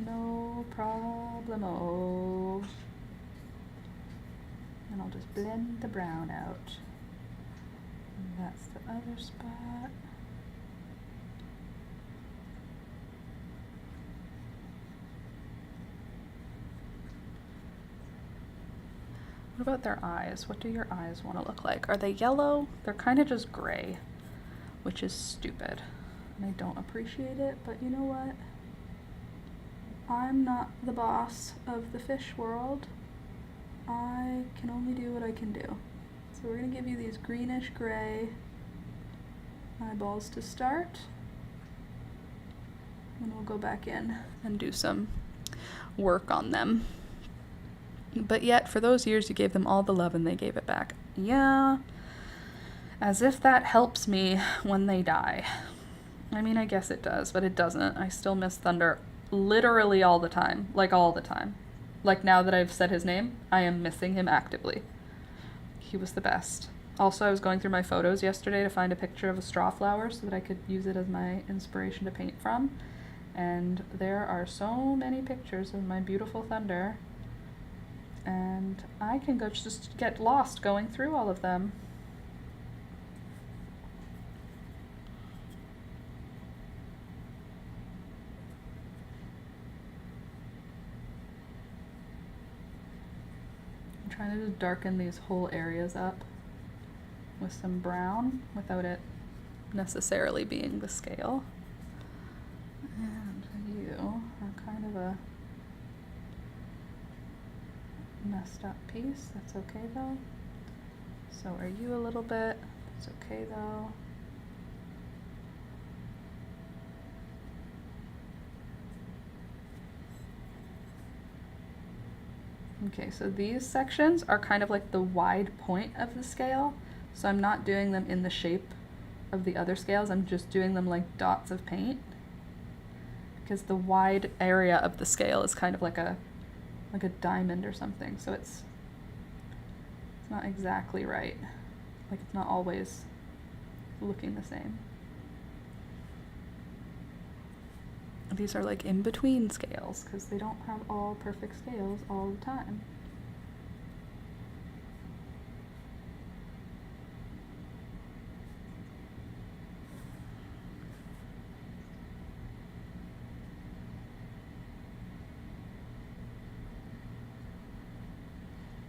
A: No problemo. And I'll just blend the brown out. And that's the other spot. What about their eyes? What do your eyes want to look like? Are they yellow? They're kind of just gray, which is stupid. And I don't appreciate it, but you know what? I'm not the boss of the fish world. I can only do what I can do. So we're going to give you these greenish gray eyeballs to start. And we'll go back in and do some work on them. But yet, for those years, you gave them all the love and they gave it back. Yeah, as if that helps me when they die. I mean, I guess it does, but it doesn't. I still miss Thunder literally all the time. Like, all the time. Like, now that I've said his name, I am missing him actively. He was the best. Also, I was going through my photos yesterday to find a picture of a straw flower so that I could use it as my inspiration to paint from. And there are so many pictures of my beautiful Thunder. And I can just get lost going through all of them. trying to just darken these whole areas up with some brown without it necessarily being the scale. And you are kind of a messed up piece. That's okay though. So are you a little bit. It's okay though. Okay, so these sections are kind of like the wide point of the scale. So I'm not doing them in the shape of the other scales. I'm just doing them like dots of paint. Because the wide area of the scale is kind of like a diamond or something. So it's not exactly right. Like it's not always looking the same. These are like in between scales because they don't have all perfect scales all the time.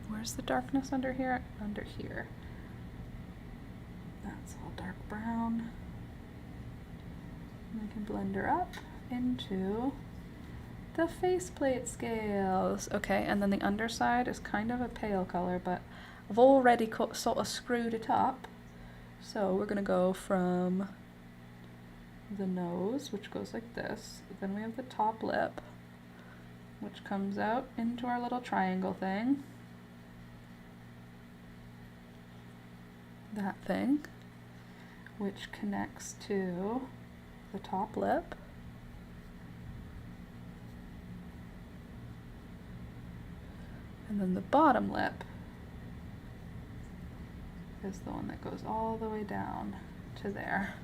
A: Where's the darkness under here? Under here. That's all dark brown. And I can blend her up into the faceplate scales. Okay, and then the underside is kind of a pale color, but I've already sort of screwed it up. So we're gonna go from the nose, which goes like this. Then we have the top lip, which comes out into our little triangle thing. That thing, which connects to the top lip. And then the bottom lip is the one that goes all the way down to there.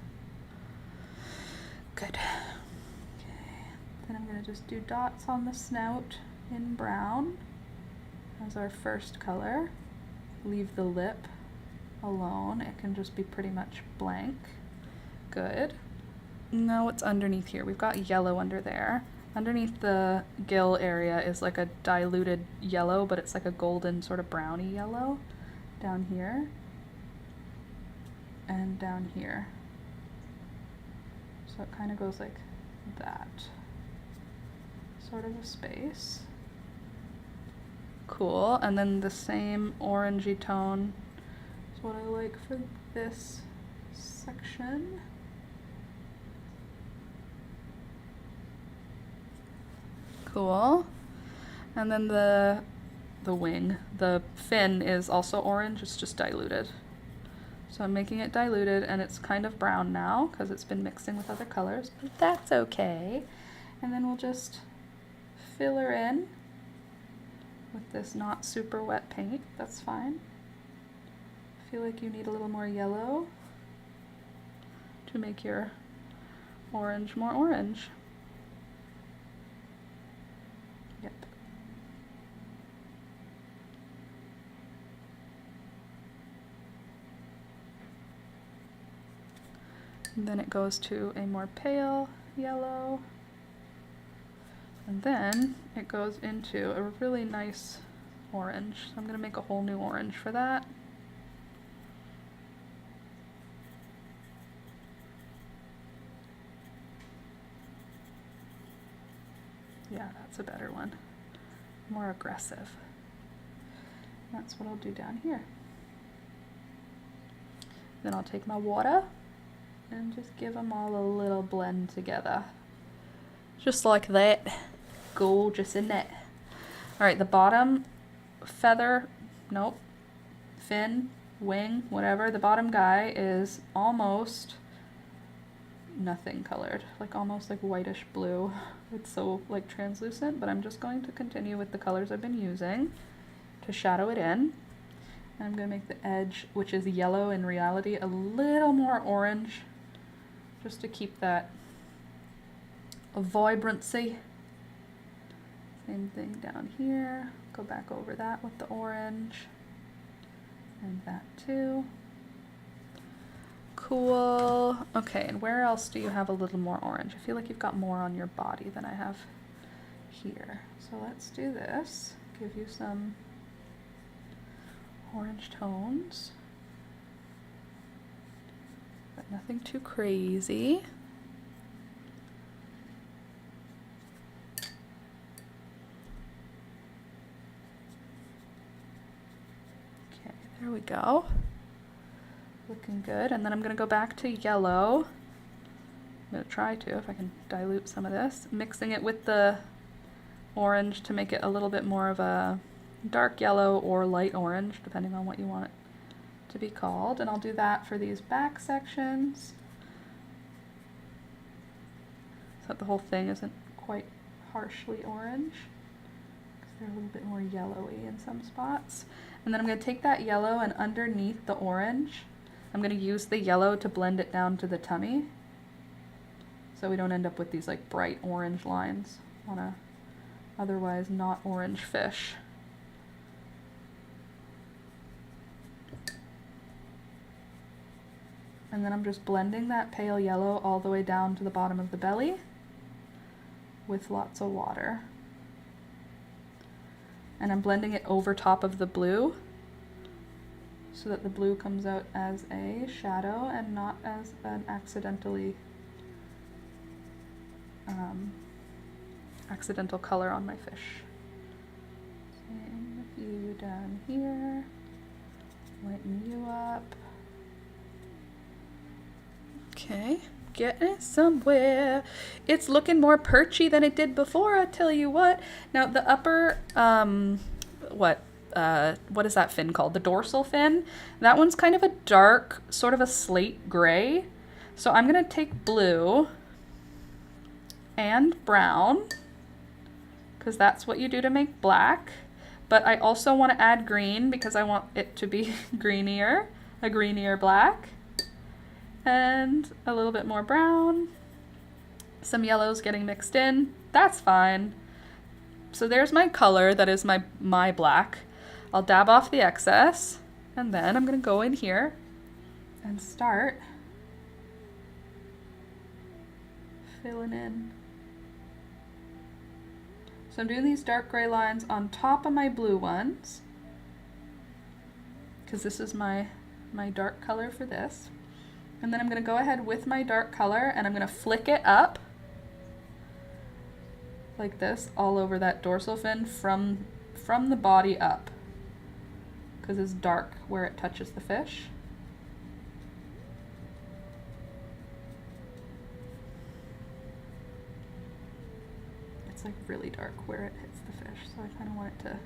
A: Good. Okay. Then I'm going to just do dots on the snout in brown as our first color. Leave the lip alone. It can just be pretty much blank. Good. Now what's underneath here? We've got yellow under there. Underneath the gill area is like a diluted yellow, but it's like a golden sort of browny yellow down here and down here. So it kind of goes like that. Sort of a space. Cool. And then the same orangey tone is what I like for this section. Cool. And then the wing, the fin is also orange, it's just diluted. So I'm making it diluted and it's kind of brown now because it's been mixing with other colors, but that's okay. And then we'll just fill her in with this not super wet paint, that's fine. I feel like you need a little more yellow to make your orange more orange. Yep. And then it goes to a more pale yellow. And then it goes into a really nice orange. So I'm going to make a whole new orange for that. Yeah, that's a better one. More aggressive. That's what I'll do down here. Then I'll take my water and just give them all a little blend together. Just like that. Gorgeous, isn't it? Alright, the bottom feather, nope, fin, wing, whatever, the bottom guy is almost nothing colored, like almost like whitish blue. It's so like translucent, but I'm just going to continue with the colors I've been using to shadow it in. And I'm going to make the edge, which is yellow in reality, a little more orange, just to keep that vibrancy. Same thing down here. Go back over that with the orange. And that too. Cool. Okay, and where else do you have a little more orange? I feel like you've got more on your body than I have here. So let's do this. Give you some orange tones, but nothing too crazy. Okay, there we go. Looking good. And then I'm going to go back to yellow. I'm going to try to, if I can dilute some of this, mixing it with the orange to make it a little bit more of a dark yellow or light orange, depending on what you want it to be called. And I'll do that for these back sections, so that the whole thing isn't quite harshly orange, because they're a little bit more yellowy in some spots. And then I'm going to take that yellow, and underneath the orange, I'm going to use the yellow to blend it down to the tummy, so we don't end up with these like bright orange lines on a otherwise not orange fish. And then I'm just blending that pale yellow all the way down to the bottom of the belly with lots of water. And I'm blending it over top of the blue so that the blue comes out as a shadow and not as an accidental color on my fish. Same with you down here, lighten you up. Okay, getting somewhere. It's looking more perchy than it did before, I tell you what. Now the upper, what is that fin called? The dorsal fin? That one's kind of a dark, sort of a slate gray. So I'm gonna take blue and brown, because that's what you do to make black. But I also want to add green because I want it to be greenier, a greenier black. And a little bit more brown. Some yellows getting mixed in. That's fine. So there's my color, that is my black. I'll dab off the excess, and then I'm going to go in here and start filling in. So I'm doing these dark gray lines on top of my blue ones, because this is my dark color for this. And then I'm going to go ahead with my dark color, and I'm going to flick it up like this all over that dorsal fin from the body up, because it's dark where it touches the fish. It's like really dark where it hits the fish, so I kind of want it to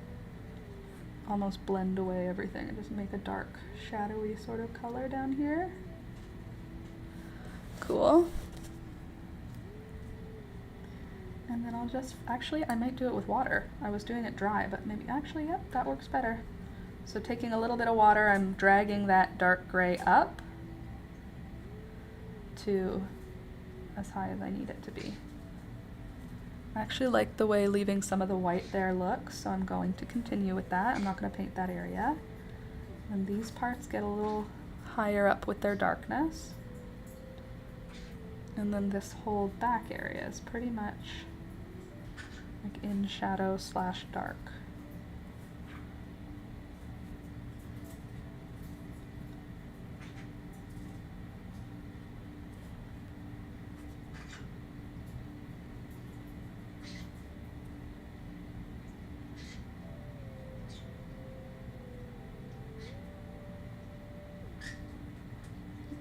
A: almost blend away everything and just make a dark, shadowy sort of color down here. Cool. And then I'll just, actually I might do it with water. I was doing it dry, but maybe, actually, yep, that works better. So taking a little bit of water, I'm dragging that dark gray up to as high as I need it to be. I actually like the way leaving some of the white there looks, so I'm going to continue with that. I'm not going to paint that area. And these parts get a little higher up with their darkness. And then this whole back area is pretty much like in shadow / dark.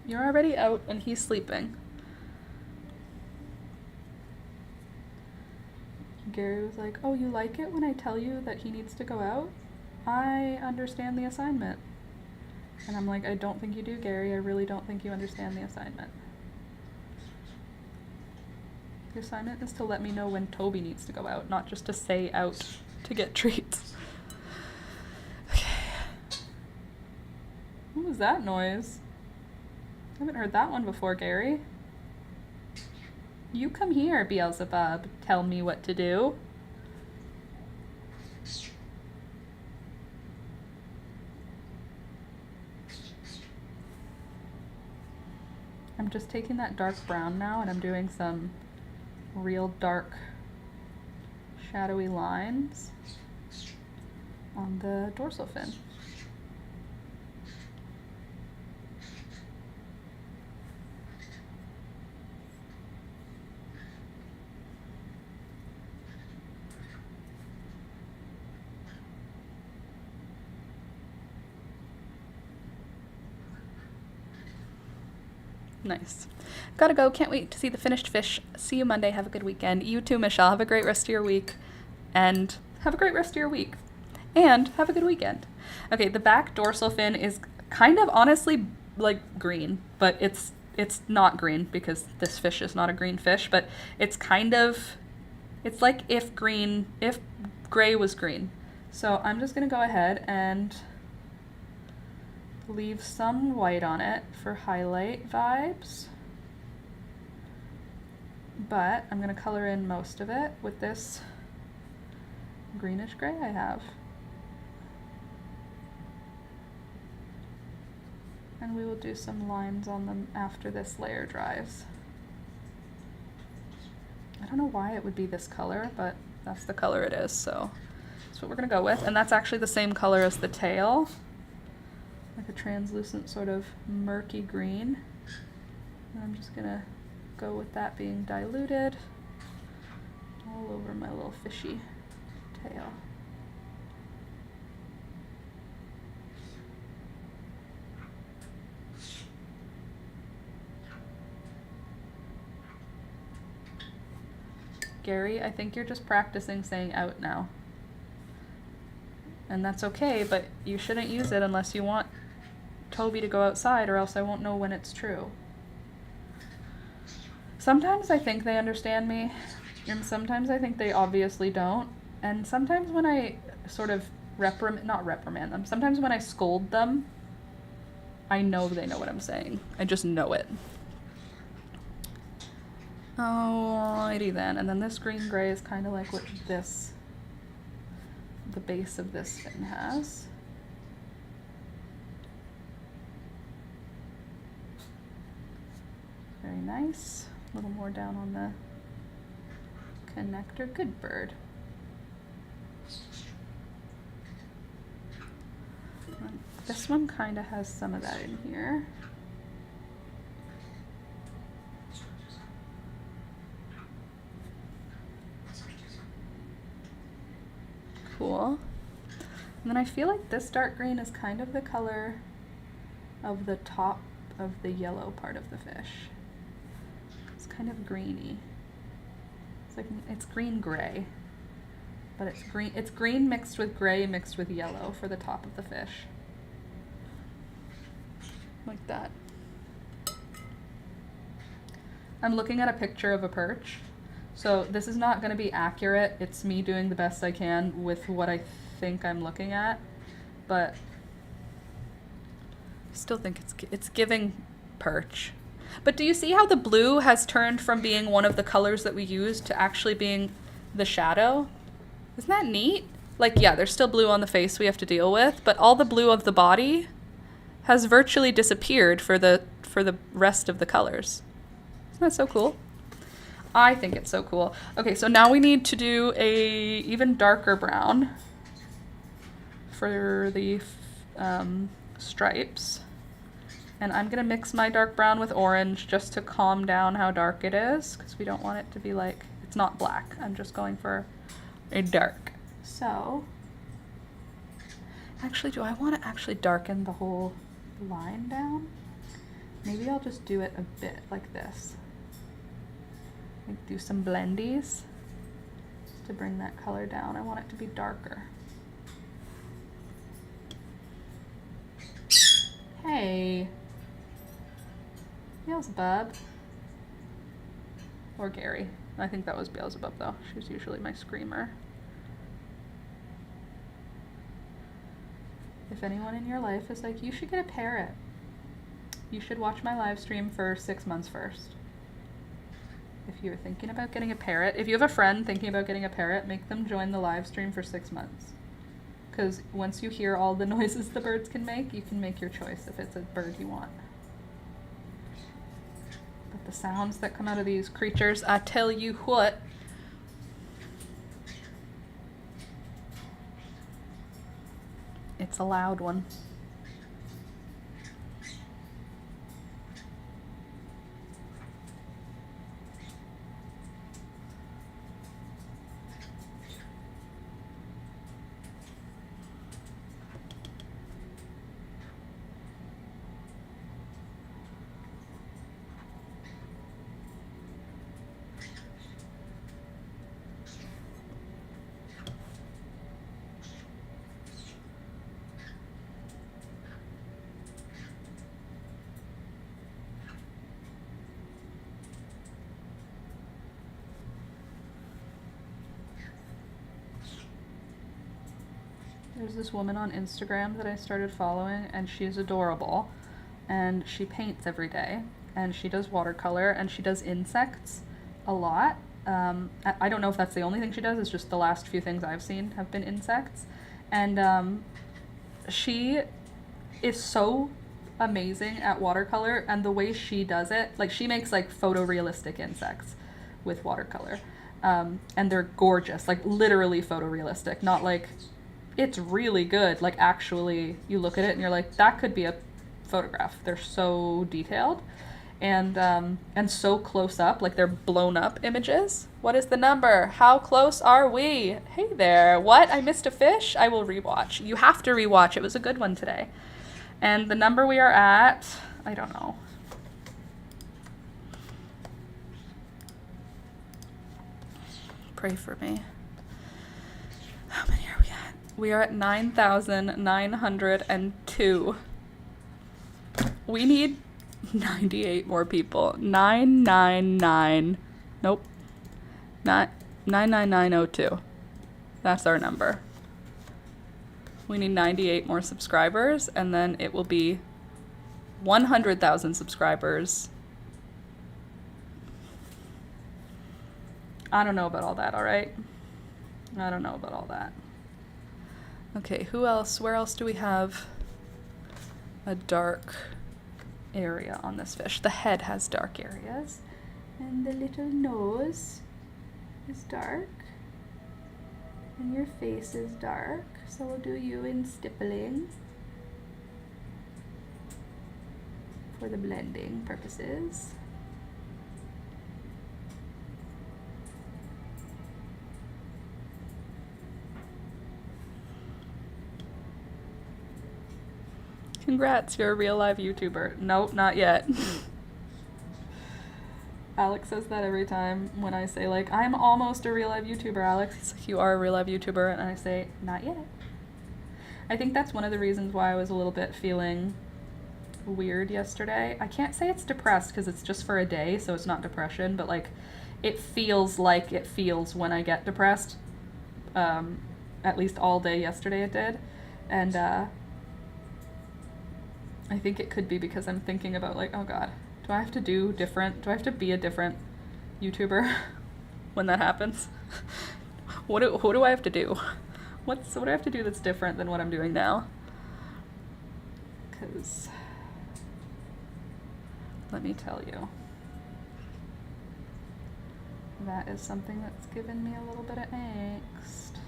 A: You're already out and he's sleeping. Gary was like, oh, you like it when I tell you that he needs to go out? I understand the assignment. And I'm like, I don't think you do, Gary. I really don't think you understand the assignment. The assignment is to let me know when Toby needs to go out, not just to say out to get treats. Okay. What was that noise? I haven't heard that one before, Gary. You come here, Beelzebub. Tell me what to do. I'm just taking that dark brown now and I'm doing some real dark shadowy lines on the dorsal fin. Nice. Gotta go. Can't wait to see the finished fish. See you Monday. Have a good weekend. You too, Michelle. Have a great rest of your week. And have a great rest of your week. And have a good weekend. Okay, the back dorsal fin is kind of honestly like green, but it's not green because this fish is not a green fish, but it's like if gray was green. So I'm just gonna go ahead and leave some white on it for highlight vibes. But I'm gonna color in most of it with this greenish gray I have. And we will do some lines on them after this layer dries. I don't know why it would be this color, but that's the color it is, so that's what we're gonna go with. And that's actually the same color as the tail, like a translucent sort of murky green. And I'm just gonna go with that being diluted all over my little fishy tail. Gary, I think you're just practicing saying out now. And that's okay, but you shouldn't use it unless you want Toby to go outside, or else I won't know when it's true. Sometimes I think they understand me, and sometimes I think they obviously don't. And sometimes when I sort of not reprimand them, sometimes when I scold them, I know they know what I'm saying. I just know it. Alrighty then, and then this green gray is kind of like what the base of this fin has. Very nice. A little more down on the connector. Good bird. And this one kind of has some of that in here. Cool. And then I feel like this dark green is kind of the color of the top of the yellow part of the fish. It's kind of greeny. It's green gray, but it's green mixed with gray mixed with yellow for the top of the fish. Like that. I'm looking at a picture of a perch. So this is not going to be accurate. It's me doing the best I can with what I think I'm looking at, but I still think it's giving perch. But do you see how the blue has turned from being one of the colors that we used to actually being the shadow? Isn't that neat? Like, yeah, there's still blue on the face we have to deal with, but all the blue of the body has virtually disappeared for the rest of the colors. Isn't that so cool? I think it's so cool. Okay, so now we need to do a even darker brown for the stripes. And I'm gonna mix my dark brown with orange just to calm down how dark it is, because we don't want it to be like, it's not black. I'm just going for a dark. So, actually, do I want to actually darken the whole line down? Maybe I'll just do it a bit like this. Like do some blendies just to bring that color down. I want it to be darker. Hey, Beelzebub. Or Gary. I think that was Beelzebub though. She's usually my screamer. If anyone in your life is like, you should get a parrot, you should watch my live stream for 6 months first. If you're thinking about getting a parrot, if you have a friend thinking about getting a parrot, make them join the live stream for 6 months. Because once you hear all the noises the birds can make, you can make your choice if it's a bird you want. But the sounds that come out of these creatures, I tell you what. It's a loud one. There's this woman on Instagram that I started following, and she's adorable. And she paints every day, and she does watercolor, and she does insects a lot. I don't know if that's the only thing she does, it's just the last few things I've seen have been insects. And she is so amazing at watercolor, and the way she does it, like she makes like photorealistic insects with watercolor. And they're gorgeous, like literally photorealistic, not like it's really good, like actually you look at it and you're like, that could be a photograph. They're so detailed and so close up, like they're blown up images. What is the number? How close are we? Hey there. What? I missed a fish? I will rewatch. You have to rewatch. It was a good one today. And the number we are at, I don't know. Pray for me. How many are we at? We are at 9,902. We need 98 more people. 999. Nope. 99902. That's our number. We need 98 more subscribers, and then it will be 100,000 subscribers. I don't know about all that, all right? I don't know about all that. Okay, who else? Where else do we have a dark area on this fish? The head has dark areas, and the little nose is dark, and your face is dark, so we'll do you in stippling for the blending purposes. Congrats, you're a real live YouTuber. Nope, not yet. Alex says that every time when I say, like, I'm almost a real live YouTuber, Alex. He's like, you are a real live YouTuber, and I say, not yet. I think that's one of the reasons why I was a little bit feeling weird yesterday. I can't say it's depressed because it's just for a day, so it's not depression, but like it feels like it feels when I get depressed. At least all day yesterday it did. And I think it could be because I'm thinking about, like, oh god, do I have to do different? Do I have to be a different YouTuber when that happens? What do I have to do? What do I have to do that's different than what I'm doing now? Because let me tell you, that is something that's given me a little bit of angst.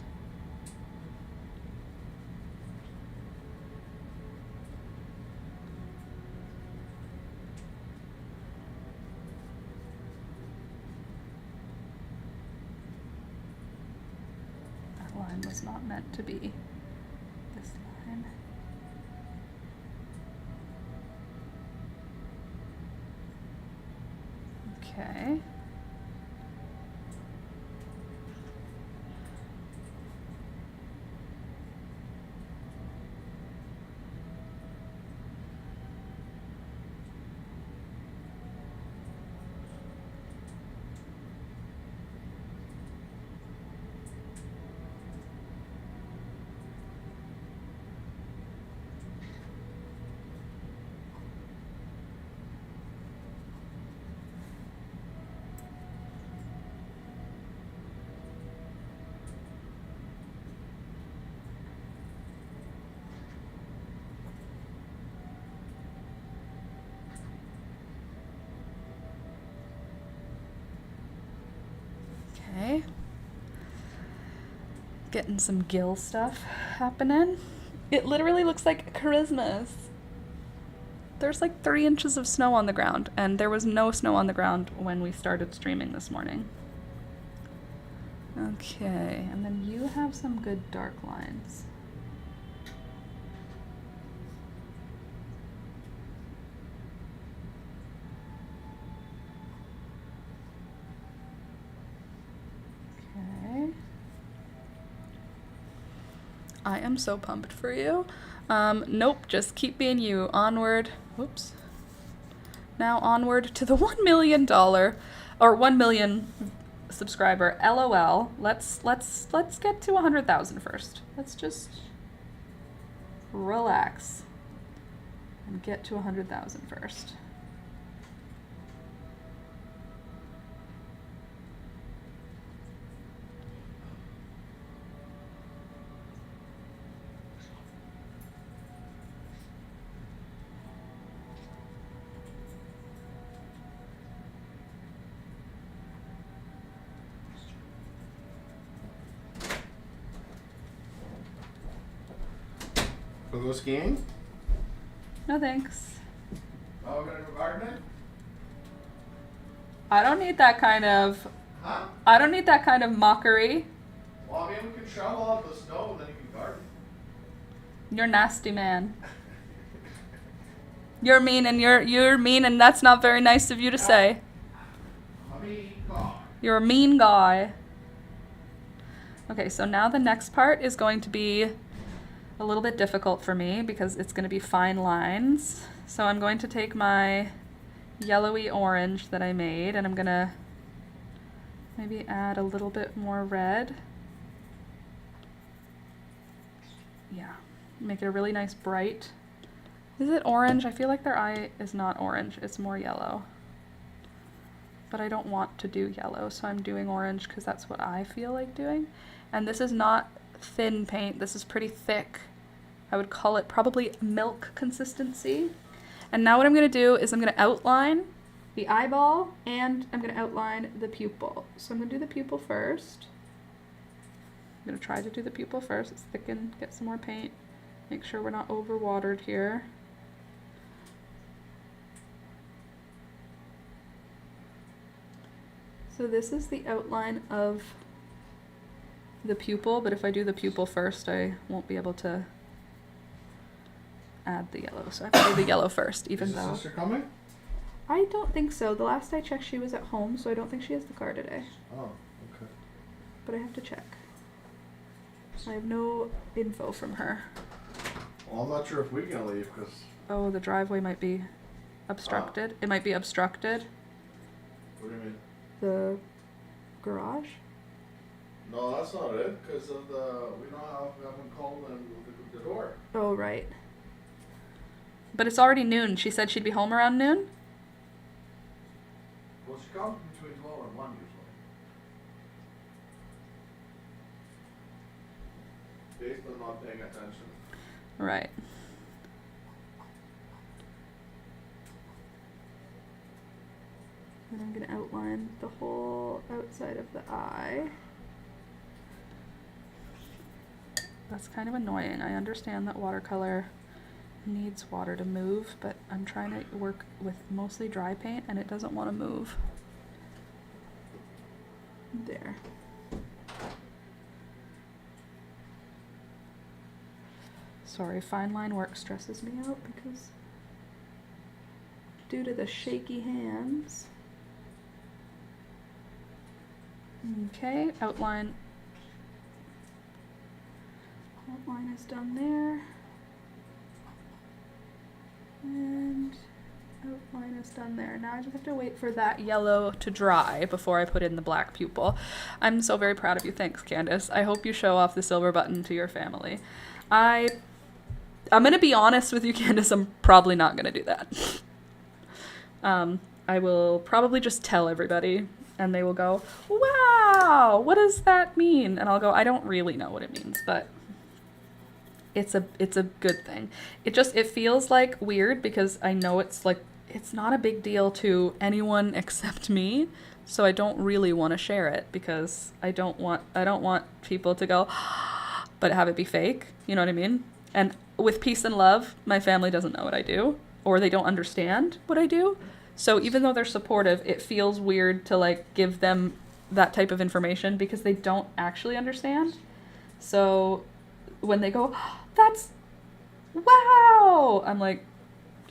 A: Line was not meant to be this line. Okay. Okay. Getting some gill stuff happening. It literally looks like Christmas. There's like 3 inches of snow on the ground, and there was no snow on the ground when we started streaming this morning. Okay, and then you have some good dark lines. I am so pumped for you. Nope, just keep being you. Onward. Whoops. Now onward to the $1 million or 1 million subscriber. LOL. Let's get to 100,000 first. Let's just relax and get to 100,000 first.
B: Wanna go skiing?
A: No thanks.
B: Oh, we're gonna go gardening?
A: I don't need that kind of,
B: Huh?
A: I don't need that kind of mockery.
B: Well, I mean, we can shovel out the snow and then you can garden.
A: You're nasty, man. You're mean and that's not very nice of you to say.
B: I mean, God.
A: You're a mean guy. Okay, so now the next part is going to be a little bit difficult for me because it's going to be fine lines. So I'm going to take my yellowy orange that I made and I'm going to maybe add a little bit more red. Yeah, make it a really nice bright. Is it orange? I feel like their eye is not orange, it's more yellow. But I don't want to do yellow, so I'm doing orange because that's what I feel like doing. And this is not thin paint, this is pretty thick. I would call it probably milk consistency. And now what I'm gonna do is I'm gonna outline the eyeball and I'm gonna outline the pupil. So I'm gonna do the pupil first. I'm gonna try to do the pupil first. Let's thicken, get some more paint. Make sure we're not overwatered here. So this is the outline of the pupil, but if I do the pupil first, I won't be able to add the yellow. So I have to do the yellow first, even
B: Is your
A: though...
B: sister coming?
A: I don't think so. The last I checked, she was at home, so I don't think she has the car today.
B: Oh, okay.
A: But I have to check. I have no info from her.
B: Well, I'm not sure if we can leave because.
A: Oh, the driveway might be obstructed. It might be obstructed.
B: What do you mean?
A: The garage?
B: No, that's not it. Because of the we don't have haven't called them the door.
A: Oh, right. But it's already noon. She said she'd be home around noon?
B: Well, she comes between 12 and 1 usually. Based on not paying attention.
A: Right. And I'm going to outline the whole outside of the eye. That's kind of annoying. I understand that watercolor needs water to move, but I'm trying to work with mostly dry paint and it doesn't want to move. There. Sorry, fine line work stresses me out because due to the shaky hands. Okay, outline is done there. And outline is done there. Now I just have to wait for that yellow to dry before I put in the black pupil. I'm so very proud of you. Thanks, Candace. I hope you show off the silver button to your family. I'm going to be honest with you, Candace. I'm probably not going to do that. I will probably just tell everybody and they will go, wow, what does that mean? And I'll go, I don't really know what it means, but it's a good thing. It feels like weird because I know it's like, it's not a big deal to anyone except me. So I don't really want to share it because I don't want people to go, but have it be fake. You know what I mean? And with peace and love, my family doesn't know what I do or they don't understand what I do. So even though they're supportive, it feels weird to like give them that type of information because they don't actually understand. So when they go, that's wow, I'm like,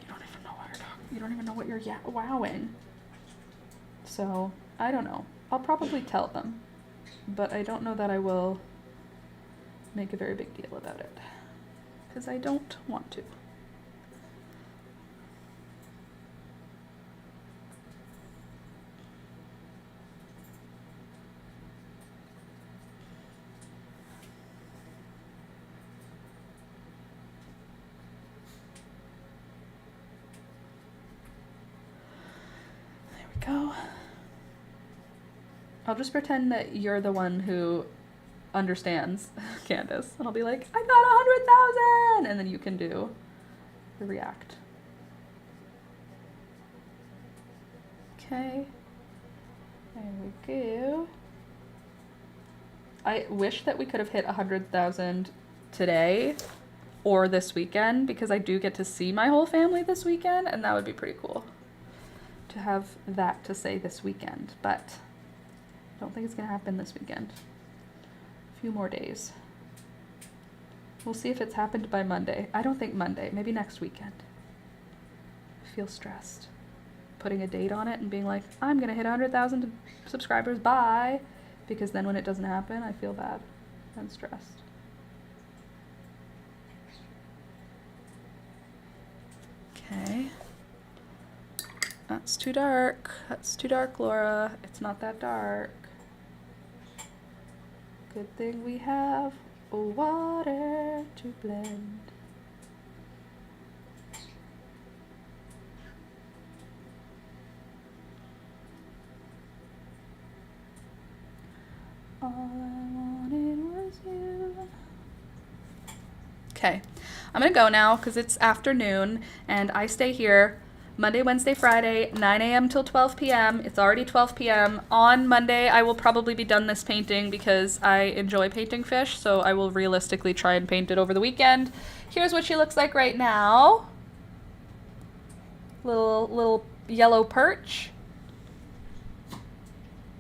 A: you don't even know what you're talking. You don't even know what you're wowing. So I don't know. I'll probably tell them, but I don't know that I will make a very big deal about it because I don't want to. go. I'll just pretend that you're the one who understands, Candace, and I'll be like, I got 100,000, and then you can do the react. Okay, there we go. I wish that we could have hit 100,000 today or this weekend, because I do get to see my whole family this weekend, and that would be pretty cool to have that to say this weekend, but I don't think it's gonna happen this weekend. A few more days. We'll see if it's happened by Monday. I don't think Monday, maybe next weekend. I feel stressed. Putting a date on it and being like, I'm gonna hit 100,000 subscribers, bye. Because then when it doesn't happen, I feel bad and stressed. Okay. That's too dark. That's too dark, Laura. It's not that dark. Good thing we have water to blend. All I wanted was you. Okay, I'm gonna go now because it's afternoon and I stay here Monday, Wednesday, Friday, 9 a.m. till 12 p.m. It's already 12 p.m. On Monday, I will probably be done this painting because I enjoy painting fish, so I will realistically try and paint it over the weekend. Here's what she looks like right now. Little yellow perch.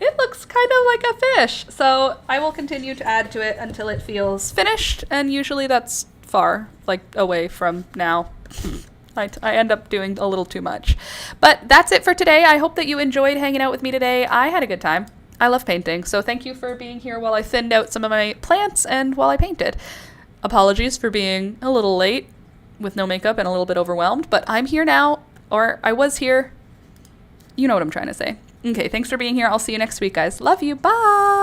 A: It looks kind of like a fish, so I will continue to add to it until it feels finished, and usually that's far, like, away from now. I end up doing a little too much. But that's it for today. I hope that you enjoyed hanging out with me today. I had a good time. I love painting, so thank you for being here while I thinned out some of my plants and while I painted. Apologies for being a little late with no makeup and a little bit overwhelmed, but I'm here now, or I was here. You know what I'm trying to say. Okay, thanks for being here. I'll see you next week, guys. Love you. Bye.